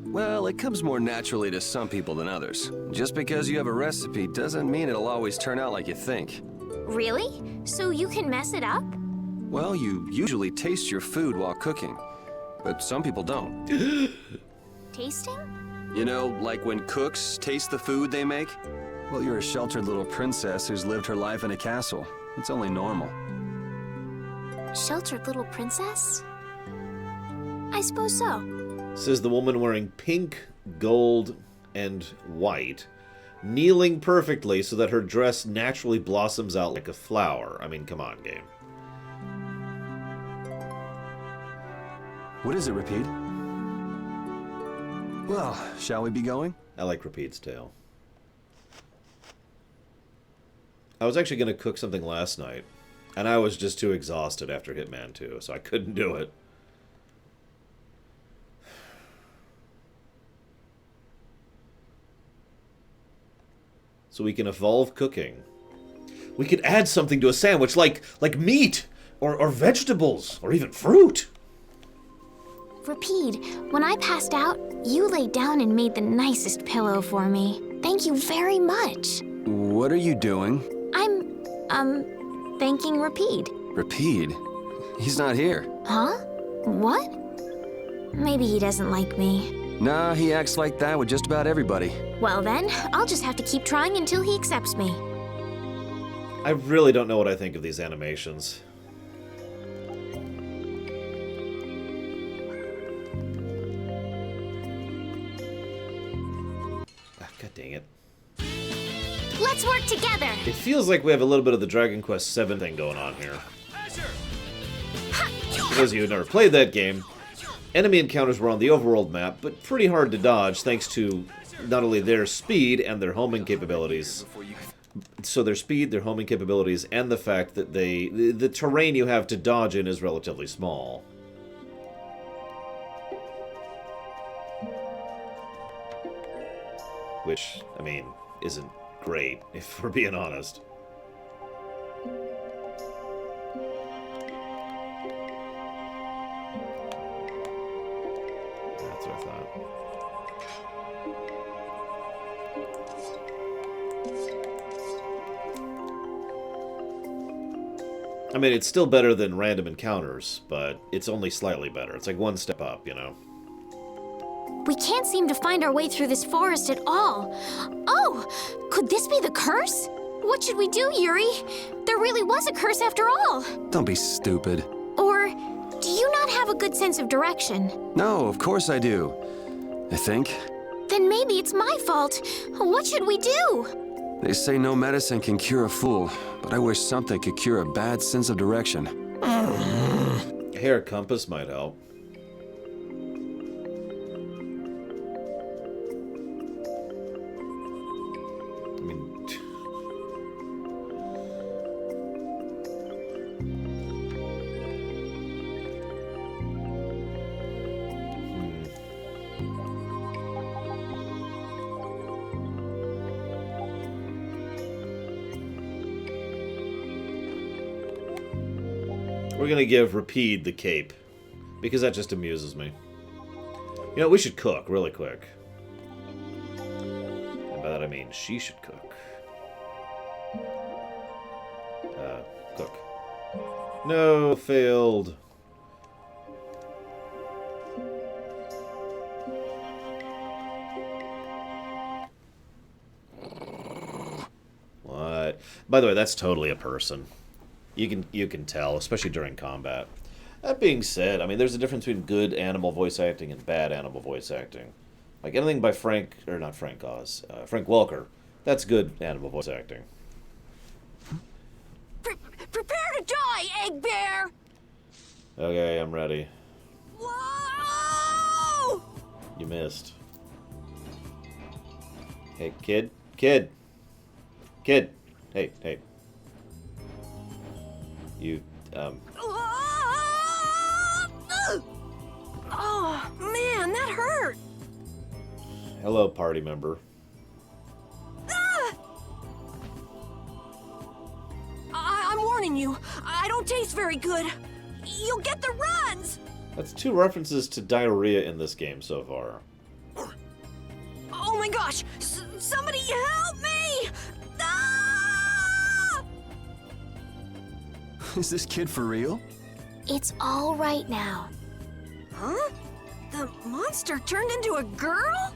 Well, it comes more naturally to some people than others. Just because you have a recipe doesn't mean it'll always turn out like you think. Really? So you can mess it up? Well, you usually taste your food while cooking, but some people don't. Tasting? You know, like when cooks taste the food they make? Well, you're a sheltered little princess who's lived her life in a castle. It's only normal. Sheltered little princess? I suppose so. Says the woman wearing pink, gold, and white, kneeling perfectly so that her dress naturally blossoms out like a flower. I mean, come on, game. What is it, Repeat? Well, shall we be going? I like Repeat's tale. I was actually going to cook something last night, and I was just too exhausted after Hitman 2, so I couldn't do it. So we can evolve cooking. We could add something to a sandwich, like meat, or vegetables, or even fruit. Rapide, when I passed out, you laid down and made the nicest pillow for me. Thank you very much. What are you doing? I'm, thanking Rapide. Rapide? He's not here. Huh? What? Maybe he doesn't like me. Nah, he acts like that with just about everybody. Well then, I'll just have to keep trying until he accepts me. I really don't know what I think of these animations. God dang it. Let's work together! It feels like we have a little bit of the Dragon Quest VII thing going on here. For those of you who never played that game, enemy encounters were on the overworld map, but pretty hard to dodge thanks to not only their speed and their homing capabilities. So their speed, their homing capabilities, and the fact that the terrain you have to dodge in is relatively small. Which, I mean, isn't great, if we're being honest. That's what I thought. I mean, it's still better than random encounters, but it's only slightly better. It's like one step up, you know? We can't seem to find our way through this forest at all. Oh! Could this be the curse? What should we do, Yuri? There really was a curse after all. Don't be stupid. Or do you not have a good sense of direction? No, of course I do. I think. Then maybe it's my fault. What should we do? They say no medicine can cure a fool, but I wish something could cure a bad sense of direction. A hair compass might help. We're gonna give Rapide the cape, because that just amuses me. You know, we should cook really quick. And by that I mean she should cook. Cook. No, failed. What? By the way, that's totally a person. You can tell, especially during combat. That being said, I mean, there's a difference between good animal voice acting and bad animal voice acting. Like anything by Frank Welker, that's good animal voice acting. egg bear! Okay, I'm ready. Whoa! You missed. Hey, kid. Kid! Kid! Hey, hey. You, Oh, man, that hurt. Hello, party member. I'm warning you. I don't taste very good. You'll get the runs. That's 2 references to diarrhea in this game so far. Oh my gosh! Somebody help me! Ah! Is this kid for real? It's all right now. Huh? The monster turned into a girl?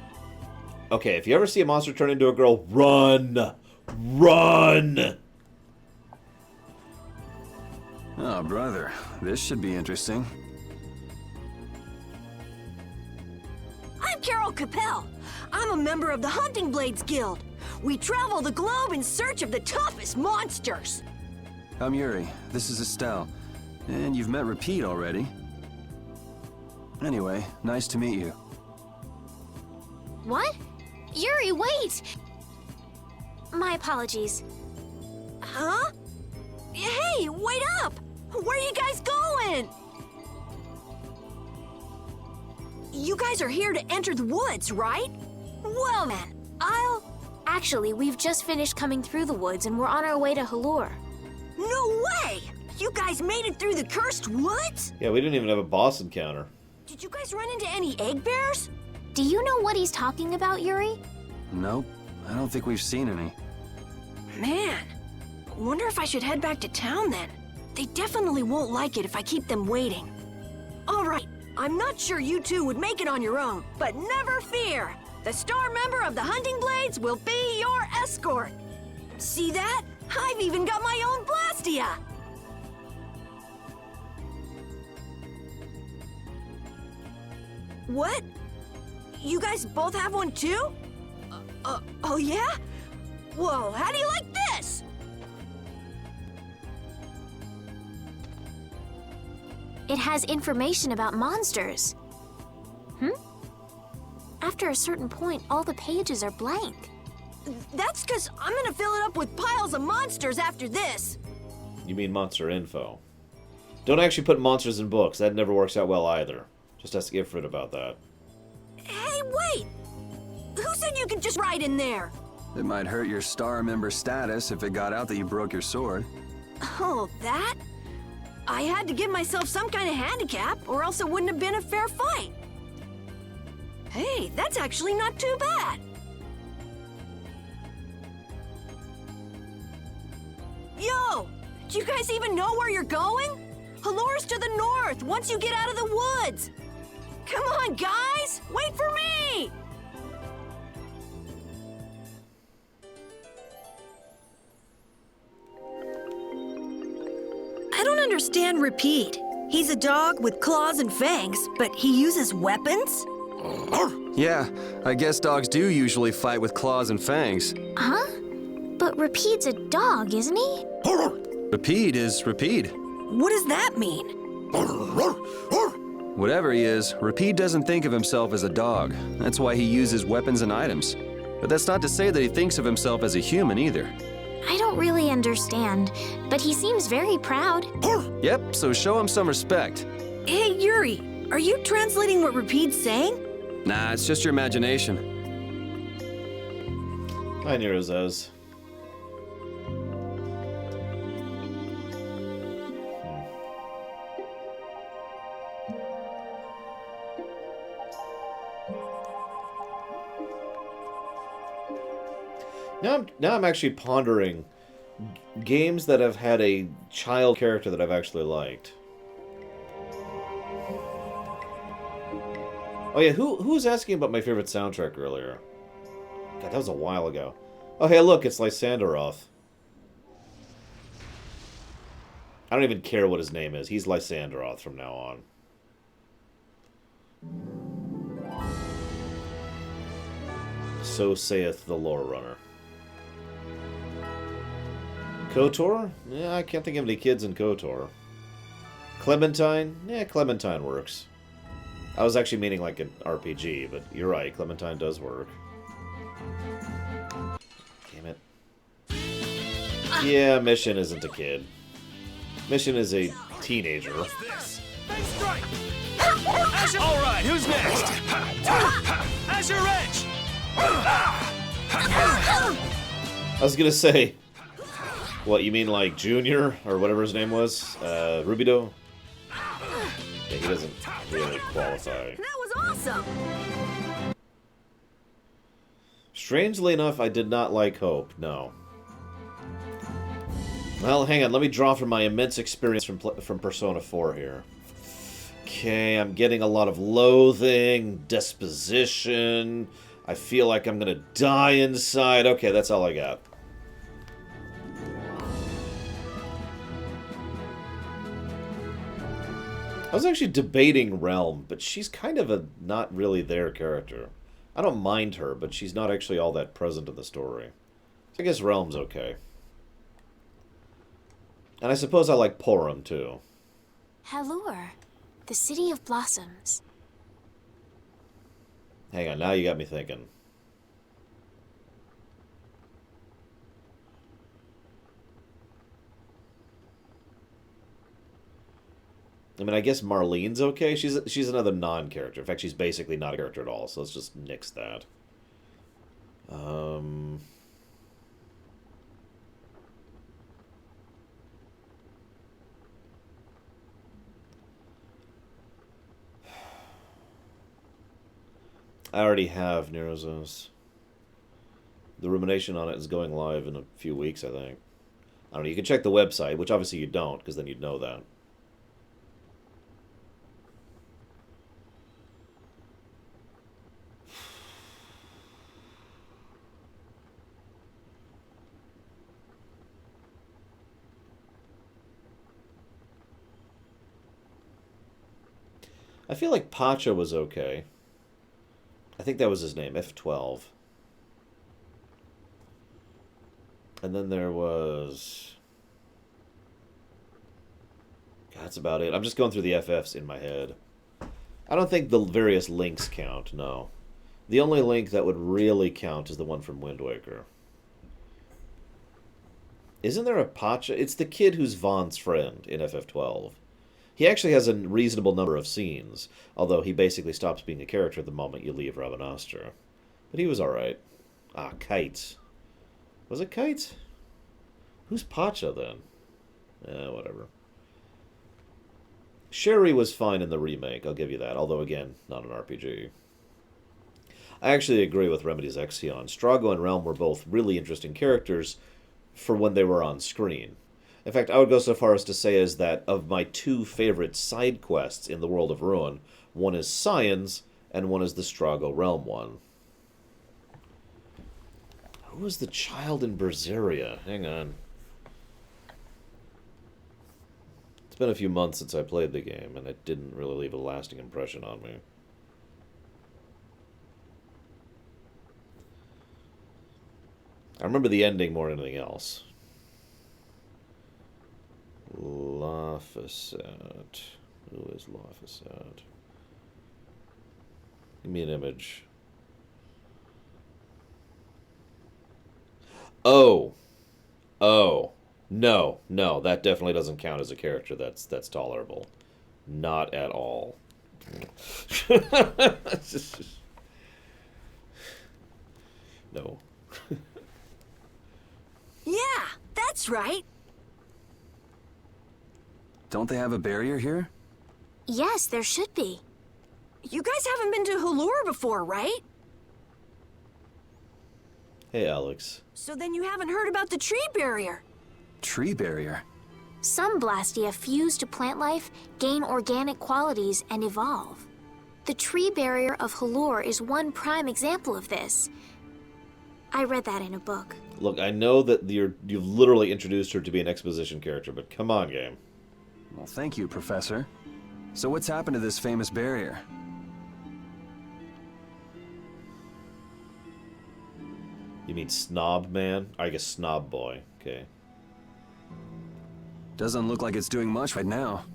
Okay, if you ever see a monster turn into a girl, run! Run! Oh, brother. This should be interesting. I'm Carol Capel. I'm a member of the Hunting Blades Guild. We travel the globe in search of the toughest monsters. I'm Yuri. This is Estelle. And you've met Repeat already. Anyway, nice to meet you. What? Yuri, wait! My apologies. Huh? Hey, wait up! Where are you guys going? You guys are here to enter the woods, right? Well then, Actually, we've just finished coming through the woods and we're on our way to Halure. No way! You guys made it through the cursed woods? Yeah, we didn't even have a boss encounter. Did you guys run into any egg bears? Do you know what he's talking about, Yuri? Nope. I don't think we've seen any. Man, wonder if I should head back to town then. They definitely won't like it if I keep them waiting. All right, I'm not sure you two would make it on your own, but never fear. The star member of the Hunting Blades will be your escort. See that? I've even got my own Blastia. What? You guys both have one too? Oh yeah? Whoa, how do you like this? It has information about monsters. After a certain point, all the pages are blank. That's because I'm gonna fill it up with piles of monsters after this. You mean monster info. Don't actually put monsters in books. That never works out well either. Just ask Ifrit about that. Hey, wait! Who said you could just write in there? It might hurt your star member status if it got out that you broke your sword. Oh, that? I had to give myself some kind of handicap, or else it wouldn't have been a fair fight. Hey, that's actually not too bad. Yo! Do you guys even know where you're going? Halure's to the north, once you get out of the woods. Come on, guys! Wait for me! I don't understand Repeat. He's a dog with claws and fangs, but he uses weapons? Yeah, I guess dogs do usually fight with claws and fangs. Huh? But Repeat's a dog, isn't he? Repeat is Repeat. What does that mean? Whatever he is, Repeat doesn't think of himself as a dog. That's why he uses weapons and items. But that's not to say that he thinks of himself as a human either. I don't really understand, but he seems very proud. Yep, so show him some respect. Hey, Yuri, are you translating what Repeat's saying? Nah, it's just your imagination. Hi, Nerozez. Now I'm actually pondering games that have had a child character that I've actually liked. Oh yeah, who was asking about my favorite soundtrack earlier? God, that was a while ago. Oh hey, look, it's Lysanderoth. I don't even care what his name is. He's Lysanderoth from now on. So saith the lore runner. KOTOR? Yeah, I can't think of any kids in KOTOR. Clementine? Yeah, Clementine works. I was actually meaning like an RPG, but you're right, Clementine does work. Damn it. Yeah, Mission isn't a kid. Mission is a teenager. All right, who's next? Azure Edge! I was gonna say, what, you mean like Junior, or whatever his name was? Rubido? Yeah, he doesn't really qualify. That was awesome! Strangely enough, I did not like Hope, no. Well, hang on, let me draw from my immense experience from Persona 4 here. Okay, I'm getting a lot of loathing, disposition. I feel like I'm gonna die inside. Okay, that's all I got. I was actually debating Realm, but she's kind of a not really there character. I don't mind her, but she's not actually all that present in the story. So I guess Realm's okay. And I suppose I like Porum, too. Halure, the city of blossoms. Hang on, now you got me thinking. I mean, I guess Marlene's okay. She's another non-character. In fact, she's basically not a character at all, so let's just nix that. I already have Nero's. The rumination on it is going live in a few weeks, I think. I don't know, you can check the website, which obviously you don't, because then you'd know that. I feel like Pacha was okay. I think that was his name, F12. And then there was... God, that's about it. I'm just going through the FFs in my head. I don't think the various links count, no. The only link that would really count is the one from Wind Waker. Isn't there a Pacha? It's the kid who's Vaughn's friend in FF12. He actually has a reasonable number of scenes, although he basically stops being a character the moment you leave Rabanastra. But he was alright. Ah, Kite. Was it Kite? Who's Pacha, then? Whatever. Sherry was fine in the remake, I'll give you that, although, again, not an RPG. I actually agree with Remedy's Exion. Strago and Realm were both really interesting characters for when they were on screen. In fact, I would go so far as to say as that of my two favorite side quests in the World of Ruin, one is Scions, and one is the Strago Realm one. Who was the child in Berseria? Hang on. It's been a few months since I played the game, and it didn't really leave a lasting impression on me. I remember the ending more than anything else. Lafayette. Who is Lafayette? Give me an image. Oh. Oh. No, that definitely doesn't count as a character that's tolerable. Not at all. No. Yeah, that's right. Don't they have a barrier here? Yes, there should be. You guys haven't been to Halure before, right? Hey, Alex. So then you haven't heard about the tree barrier. Tree barrier? Some Blastia fuse to plant life, gain organic qualities, and evolve. The tree barrier of Halure is one prime example of this. I read that in a book. Look, I know that you've literally introduced her to be an exposition character, but come on, game. Well, thank you, Professor. So what's happened to this famous barrier? You mean Snob Man? I guess Snob Boy. Okay. Doesn't look like it's doing much right now.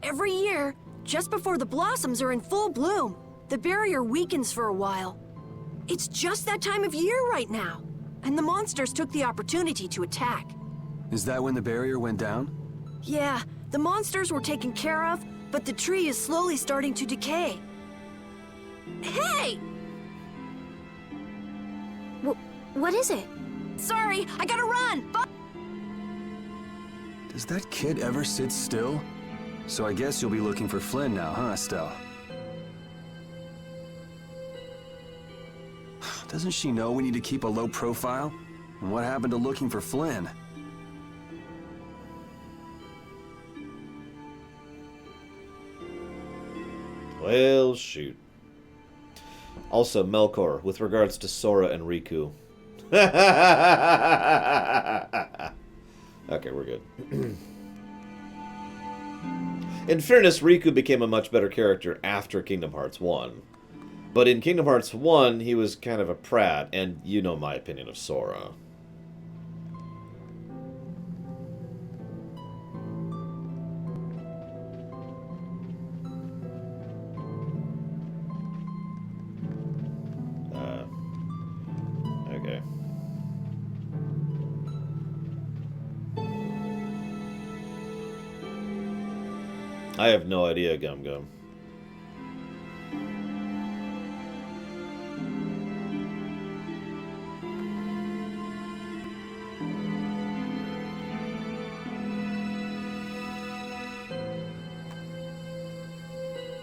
Every year, just before the blossoms are in full bloom, the barrier weakens for a while. It's just that time of year right now, and the monsters took the opportunity to attack. Is that when the barrier went down? Yeah, the monsters were taken care of, but the tree is slowly starting to decay. Hey! What is it? Sorry, I gotta run! Does that kid ever sit still? So I guess you'll be looking for Flynn now, huh, Estelle? Doesn't she know we need to keep a low profile? And what happened to looking for Flynn? Well, shoot. Also, Melkor, with regards to Sora and Riku. Okay, we're good. In fairness, Riku became a much better character after Kingdom Hearts 1. But in Kingdom Hearts 1, he was kind of a prat, and you know my opinion of Sora. Okay. I have no idea, Gum Gum.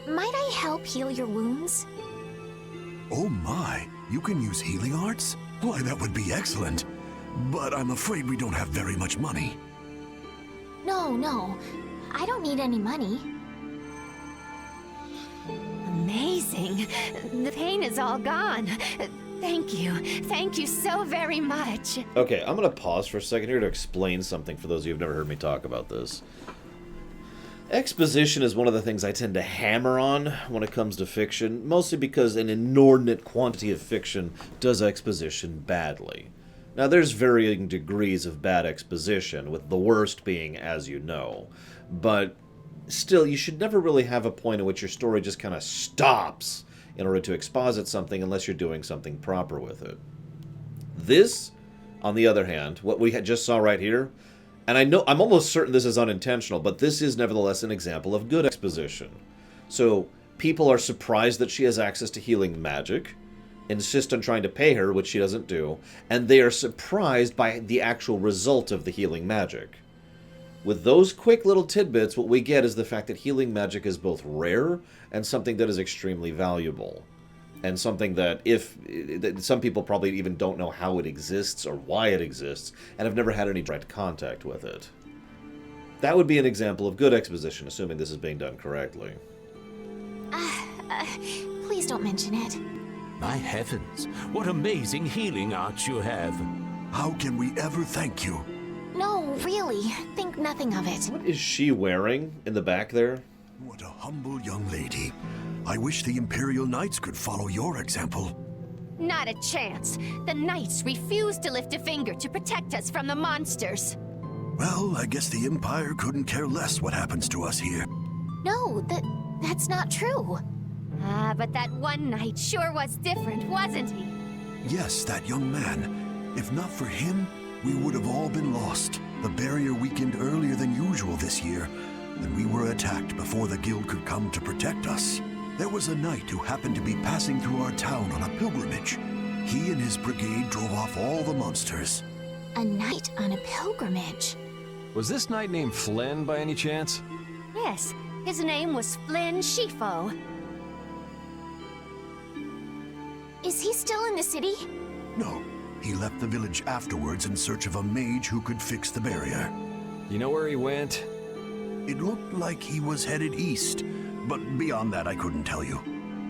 Might I help heal your wounds? Oh my, you can use healing arts? Why, that would be excellent. But I'm afraid we don't have very much money. No. I don't need any money. Amazing. The pain is all gone. Thank you. Thank you so very much. Okay, I'm going to pause for a second here to explain something for those of you who've never heard me talk about this. Exposition is one of the things I tend to hammer on when it comes to fiction, mostly because an inordinate quantity of fiction does exposition badly. Now, there's varying degrees of bad exposition, with the worst being as you know, but still, you should never really have a point at which your story just kind of stops in order to exposit something unless you're doing something proper with it. This, on the other hand, what we just saw right here, and I'm almost certain this is unintentional, but this is nevertheless an example of good exposition. So, people are surprised that she has access to healing magic, insist on trying to pay her, which she doesn't do, and they are surprised by the actual result of the healing magic. With those quick little tidbits, what we get is the fact that healing magic is both rare and something that is extremely valuable. And something that some people probably even don't know how it exists or why it exists, and have never had any direct contact with it. That would be an example of good exposition, assuming this is being done correctly. Please don't mention it. My heavens, what amazing healing arts you have. How can we ever thank you? No, really. Think nothing of it. What is she wearing in the back there? What a humble young lady. I wish the Imperial Knights could follow your example. Not a chance. The Knights refuse to lift a finger to protect us from the monsters. Well, I guess the Empire couldn't care less what happens to us here. No, that's not true. But that one knight sure was different, wasn't he? Yes, that young man. If not for him, we would have all been lost. The barrier weakened earlier than usual this year, and we were attacked before the guild could come to protect us. There was a knight who happened to be passing through our town on a pilgrimage. He and his brigade drove off all the monsters. A knight on a pilgrimage? Was this knight named Flynn by any chance? Yes, his name was Flynn Shifo. Is he still in the city? No, he left the village afterwards in search of a mage who could fix the barrier. You know where he went? It looked like he was headed east, but beyond that I couldn't tell you.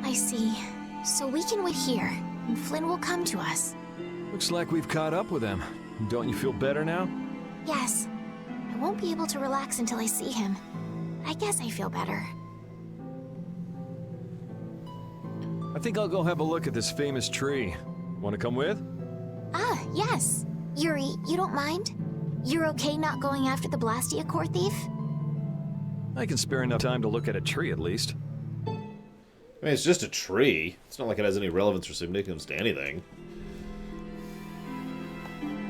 I see. So we can wait here, and Flynn will come to us. Looks like we've caught up with him. Don't you feel better now? Yes. I won't be able to relax until I see him. I guess I feel better. I think I'll go have a look at this famous tree. Want to come with? Yes. Yuri, you don't mind? You're okay not going after the Blastia core thief? I can spare enough time to look at a tree at least. I mean, it's just a tree. It's not like it has any relevance or significance to anything.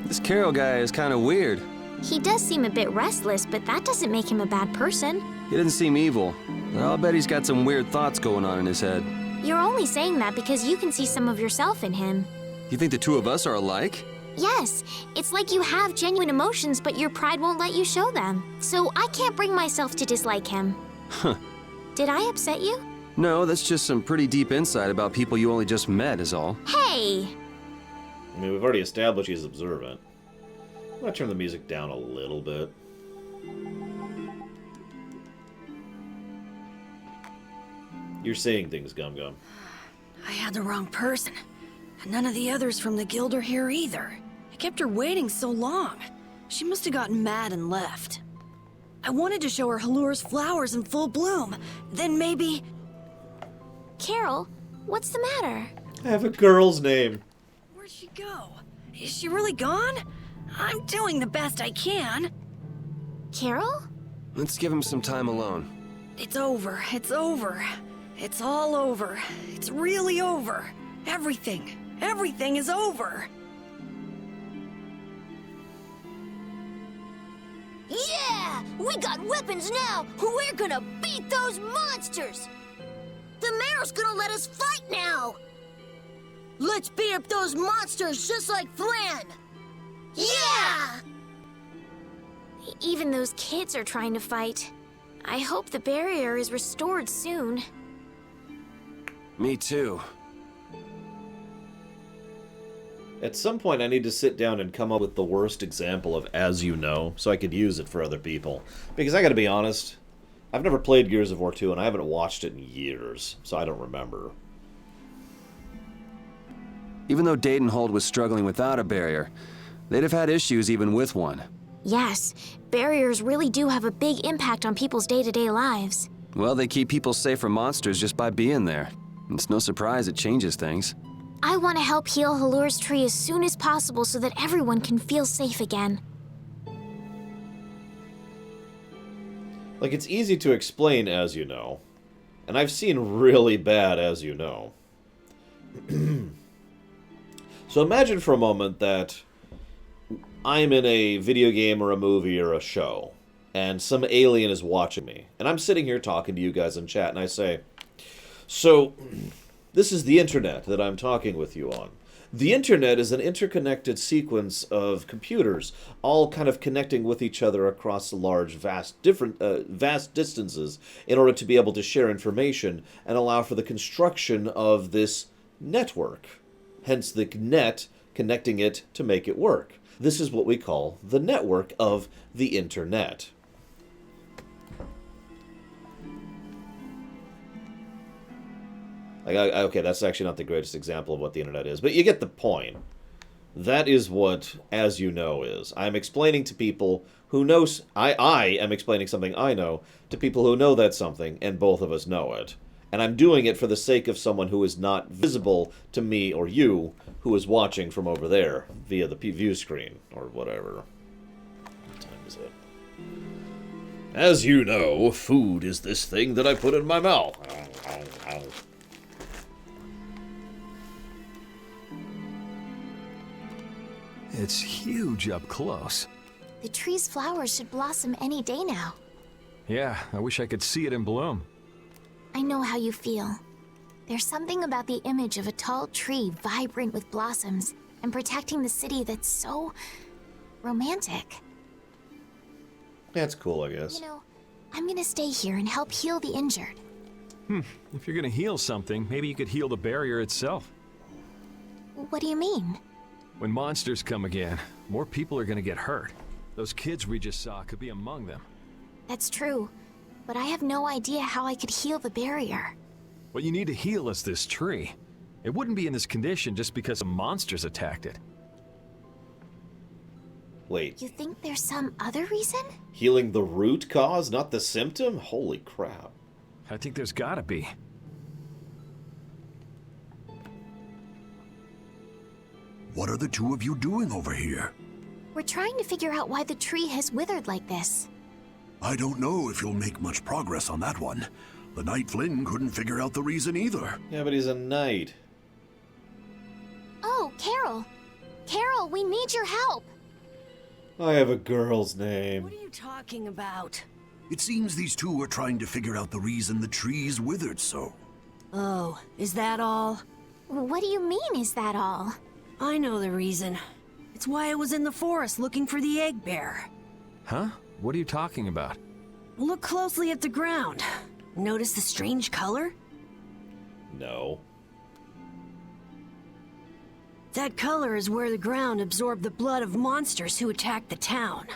This Carol guy is kind of weird. He does seem a bit restless, but that doesn't make him a bad person. He doesn't seem evil, but I'll bet he's got some weird thoughts going on in his head. You're only saying that because you can see some of yourself in him. You think the two of us are alike? Yes, it's like you have genuine emotions, but your pride won't let you show them. So I can't bring myself to dislike him. Huh. Did I upset you? No, that's just some pretty deep insight about people you only just met is all. Hey! I mean, we've already established he's observant. I'm gonna turn the music down a little bit. You're seeing things, Gum Gum. I had the wrong person. And none of the others from the guild are here either. I kept her waiting so long. She must have gotten mad and left. I wanted to show her Halur's flowers in full bloom. Then maybe... Carol, what's the matter? I have a girl's name. Where'd she go? Is she really gone? I'm doing the best I can. Carol? Let's give him some time alone. It's over. It's over. It's all over. It's really over. Everything. Everything is over. Yeah! We got weapons now! We're gonna beat those monsters! The mayor's gonna let us fight now! Let's beat up those monsters just like Flan! Yeah! Even those kids are trying to fight. I hope the barrier is restored soon. Me too. At some point, I need to sit down and come up with the worst example of as you know, so I could use it for other people. Because I gotta be honest, I've never played Gears of War 2, and I haven't watched it in years, so I don't remember. Even though Dedenhold was struggling without a barrier, they'd have had issues even with one. Yes, barriers really do have a big impact on people's day-to-day lives. Well, they keep people safe from monsters just by being there. It's no surprise it changes things. I want to help heal Halur's tree as soon as possible so that everyone can feel safe again. Like, it's easy to explain as you know, and I've seen really bad as you know. So imagine for a moment that I'm in a video game or a movie or a show, and some alien is watching me, and I'm sitting here talking to you guys in chat, and I say, so, this is the internet that I'm talking with you on. The internet is an interconnected sequence of computers, all kind of connecting with each other across large, vast distances in order to be able to share information and allow for the construction of this network. Hence the net connecting it to make it work. This is what we call the network of the internet. Okay, that's actually not the greatest example of what the internet is, but you get the point. That is what as you know is. I'm explaining to people who know... I am explaining something I know to people who know that something, and both of us know it. And I'm doing it for the sake of someone who is not visible to me or you, who is watching from over there via the view screen, or whatever. What time is it? As you know, food is this thing that I put in my mouth. It's huge up close. The tree's flowers should blossom any day now. Yeah, I wish I could see it in bloom. I know how you feel. There's something about the image of a tall tree vibrant with blossoms and protecting the city that's so romantic. That's cool, I guess. You know, I'm gonna stay here and help heal the injured. If you're gonna heal something, maybe you could heal the barrier itself. What do you mean? When monsters come again, more people are gonna get hurt. Those kids we just saw could be among them. That's true, but I have no idea how I could heal the barrier. What you need to heal is this tree. It wouldn't be in this condition just because some monsters attacked it. Wait. You think there's some other reason? Healing the root cause, not the symptom? Holy crap. I think there's gotta be. What are the two of you doing over here? We're trying to figure out why the tree has withered like this. I don't know if you'll make much progress on that one. The Knight Flynn couldn't figure out the reason either. Yeah, but he's a knight. Oh, Carol. Carol, we need your help. I have a girl's name. What are you talking about? It seems these two are trying to figure out the reason the trees withered so. Oh, is that all? What do you mean, is that all? I know the reason. It's why I was in the forest looking for the egg bear. Huh? What are you talking about? Look closely at the ground. Notice the strange color? No. That color is where the ground absorbed the blood of monsters who attacked the town.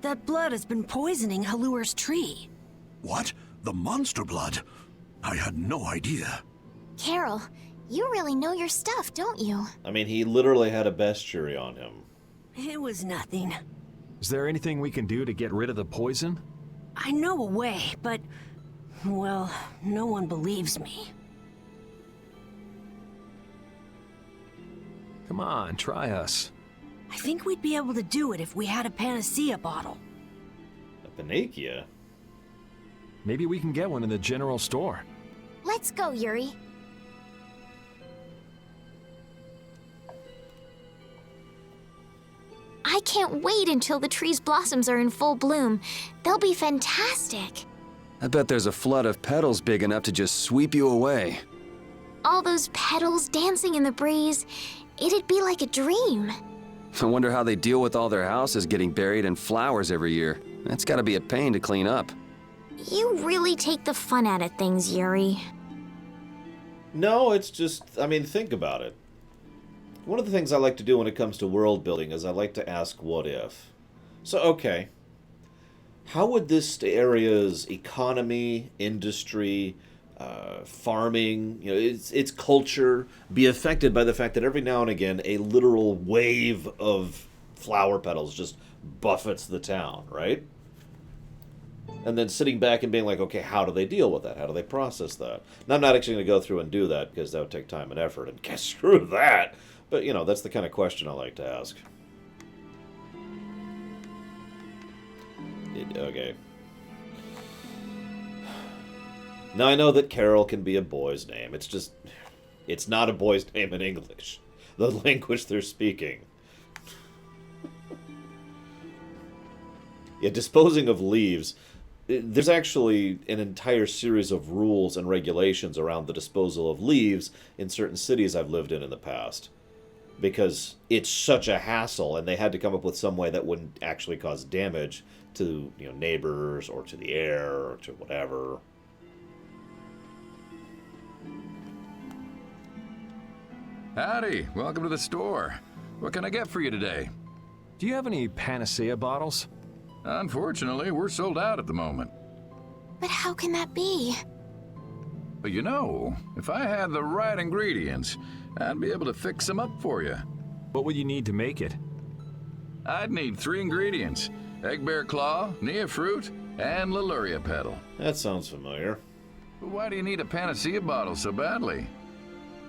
That blood has been poisoning Halur's tree. What? The monster blood? I had no idea. Carol, you really know your stuff, don't you? I mean, he literally had a bestiary on him. It was nothing. Is there anything we can do to get rid of the poison? I know a way, but... well, no one believes me. Come on, try us. I think we'd be able to do it if we had a panacea bottle. A panacea? Maybe we can get one in the general store. Let's go, Yuri. I can't wait until the tree's blossoms are in full bloom. They'll be fantastic. I bet there's a flood of petals big enough to just sweep you away. All those petals dancing in the breeze. It'd be like a dream. I wonder how they deal with all their houses getting buried in flowers every year. That's gotta be a pain to clean up. You really take the fun out of things, Yuri. No, it's just, I mean, think about it. One of the things I like to do when it comes to world building is I like to ask what if. So, okay. How would this area's economy, industry, farming, its culture be affected by the fact that every now and again a literal wave of flower petals just buffets the town, right? And then sitting back and being like, okay, how do they deal with that? How do they process that? And I'm not actually going to go through and do that because that would take time and effort, and guess screw that. But, that's the kind of question I like to ask. Okay. Now, I know that Carol can be a boy's name. It's not a boy's name in English. The language they're speaking. Yeah, disposing of leaves. There's actually an entire series of rules and regulations around the disposal of leaves in certain cities I've lived in the past. Because it's such a hassle, and they had to come up with some way that wouldn't actually cause damage to neighbors or to the air or to whatever. Howdy, welcome to the store. What can I get for you today? Do you have any panacea bottles? Unfortunately, we're sold out at the moment. But how can that be? But if I had the right ingredients, I'd be able to fix them up for you. What would you need to make it? I'd need 3 ingredients. Egg bear claw, nia fruit, and Leluria petal. That sounds familiar. But why do you need a panacea bottle so badly?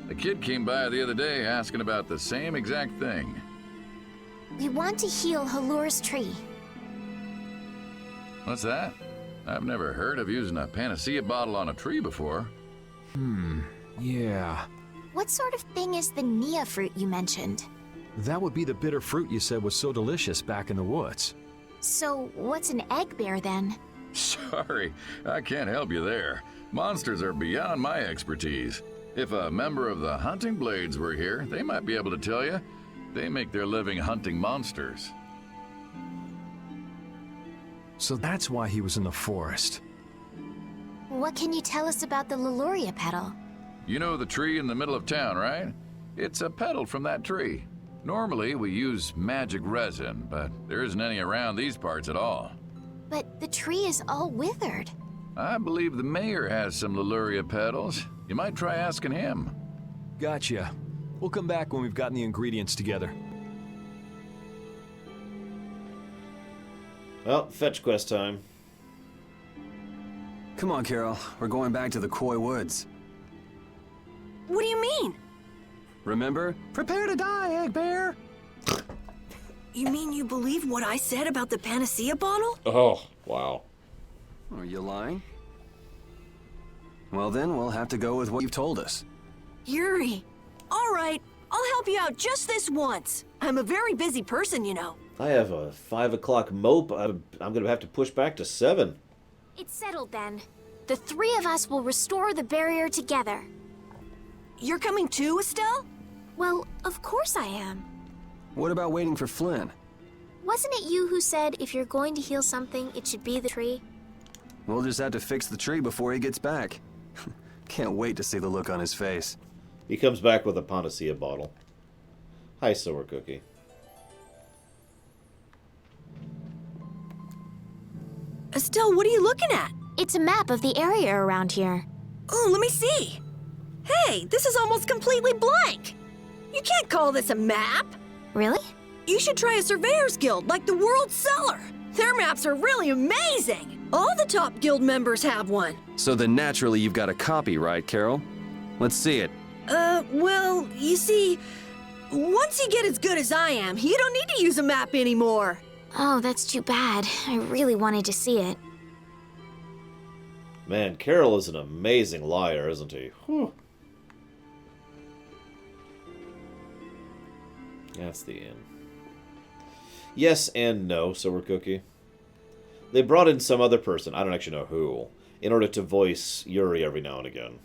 A kid came by the other day asking about the same exact thing. We want to heal Halur's tree. What's that? I've never heard of using a panacea bottle on a tree before. Yeah. What sort of thing is the nia fruit you mentioned? That would be the bitter fruit you said was so delicious back in the woods. So, what's an egg bear then? Sorry, I can't help you there. Monsters are beyond my expertise. If a member of the Hunting Blades were here, they might be able to tell you. They make their living hunting monsters. So that's why he was in the forest. What can you tell us about the Leluria petal? You know the tree in the middle of town, right? It's a petal from that tree. Normally, we use magic resin, but there isn't any around these parts at all. But the tree is all withered. I believe the mayor has some Leluria petals. You might try asking him. Gotcha. We'll come back when we've gotten the ingredients together. Well, fetch quest time. Come on, Carol. We're going back to the Koi Woods. What do you mean? Remember? Prepare to die, Egg Bear! You mean you believe what I said about the panacea bottle? Oh, wow. Are you lying? Well then, we'll have to go with what you've told us. Yuri, all right, I'll help you out just this once. I'm a very busy person, you know. I have a 5 o'clock mope. I'm going to have to push back to 7. It's settled then. The three of us will restore the barrier together. You're coming too, Estelle? Well, of course I am. What about waiting for Flynn? Wasn't it you who said if you're going to heal something, it should be the tree? We'll just have to fix the tree before he gets back. Can't wait to see the look on his face. He comes back with a Panacea bottle. Hi, Sour Cookie. Estelle, what are you looking at? It's a map of the area around here. Oh, let me see. Hey, this is almost completely blank. You can't call this a map. Really? You should try a surveyor's guild like the World Cellar. Their maps are really amazing. All the top guild members have one. So then naturally you've got a copy, right, Carol? Let's see it. Well, you see, once you get as good as I am, you don't need to use a map anymore. Oh, that's too bad. I really wanted to see it. Man, Carol is an amazing liar, isn't he? Whew. That's the end. Yes and no, Sour Cookie. They brought in some other person, I don't actually know who, in order to voice Yuri every now and again.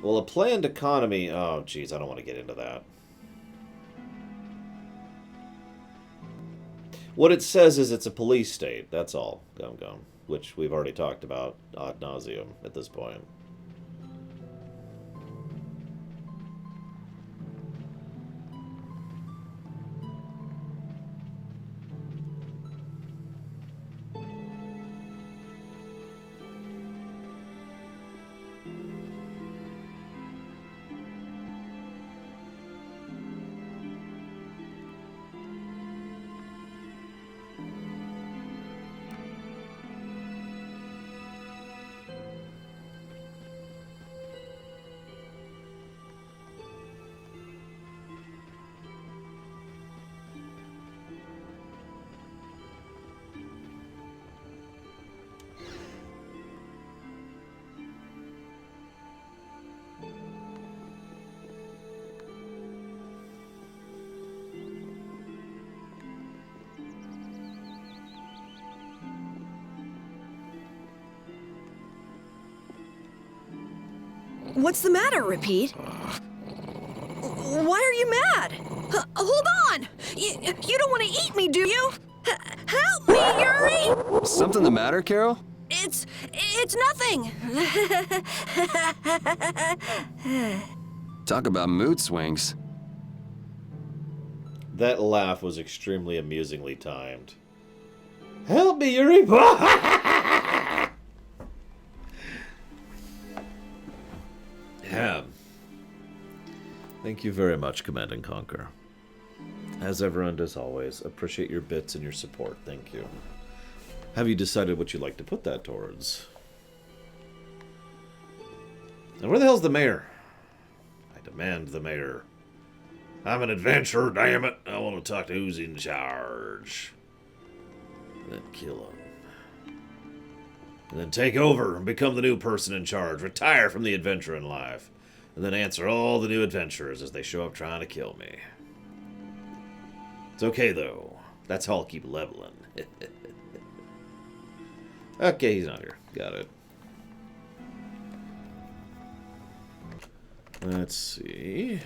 Well, a planned economy... Oh, jeez, I don't want to get into that. What it says is it's a police state, that's all, Gum Gum, which we've already talked about ad nauseum at this point. What's the matter, Repeat? Why are you mad? Hold on! You don't want to eat me, do you? Help me, Yuri! Something the matter, Carol? It's nothing. Talk about mood swings. That laugh was extremely amusingly timed. Help me, Yuri! Thank you very much, Command and Conquer. As ever and as always, appreciate your bits and your support. Thank you. Have you decided what you'd like to put that towards? And where the hell's the mayor? I demand the mayor. I'm an adventurer, damn it. I want to talk to who's in charge. And then kill him. And then take over and become the new person in charge. Retire from the adventuring life. And then answer all the new adventurers as they show up trying to kill me. It's okay, though. That's how I'll keep leveling. Okay, he's not here. Got it. Let's see.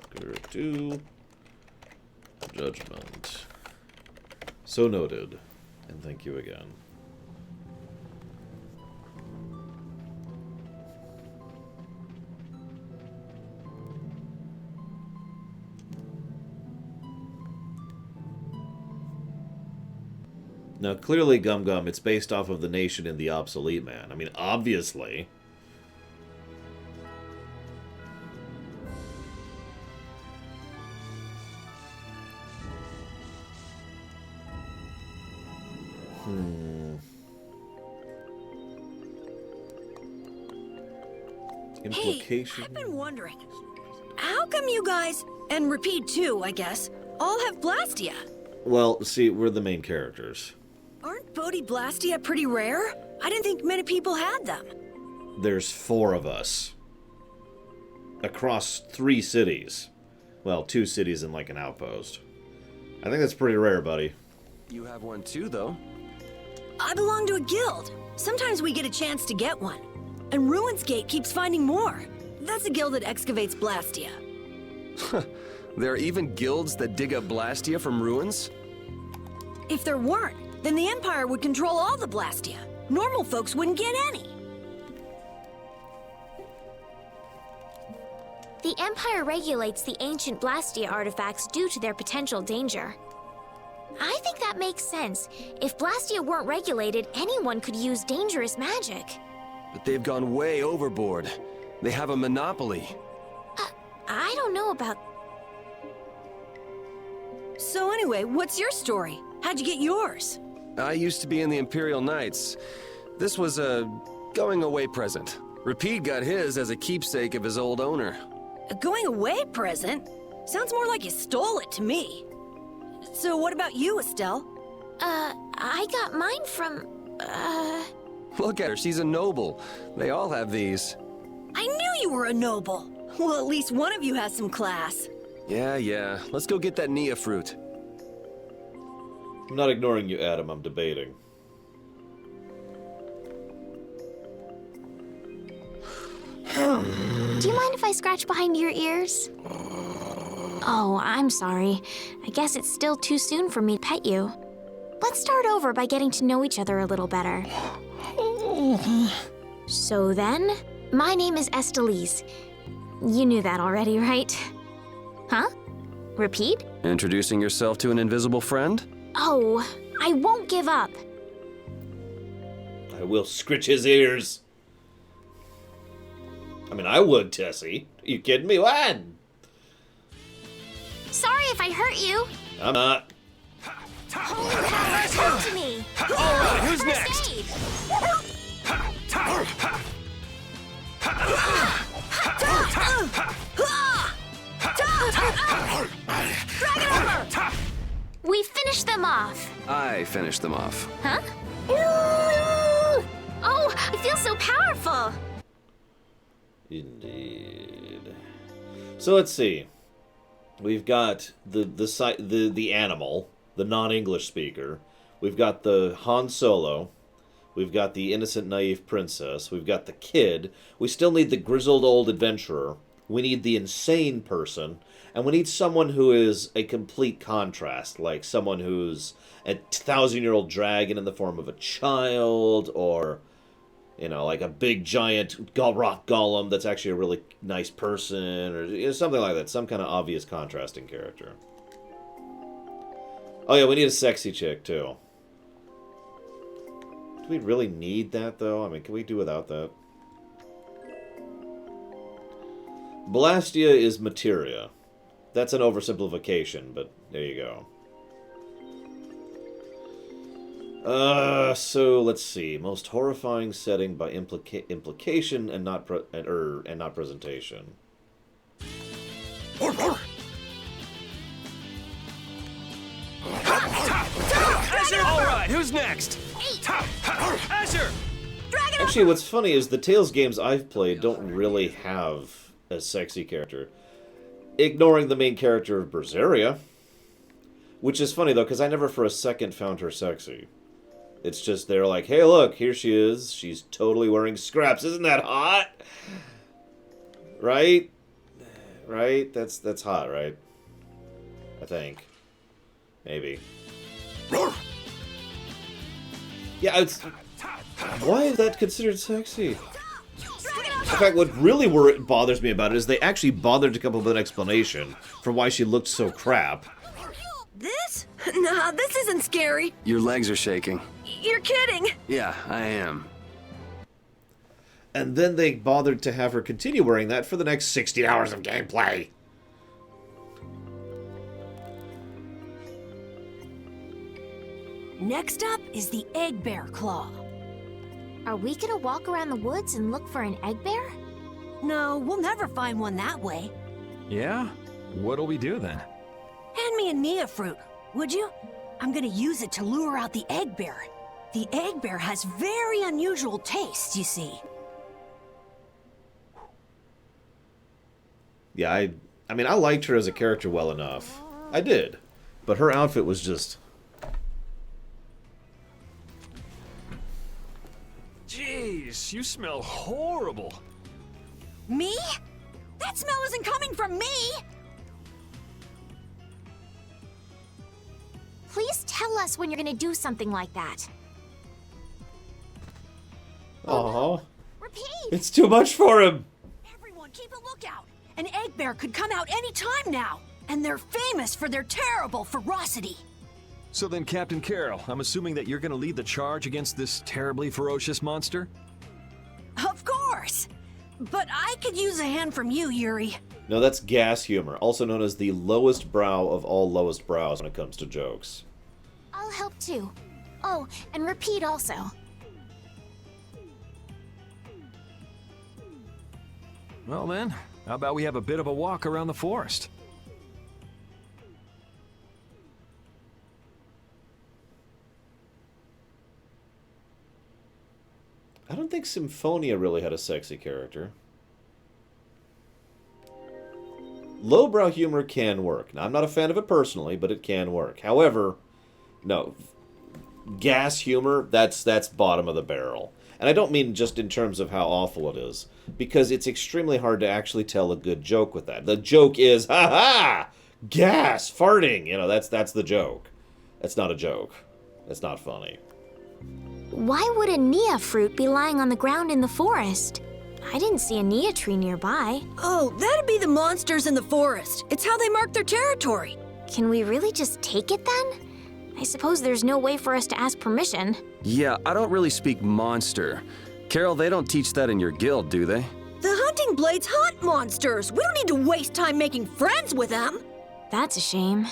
Conquer 2. Judgment. So noted. And thank you again. Now, clearly, Gum Gum, it's based off of the Nation and the Obsolete Man. I mean, obviously. Implication. Hey, I've been wondering, how come you guys, and Repeat too, I guess, all have Blastia? Well, see, we're the main characters. Aren't Bodhi Blastia pretty rare? I didn't think many people had them. There's 4 of us. Across 3 cities. Well, 2 cities and like an outpost. I think that's pretty rare, buddy. You have one too, though. I belong to a guild. Sometimes we get a chance to get one. And Ruins Gate keeps finding more. That's a guild that excavates Blastia. There are even guilds that dig up Blastia from ruins? If there weren't, then the Empire would control all the Blastia. Normal folks wouldn't get any. The Empire regulates the ancient Blastia artifacts due to their potential danger. I think that makes sense. If Blastia weren't regulated, anyone could use dangerous magic. But they've gone way overboard. They have a monopoly. I don't know about... So anyway, what's your story? How'd you get yours? I used to be in the Imperial Knights. This was a going-away present. Rapide got his as a keepsake of his old owner. A going-away present? Sounds more like you stole it to me. So what about you, Estelle? I got mine from, Look at her, she's a noble. They all have these. I knew you were a noble. Well, at least one of you has some class. Yeah. Let's go get that Nia fruit. I'm not ignoring you, Adam. I'm debating. Do you mind if I scratch behind your ears? Oh, I'm sorry. I guess it's still too soon for me to pet you. Let's start over by getting to know each other a little better. So then, my name is Estelise. You knew that already, right? Huh? Repeat? Introducing yourself to an invisible friend? Oh, I won't give up. I will scritch his ears. I mean, I would, Tessie. Are you kidding me? What? Sorry if I hurt you. I'm not. Holy cow, talk to me. All right, who's First next? aid. Drag it over. We finished them off. I finished them off. Huh? Oh, I feel so powerful. Indeed. So let's see. We've got the animal, the non-English speaker. We've got the Han Solo. We've got the innocent, naive princess. We've got the kid. We still need the grizzled old adventurer. We need the insane person. And we need someone who is a complete contrast, like someone who's a 1,000-year-old dragon in the form of a child, or, you know, like a big, giant rock golem that's actually a really nice person, or something like that. Some kind of obvious contrasting character. Oh yeah, we need a sexy chick, too. Do we really need that, though? I mean, can we do without that? Blastia is materia. That's an oversimplification, but there you go. So let's see. Most horrifying setting by implication and not presentation. All right, who's next? Azure! Actually, what's funny is the Tales games I've played don't really have a sexy character. Ignoring the main character of Vesperia. Which is funny, though, because I never for a second found her sexy. It's just they're like, hey, look, here she is. She's totally wearing scraps. Isn't that hot? Right? Right? That's hot, right? I think. Maybe. Yeah, it's... Why is that considered sexy? In fact, what really bothers me about it is they actually bothered to come up with an explanation for why she looked so crap. This? Nah, this isn't scary. Your legs are shaking. You're kidding. Yeah, I am. And then they bothered to have her continue wearing that for the next 60 hours of gameplay. Next up is the Egg Bear Claw. Are we gonna walk around the woods and look for an egg bear? No, we'll never find one that way. Yeah? What'll we do then? Hand me a Nia fruit. would you? I'm gonna use it to lure out the egg bear. The egg bear has very unusual tastes, you see. Yeah, I mean, I liked her as a character well enough. I did. But her outfit was just... Jeez, you smell horrible. Me? That smell isn't coming from me! Please tell us when you're gonna do something like that. Aww. Repeat! It's too much for him! Everyone, keep a lookout! An egg bear could come out any time now! And they're famous for their terrible ferocity! So then, Captain Carroll, I'm assuming that you're gonna lead the charge against this terribly ferocious monster? Of course! But I could use a hand from you, Yuri. No, that's gas humor, also known as the lowest brow of all lowest brows when it comes to jokes. I'll help too. Oh, and repeat also. Well then, how about we have a bit of a walk around the forest? I don't think Symphonia really had a sexy character. Lowbrow humor can work. Now, I'm not a fan of it personally, but it can work. However, no, gas humor, that's bottom of the barrel. And I don't mean just in terms of how awful it is, because it's extremely hard to actually tell a good joke with that. The joke is, ha-ha, gas, farting. You know, that's the joke. That's not a joke. That's not funny. Why would a Nia fruit be lying on the ground in the forest? I didn't see a Nia tree nearby. Oh, that'd be the monsters in the forest. It's how they mark their territory. Can we really just take it then? I suppose there's no way for us to ask permission. Yeah, I don't really speak monster. Carol, they don't teach that in your guild, do they? The hunting blades hunt monsters. We don't need to waste time making friends with them. That's a shame.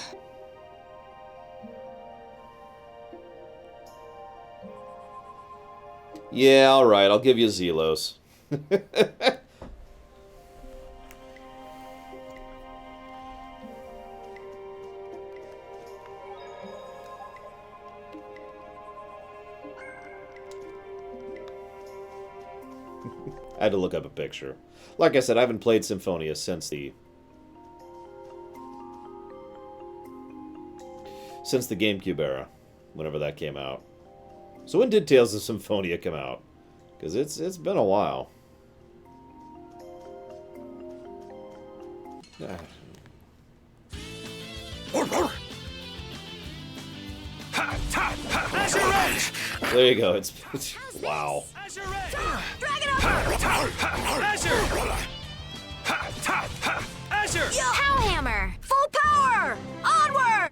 Yeah, alright, I'll give you Zelos. I had to look up a picture. Like I said, I haven't played Symphonia since the GameCube era, whenever that came out. So when did Tales of Symphonia come out? Because it's been a while. There you go. It's wow. Hellhammer! Full power! Onward!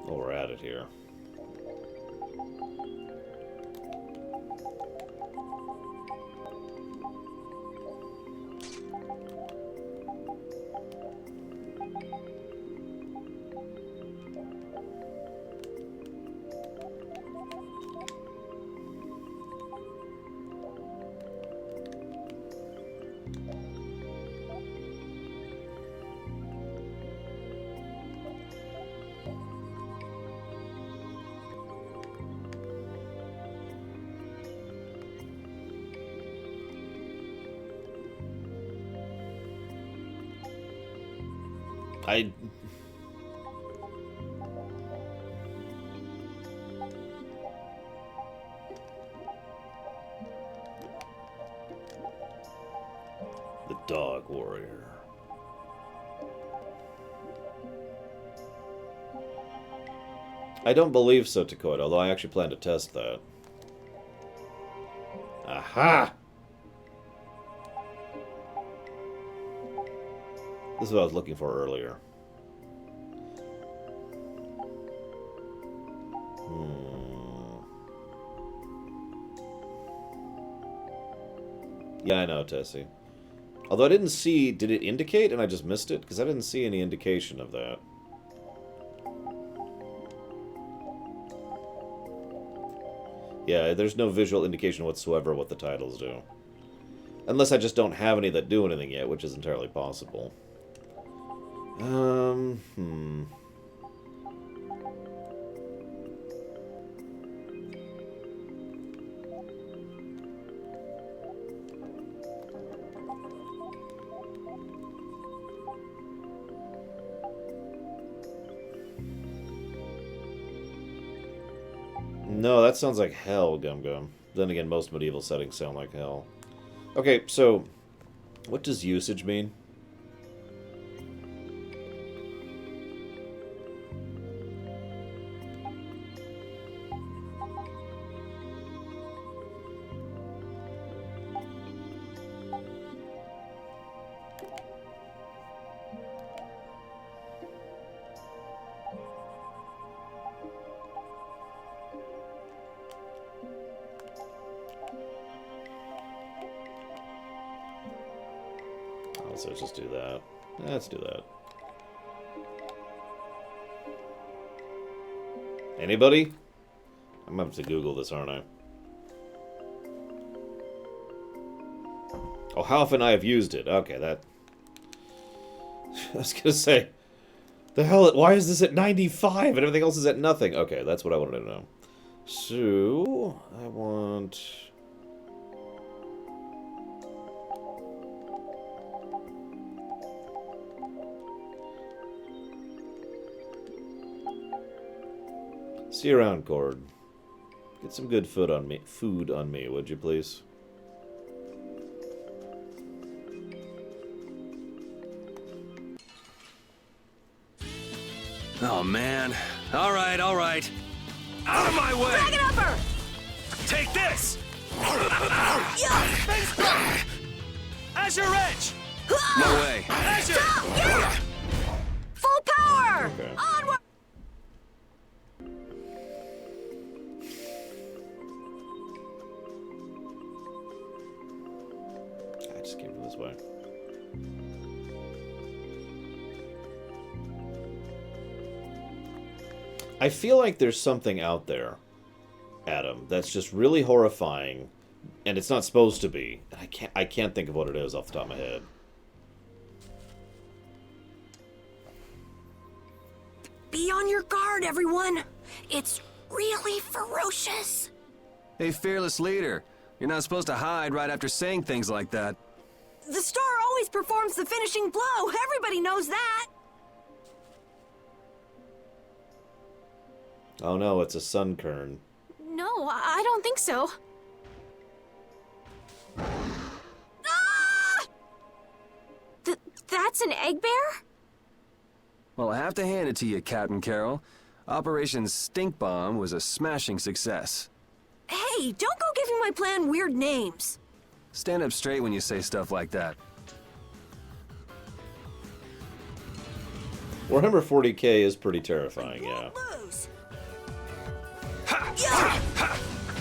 Oh, we're at it here. The Dog Warrior. I don't believe so, Takota, although I actually plan to test that. Aha! This is what I was looking for earlier. Yeah, I know, Tessie. Although I didn't see... Did it indicate and I just missed it? Because I didn't see any indication of that. Yeah, there's no visual indication whatsoever what the titles do. Unless I just don't have any that do anything yet, which is entirely possible. No, that sounds like hell, Gum Gum. Then again, most medieval settings sound like hell. Okay, so what does usage mean? So let's just do that. Let's do that. Anybody? I'm gonna have to Google this, aren't I? Oh, how often I have used it. Okay, that... I was gonna say... The hell, why is this at 95 and everything else is at nothing? Okay, that's what I wanted to know. So, I want... See you around, Cord. Get some good food on me, would you please? Oh, man. All right, all right. Out of my way! Drag it upper! Take this! Yeah! Azure Edge! No way. Azure! Yeah! Full power! Okay. Onward! I just came from this way. I feel like there's something out there, Adam, that's just really horrifying, and it's not supposed to be. I can't think of what it is off the top of my head. Be on your guard, everyone. It's really ferocious. Hey, fearless leader. You're not supposed to hide right after saying things like that. The star always performs the finishing blow. Everybody knows that. Oh no, it's a sun kern. No, I don't think so. Ah! That's an egg bear? Well, I have to hand it to you, Captain Carroll. Operation Stink Bomb was a smashing success. Hey, don't go giving my plan weird names. Stand up straight when you say stuff like that. Warhammer 40k is pretty terrifying, yeah. Lose.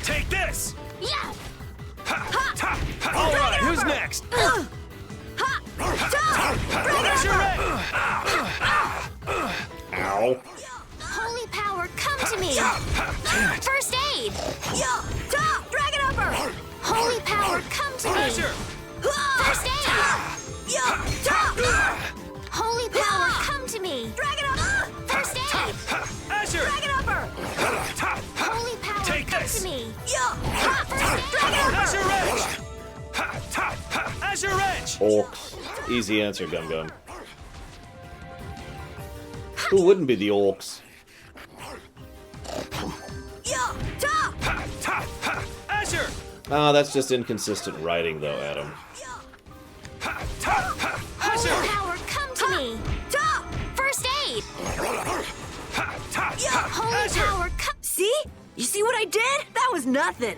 Take this! Yeah! All right, who's next? Ow. Holy power, come to me! First aid! Drag it upper! Holy power, come to me! First aid! Holy power, come to me! Drag it upper! First aid! Azure! Drag it upper! Holy power, Take come this. to me! Drag it upper! Azure Edge! Azure Edge! Orcs. Easy answer, Gum Gum. Who wouldn't be the orcs? Azure! Ah, that's just inconsistent writing, though, Adam. Holy power, come to me! First aid! Holy power, come... See? You see what I did? That was nothing.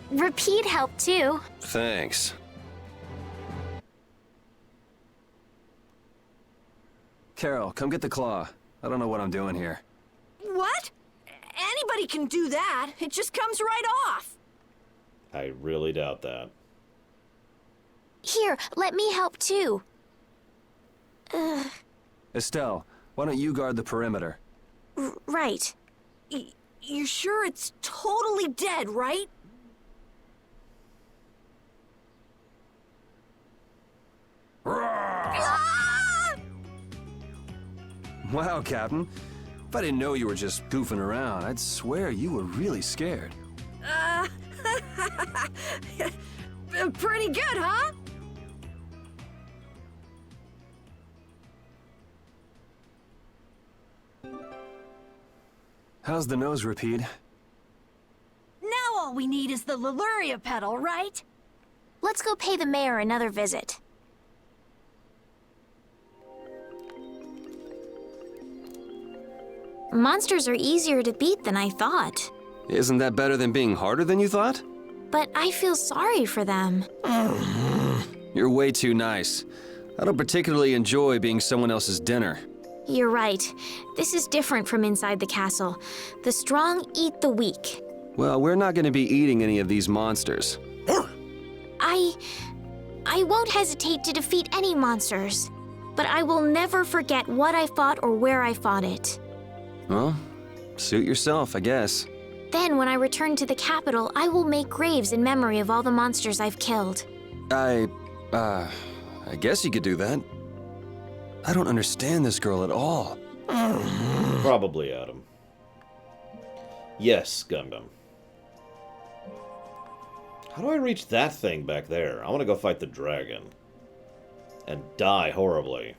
Repeat help, too. Thanks. Carol, come get the claw. I don't know what I'm doing here. What? Anybody can do that. It just comes right off. I really doubt that. Here, let me help, too. Estelle, why don't you guard the perimeter? Right. You're sure it's totally dead, right? Wow, Captain. If I didn't know you were just goofing around, I'd swear you were really scared. Pretty good, huh? How's the nose, Repeat? Now all we need is the Leluria pedal, right? Let's go pay the mayor another visit. Monsters are easier to beat than I thought. Isn't that better than being harder than you thought? But I feel sorry for them. You're way too nice. I don't particularly enjoy being someone else's dinner. You're right. This is different from inside the castle. The strong eat the weak. Well, we're not going to be eating any of these monsters. I won't hesitate to defeat any monsters. But I will never forget what I fought or where I fought it. Well, suit yourself, I guess. Then, when I return to the capital, I will make graves in memory of all the monsters I've killed. I guess you could do that. I don't understand this girl at all. Probably, Adam. Yes, Gundam. How do I reach that thing back there? I want to go fight the dragon. And die horribly.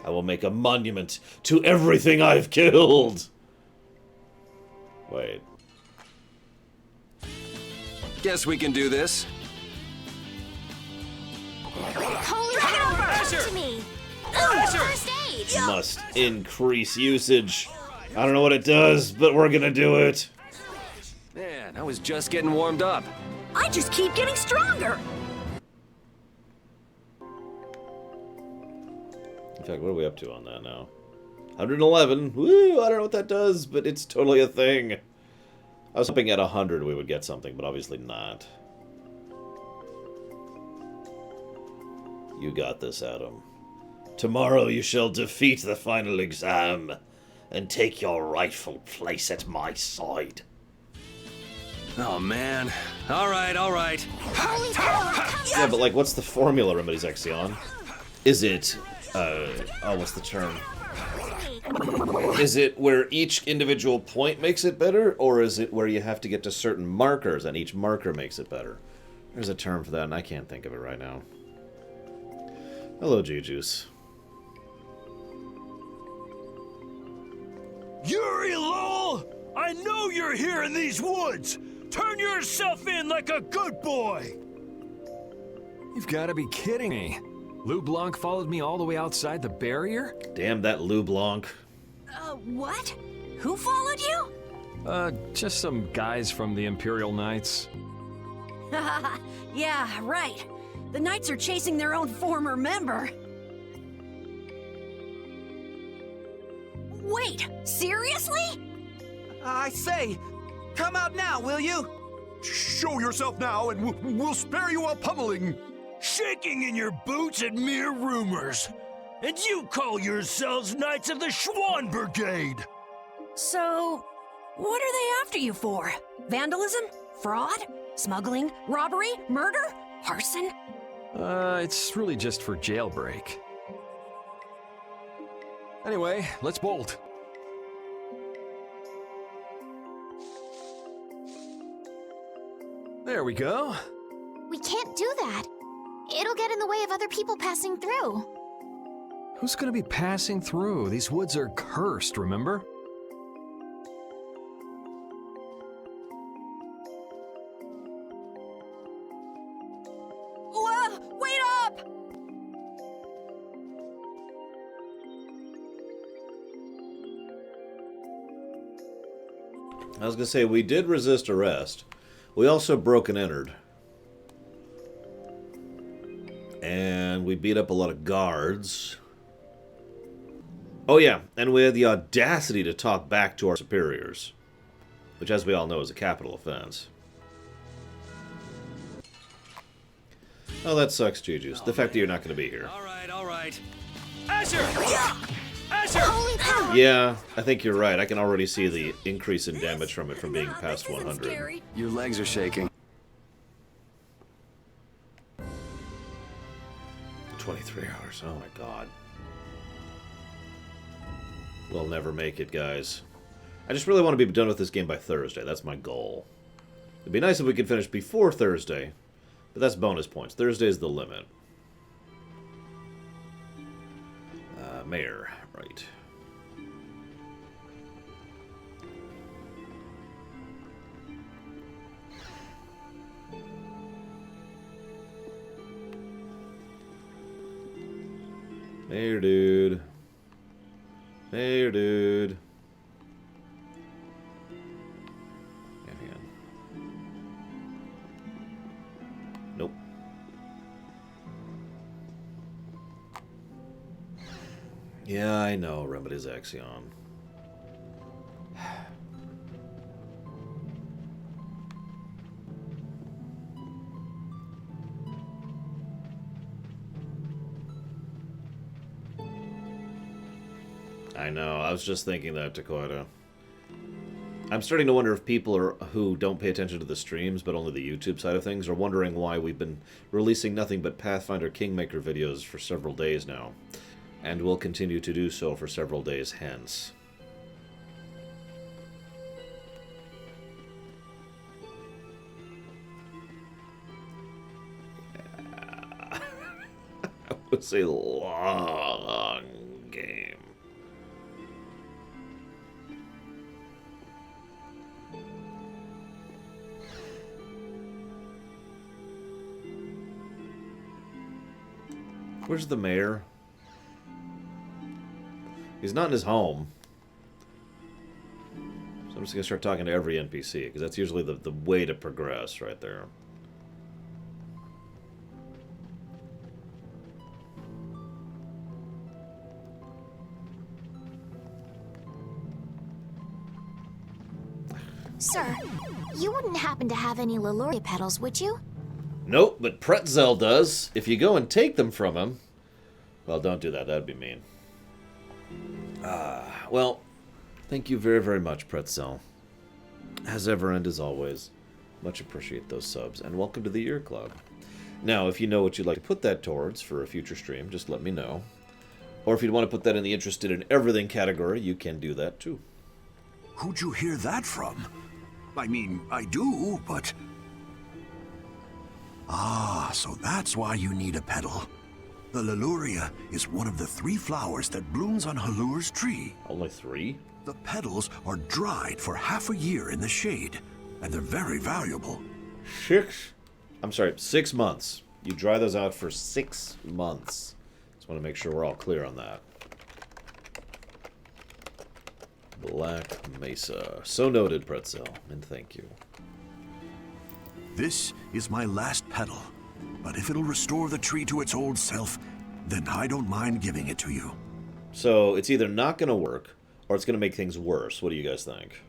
I will make a monument to everything I've killed! Wait. Guess we can do this. Holy cow! To me! First aid! Must increase usage. I don't know what it does, but we're gonna do it. Man, I was just getting warmed up. I just keep getting stronger. In fact, what are we up to on that now? 111. Woo! I don't know what that does, but it's totally a thing. I was hoping at 100 we would get something, but obviously not. You got this, Adam. Tomorrow you shall defeat the final exam and take your rightful place at my side. Oh, man. All right, all right. Holy power! Yeah, but like, what's the formula, Remedies Exion? Is it, what's the term? Is it where each individual point makes it better, or is it where you have to get to certain markers and each marker makes it better? There's a term for that, and I can't think of it right now. Hello, G-Juice. Yuri Lowell! I know you're here in these woods! Turn yourself in like a good boy! You've got to be kidding me. Lou Blanc followed me all the way outside the barrier? Damn that Lou Blanc. What? Who followed you? Just some guys from the Imperial Knights. Yeah, right. The Knights are chasing their own former member. Wait, seriously? I say, come out now, will you? Show yourself now and we'll spare you a pummeling. Shaking in your boots at mere rumors. And you call yourselves Knights of the Schwann Brigade. So, what are they after you for? Vandalism? Fraud? Smuggling? Robbery? Murder? Arson? It's really just for jailbreak. Anyway, let's bolt. There we go. We can't do that. It'll get in the way of other people passing through. Who's gonna be passing through? These woods are cursed, remember? Wait up! I was gonna say, we did resist arrest. We also broke and entered. And we beat up a lot of guards. Oh yeah, and we had the audacity to talk back to our superiors. Which, as we all know, is a capital offense. Oh, that sucks, Juju's. The fact that you're not going to be here. All right. Asher! Asher! Yeah, I think you're right. I can already see the increase in damage from it from being past 100. Your legs are shaking. 23 hours. Oh my god. We'll never make it, guys. I just really want to be done with this game by Thursday. That's my goal. It'd be nice if we could finish before Thursday, but that's bonus points. Thursday is the limit. Mayor, right. Mayor dude. Mayor dude. Hang on. Nope. Yeah, I know, Remedy's Axion. I know, I was just thinking that, Dakota. I'm starting to wonder if people who don't pay attention to the streams, but only the YouTube side of things, are wondering why we've been releasing nothing but Pathfinder Kingmaker videos for several days now. And will continue to do so for several days hence. Yeah. It was a long game. Where's the mayor? He's not in his home. So I'm just going to start talking to every NPC, because that's usually the way to progress right there. Sir, you wouldn't happen to have any Leluria petals, would you? Nope, but Pretzel does. If you go and take them from him... Well, don't do that. That'd be mean. Well, thank you very, very much, Pretzel. As ever and as always, much appreciate those subs, and welcome to the Year Club. Now, if you know what you'd like to put that towards for a future stream, just let me know. Or if you'd want to put that in the Interested in Everything category, you can do that too. Who'd you hear that from? I mean, I do, but... Ah, so that's why you need a petal. The Leluria is one of the 3 flowers that blooms on Halur's tree. Only 3? The petals are dried for half a year in the shade, and they're very valuable. 6 months. You dry those out for 6 months. Just want to make sure we're all clear on that. Black Mesa. So noted, Pretzel, and thank you. This is my last petal, but if it'll restore the tree to its old self, then I don't mind giving it to you. So it's either not going to work, or it's going to make things worse. What do you guys think?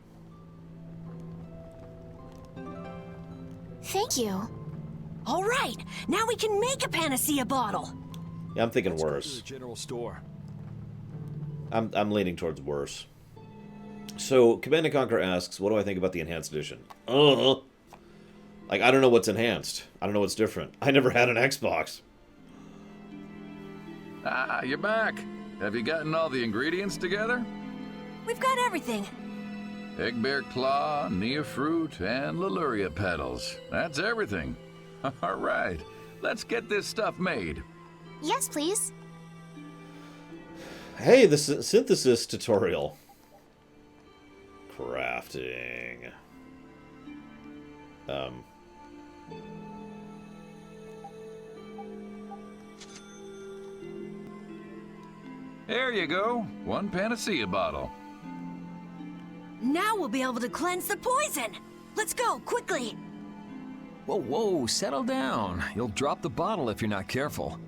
Thank you. All right, now we can make a panacea bottle. Yeah, I'm thinking Let's go to worse. the general store. I'm leaning towards worse. So, Command & Conquer asks, what do I think about the Enhanced Edition? Like, I don't know what's enhanced. I don't know what's different. I never had an Xbox. Ah, you're back. Have you gotten all the ingredients together? We've got everything. Egg bear claw, Nia fruit, and Leluria petals. That's everything. All right, let's get this stuff made. Yes, please. Hey, the synthesis tutorial. Crafting. There you go. 1 panacea bottle. Now we'll be able to cleanse the poison. Let's go, quickly. Whoa, whoa, settle down. You'll drop the bottle if you're not careful.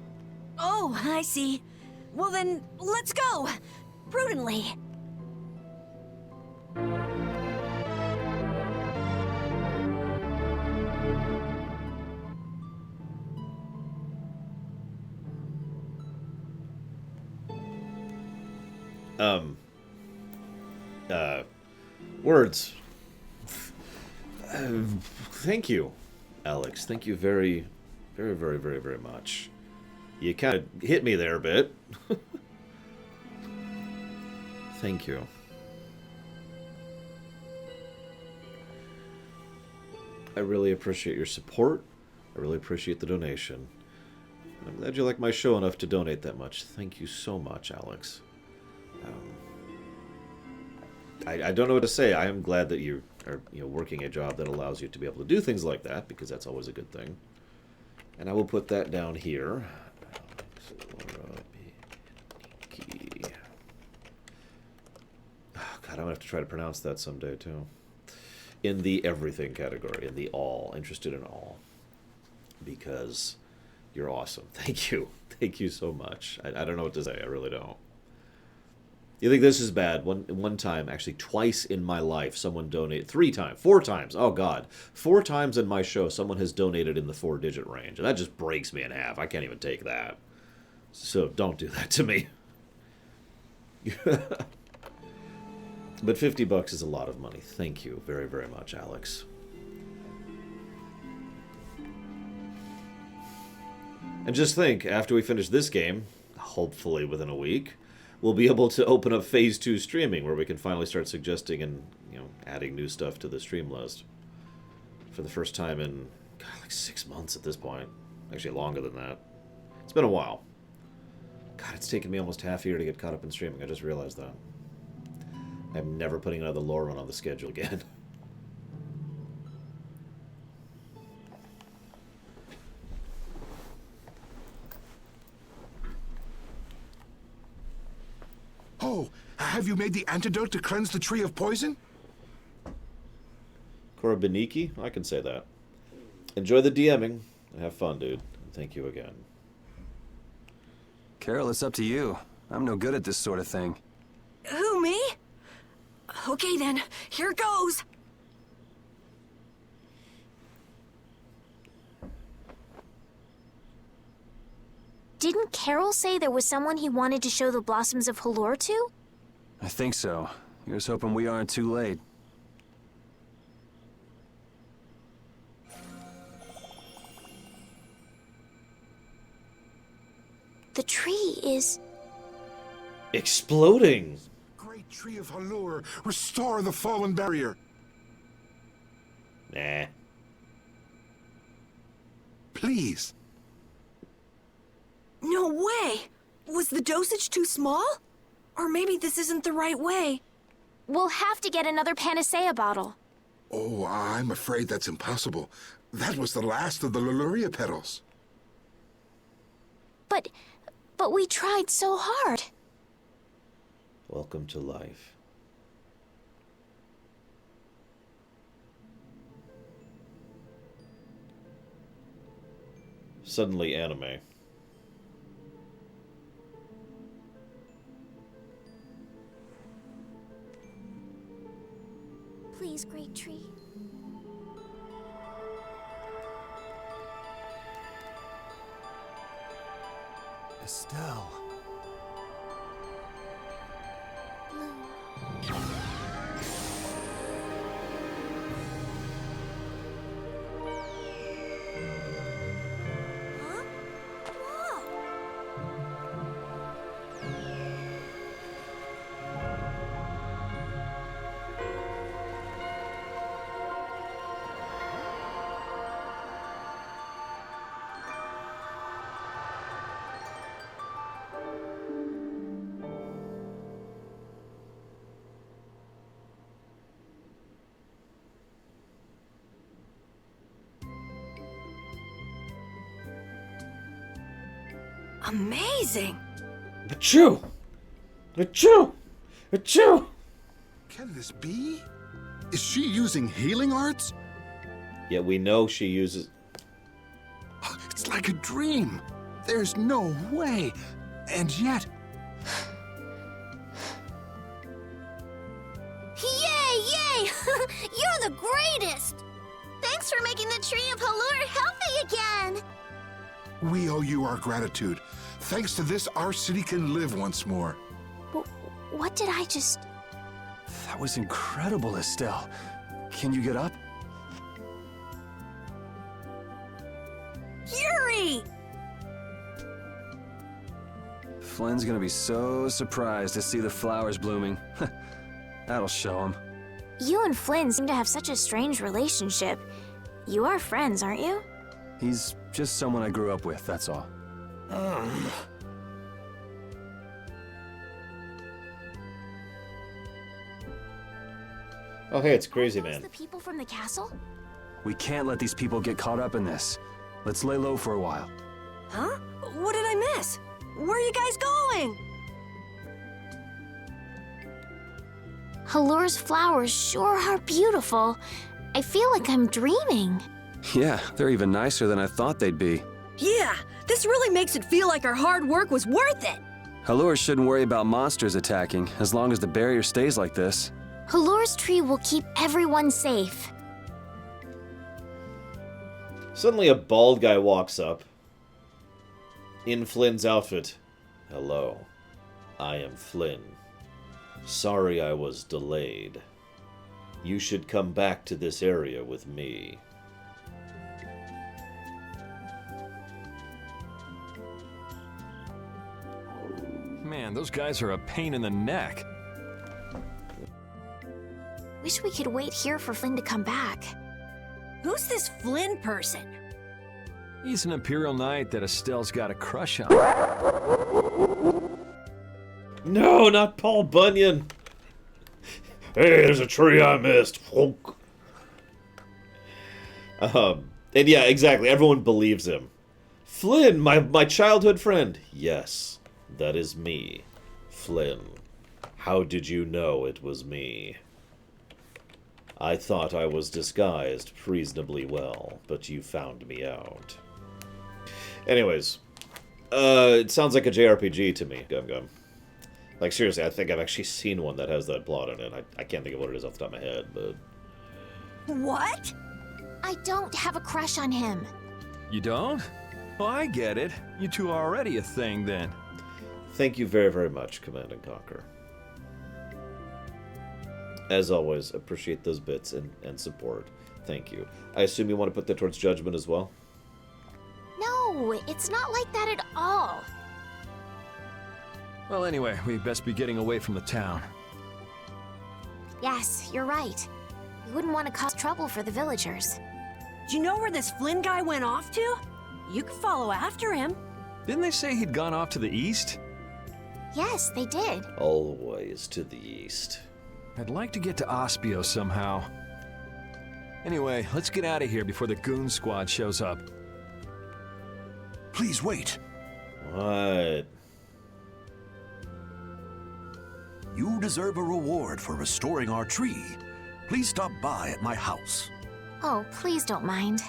Oh, I see. Well then, let's go. Prudently. Words. Thank you, Alex. Thank you very, very, very, very, very much. You kind of hit me there a bit. Thank you. I really appreciate your support. I really appreciate the donation. I'm glad you like my show enough to donate that much. Thank you so much, Alex. I don't know what to say. I am glad that you are working a job that allows you to be able to do things like that, because that's always a good thing. And I will put that down here. Oh, God, I'm going to have to try to pronounce that someday, too. In the everything category, in the all, interested in all. Because you're awesome. Thank you. Thank you so much. I don't know what to say. I really don't. You think this is bad? One time, actually twice in my life, someone donated. 3 times. 4 times. Oh, God. 4 times in my show, someone has donated in the 4-digit range. And that just breaks me in half. I can't even take that. So don't do that to me. But $50 is a lot of money. Thank you very, very much, Alex. And just think, after we finish this game, hopefully within a week, we'll be able to open up Phase 2 streaming, where we can finally start suggesting and adding new stuff to the stream list. For the first time in, God, like 6 months at this point. Actually, longer than that. It's been a while. God, it's taken me almost half a year to get caught up in streaming. I just realized that. I'm never putting another lore run on the schedule again. Oh, have you made the antidote to cleanse the tree of poison? Korobiniki? I can say that. Enjoy the DMing. Have fun, dude. Thank you again. Carol, it's up to you. I'm no good at this sort of thing. Who, me? Okay then, here goes. Didn't Carol say there was someone he wanted to show the blossoms of Halor to? I think so. Here's hoping we aren't too late. The tree is... exploding! Great tree of Halur, restore the fallen barrier. Nah. Please. No way! Was the dosage too small? Or maybe this isn't the right way. We'll have to get another panacea bottle. Oh, I'm afraid that's impossible. That was the last of the Leluria petals. But we tried so hard. Welcome to life. Suddenly anime. Please, Great Tree. Estelle. Amazing! Achoo! Achoo! Achoo! Can this be? Is she using healing arts? Yeah, we know she uses... It's like a dream. There's no way. And yet... Yay, yay! You're the greatest! Thanks for making the Tree of Halur healthy again! We owe you our gratitude. Thanks to this, our city can live once more. What did I just... That was incredible, Estelle. Can you get up? Yuri! Flynn's gonna be so surprised to see the flowers blooming. That'll show him. You and Flynn seem to have such a strange relationship. You are friends, aren't you? He's just someone I grew up with, that's all. Oh, hey, it's Crazy Man. The people from the castle? We can't let these people get caught up in this. Let's lay low for a while. Huh? What did I miss? Where are you guys going? Halur's flowers sure are beautiful. I feel like I'm dreaming. Yeah, they're even nicer than I thought they'd be. Yeah, this really makes it feel like our hard work was worth it. Halur shouldn't worry about monsters attacking, as long as the barrier stays like this. Halur's tree will keep everyone safe. Suddenly a bald guy walks up. In Flynn's outfit. Hello. I am Flynn. Sorry I was delayed. You should come back to this area with me. Man, those guys are a pain in the neck. Wish we could wait here for Flynn to come back. Who's this Flynn person? He's an Imperial Knight that Estelle's got a crush on. No, not Paul Bunyan! Hey, there's a tree I missed. And yeah, exactly. Everyone believes him. Flynn, my childhood friend. Yes, that is me. Flynn. How did you know it was me? I thought I was disguised reasonably well, but you found me out. Anyways, it sounds like a JRPG to me, Gum Gum. Like, seriously, I think I've actually seen one that has that plot in it. I can't think of what it is off the top of my head, but... What? I don't have a crush on him. You don't? Well, I get it. You two are already a thing, then. Thank you very, very much, Command and Conquer. As always, appreciate those bits and support. Thank you. I assume you want to put that towards judgment as well? No, it's not like that at all. Well, anyway, we best be getting away from the town. Yes, you're right. We wouldn't want to cause trouble for the villagers. Do you know where this Flynn guy went off to? You could follow after him. Didn't they say he'd gone off to the east? Yes, they did. Always to the east. I'd like to get to Ospio somehow. Anyway, let's get out of here before the goon squad shows up. Please wait. What? You deserve a reward for restoring our tree. Please stop by at my house. Oh, please don't mind.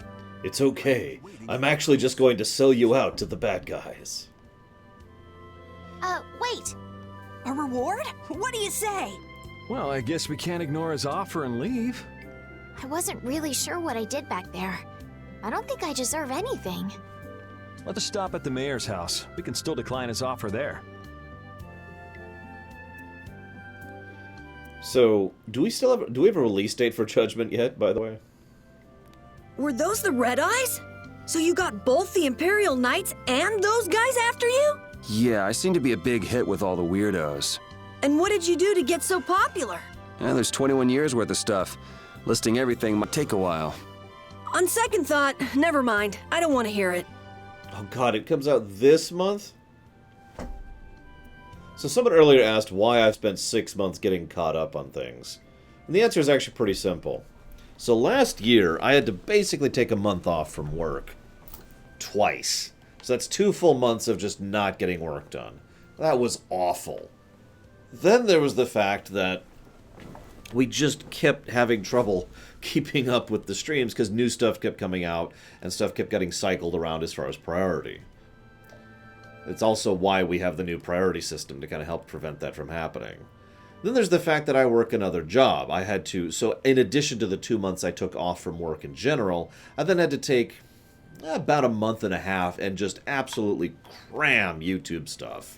It's okay. I'm actually just going to sell you out to the bad guys. Wait! A reward? What do you say? Well, I guess we can't ignore his offer and leave. I wasn't really sure what I did back there. I don't think I deserve anything. Let us stop at the mayor's house. We can still decline his offer there. So, do we have a release date for Judgment yet, by the way? Were those the Red Eyes? So you got both the Imperial Knights and those guys after you? Yeah, I seem to be a big hit with all the weirdos. And what did you do to get so popular? There's 21 years worth of stuff. Listing everything might take a while. On second thought, never mind. I don't want to hear it. Oh god, it comes out this month? So someone earlier asked why I've spent 6 months getting caught up on things. And the answer is actually pretty simple. So last year, I had to basically take a month off from work. Twice. So that's 2 full months of just not getting work done. That was awful. Then there was the fact that we just kept having trouble keeping up with the streams because new stuff kept coming out and stuff kept getting cycled around as far as priority. It's also why we have the new priority system to kind of help prevent that from happening. Then there's the fact that I work another job. I had to, so in addition to the 2 months I took off from work in general, I then had to take about a month and a half and just absolutely cram YouTube stuff.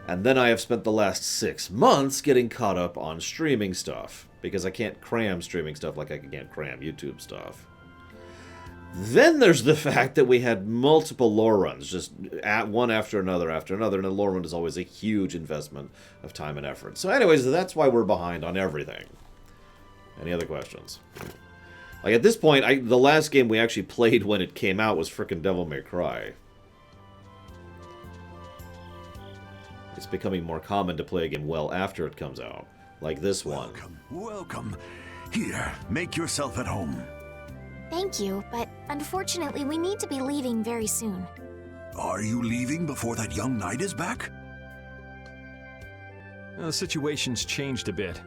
And then I have spent the last 6 months getting caught up on streaming stuff, because I can't cram streaming stuff like I can't cram YouTube stuff. Then there's the fact that we had multiple lore runs, just one after another, and a lore run is always a huge investment of time and effort. So anyways, that's why we're behind on everything. Any other questions? Like, at this point, the last game we actually played when it came out was frickin' Devil May Cry. It's becoming more common to play a game well after it comes out, like this one. Welcome. Here, make yourself at home. Thank you, but unfortunately we need to be leaving very soon. Are you leaving before that young knight is back? The situation's changed a bit.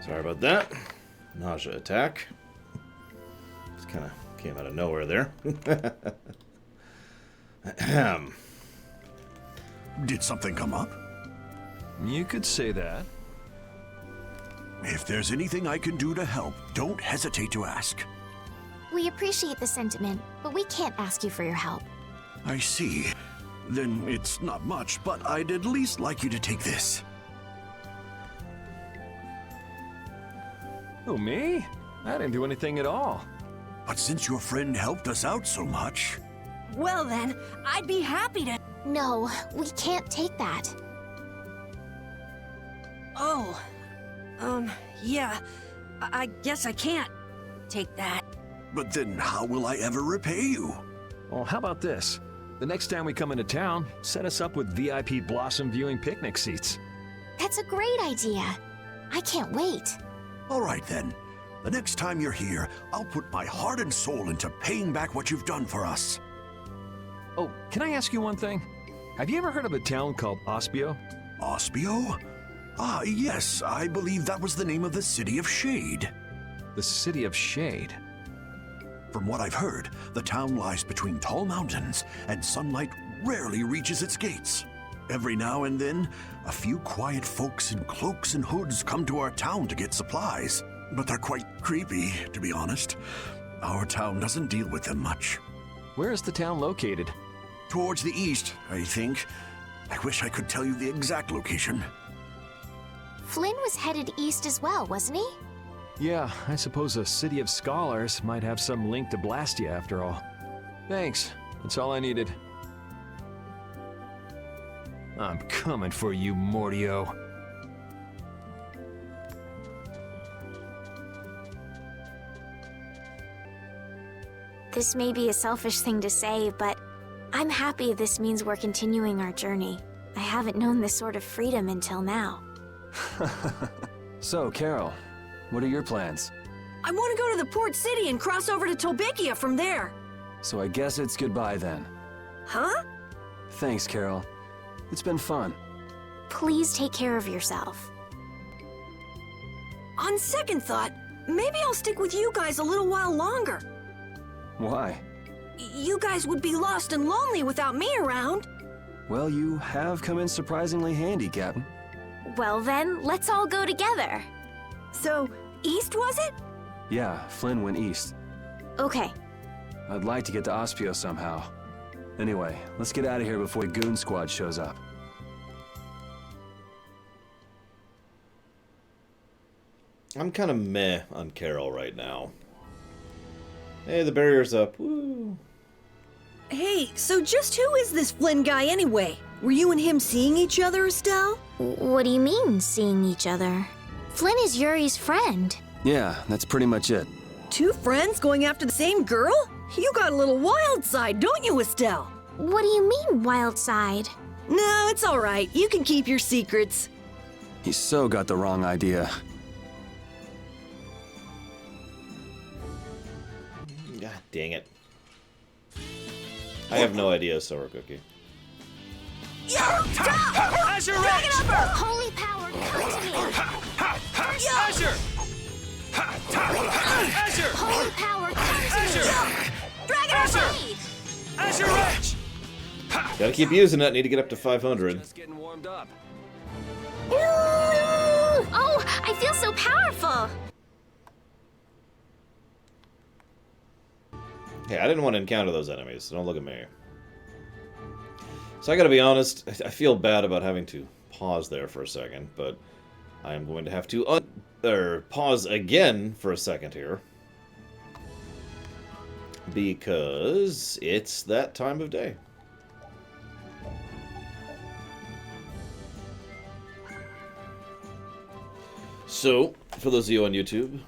Sorry about that. Nausea attack. Just kind of came out of nowhere there. Did something come up? You could say that. If there's anything I can do to help, don't hesitate to ask. We appreciate the sentiment, but we can't ask you for your help. I see. Then it's not much, but I'd at least like you to take this. Oh, me? I didn't do anything at all. But since your friend helped us out so much... Well then, I'd be happy to... No, we can't take that. Oh. Yeah. I guess I can't take that. But then how will I ever repay you? Well, how about this? The next time we come into town, set us up with VIP blossom viewing picnic seats. That's a great idea. I can't wait. All right then. The next time you're here, I'll put my heart and soul into paying back what you've done for us. Oh, can I ask you one thing? Have you ever heard of a town called Ospio? Ospio? Ah, yes, I believe that was the name of the City of Shade. The City of Shade? From what I've heard, the town lies between tall mountains, and sunlight rarely reaches its gates. Every now and then, a few quiet folks in cloaks and hoods come to our town to get supplies. But they're quite creepy, to be honest. Our town doesn't deal with them much. Where is the town located? Towards the east, I think. I wish I could tell you the exact location. Flynn was headed east as well, wasn't he? Yeah, I suppose a City of Scholars might have some link to Blastia after all. Thanks, that's all I needed. I'm coming for you, Mortio. This may be a selfish thing to say, but I'm happy this means we're continuing our journey. I haven't known this sort of freedom until now. So, Carol, what are your plans? I want to go to the port city and cross over to Tolbikia from there. So I guess it's goodbye then. Huh? Thanks, Carol. It's been fun. Please take care of yourself. On second thought, maybe I'll stick with you guys a little while longer. Why? You guys would be lost and lonely without me around. Well, you have come in surprisingly handy, Captain. Well then, let's all go together. So, east was it? Yeah, Flynn went east. Okay. I'd like to get to Ospio somehow. Anyway, let's get out of here before the goon squad shows up. I'm kind of meh on Carol right now. Hey, the barrier's up. Woo. Hey, so just who is this Flynn guy anyway? Were you and him seeing each other, Estelle? What do you mean, seeing each other? Flynn is Yuri's friend. Yeah, that's pretty much it. Two friends going after the same girl? You got a little wild side, don't you, Estelle? What do you mean, wild side? No, it's all right. You can keep your secrets. He so got the wrong idea. God dang it. I have no idea, Sour Cookie. Azure Edge! Holy power, come to me! Azure! Azure! Holy power, come to Azure! Dragon Blade! Azure Edge! Gotta keep using it. Need to get up to 500. Just getting warmed up. Ooh! Oh, I feel so powerful! Hey, I didn't want to encounter those enemies, so don't look at me. So I gotta be honest, I feel bad about having to pause there for a second, but I am going to have to pause again for a second here. Because it's that time of day. So, for those of you on YouTube,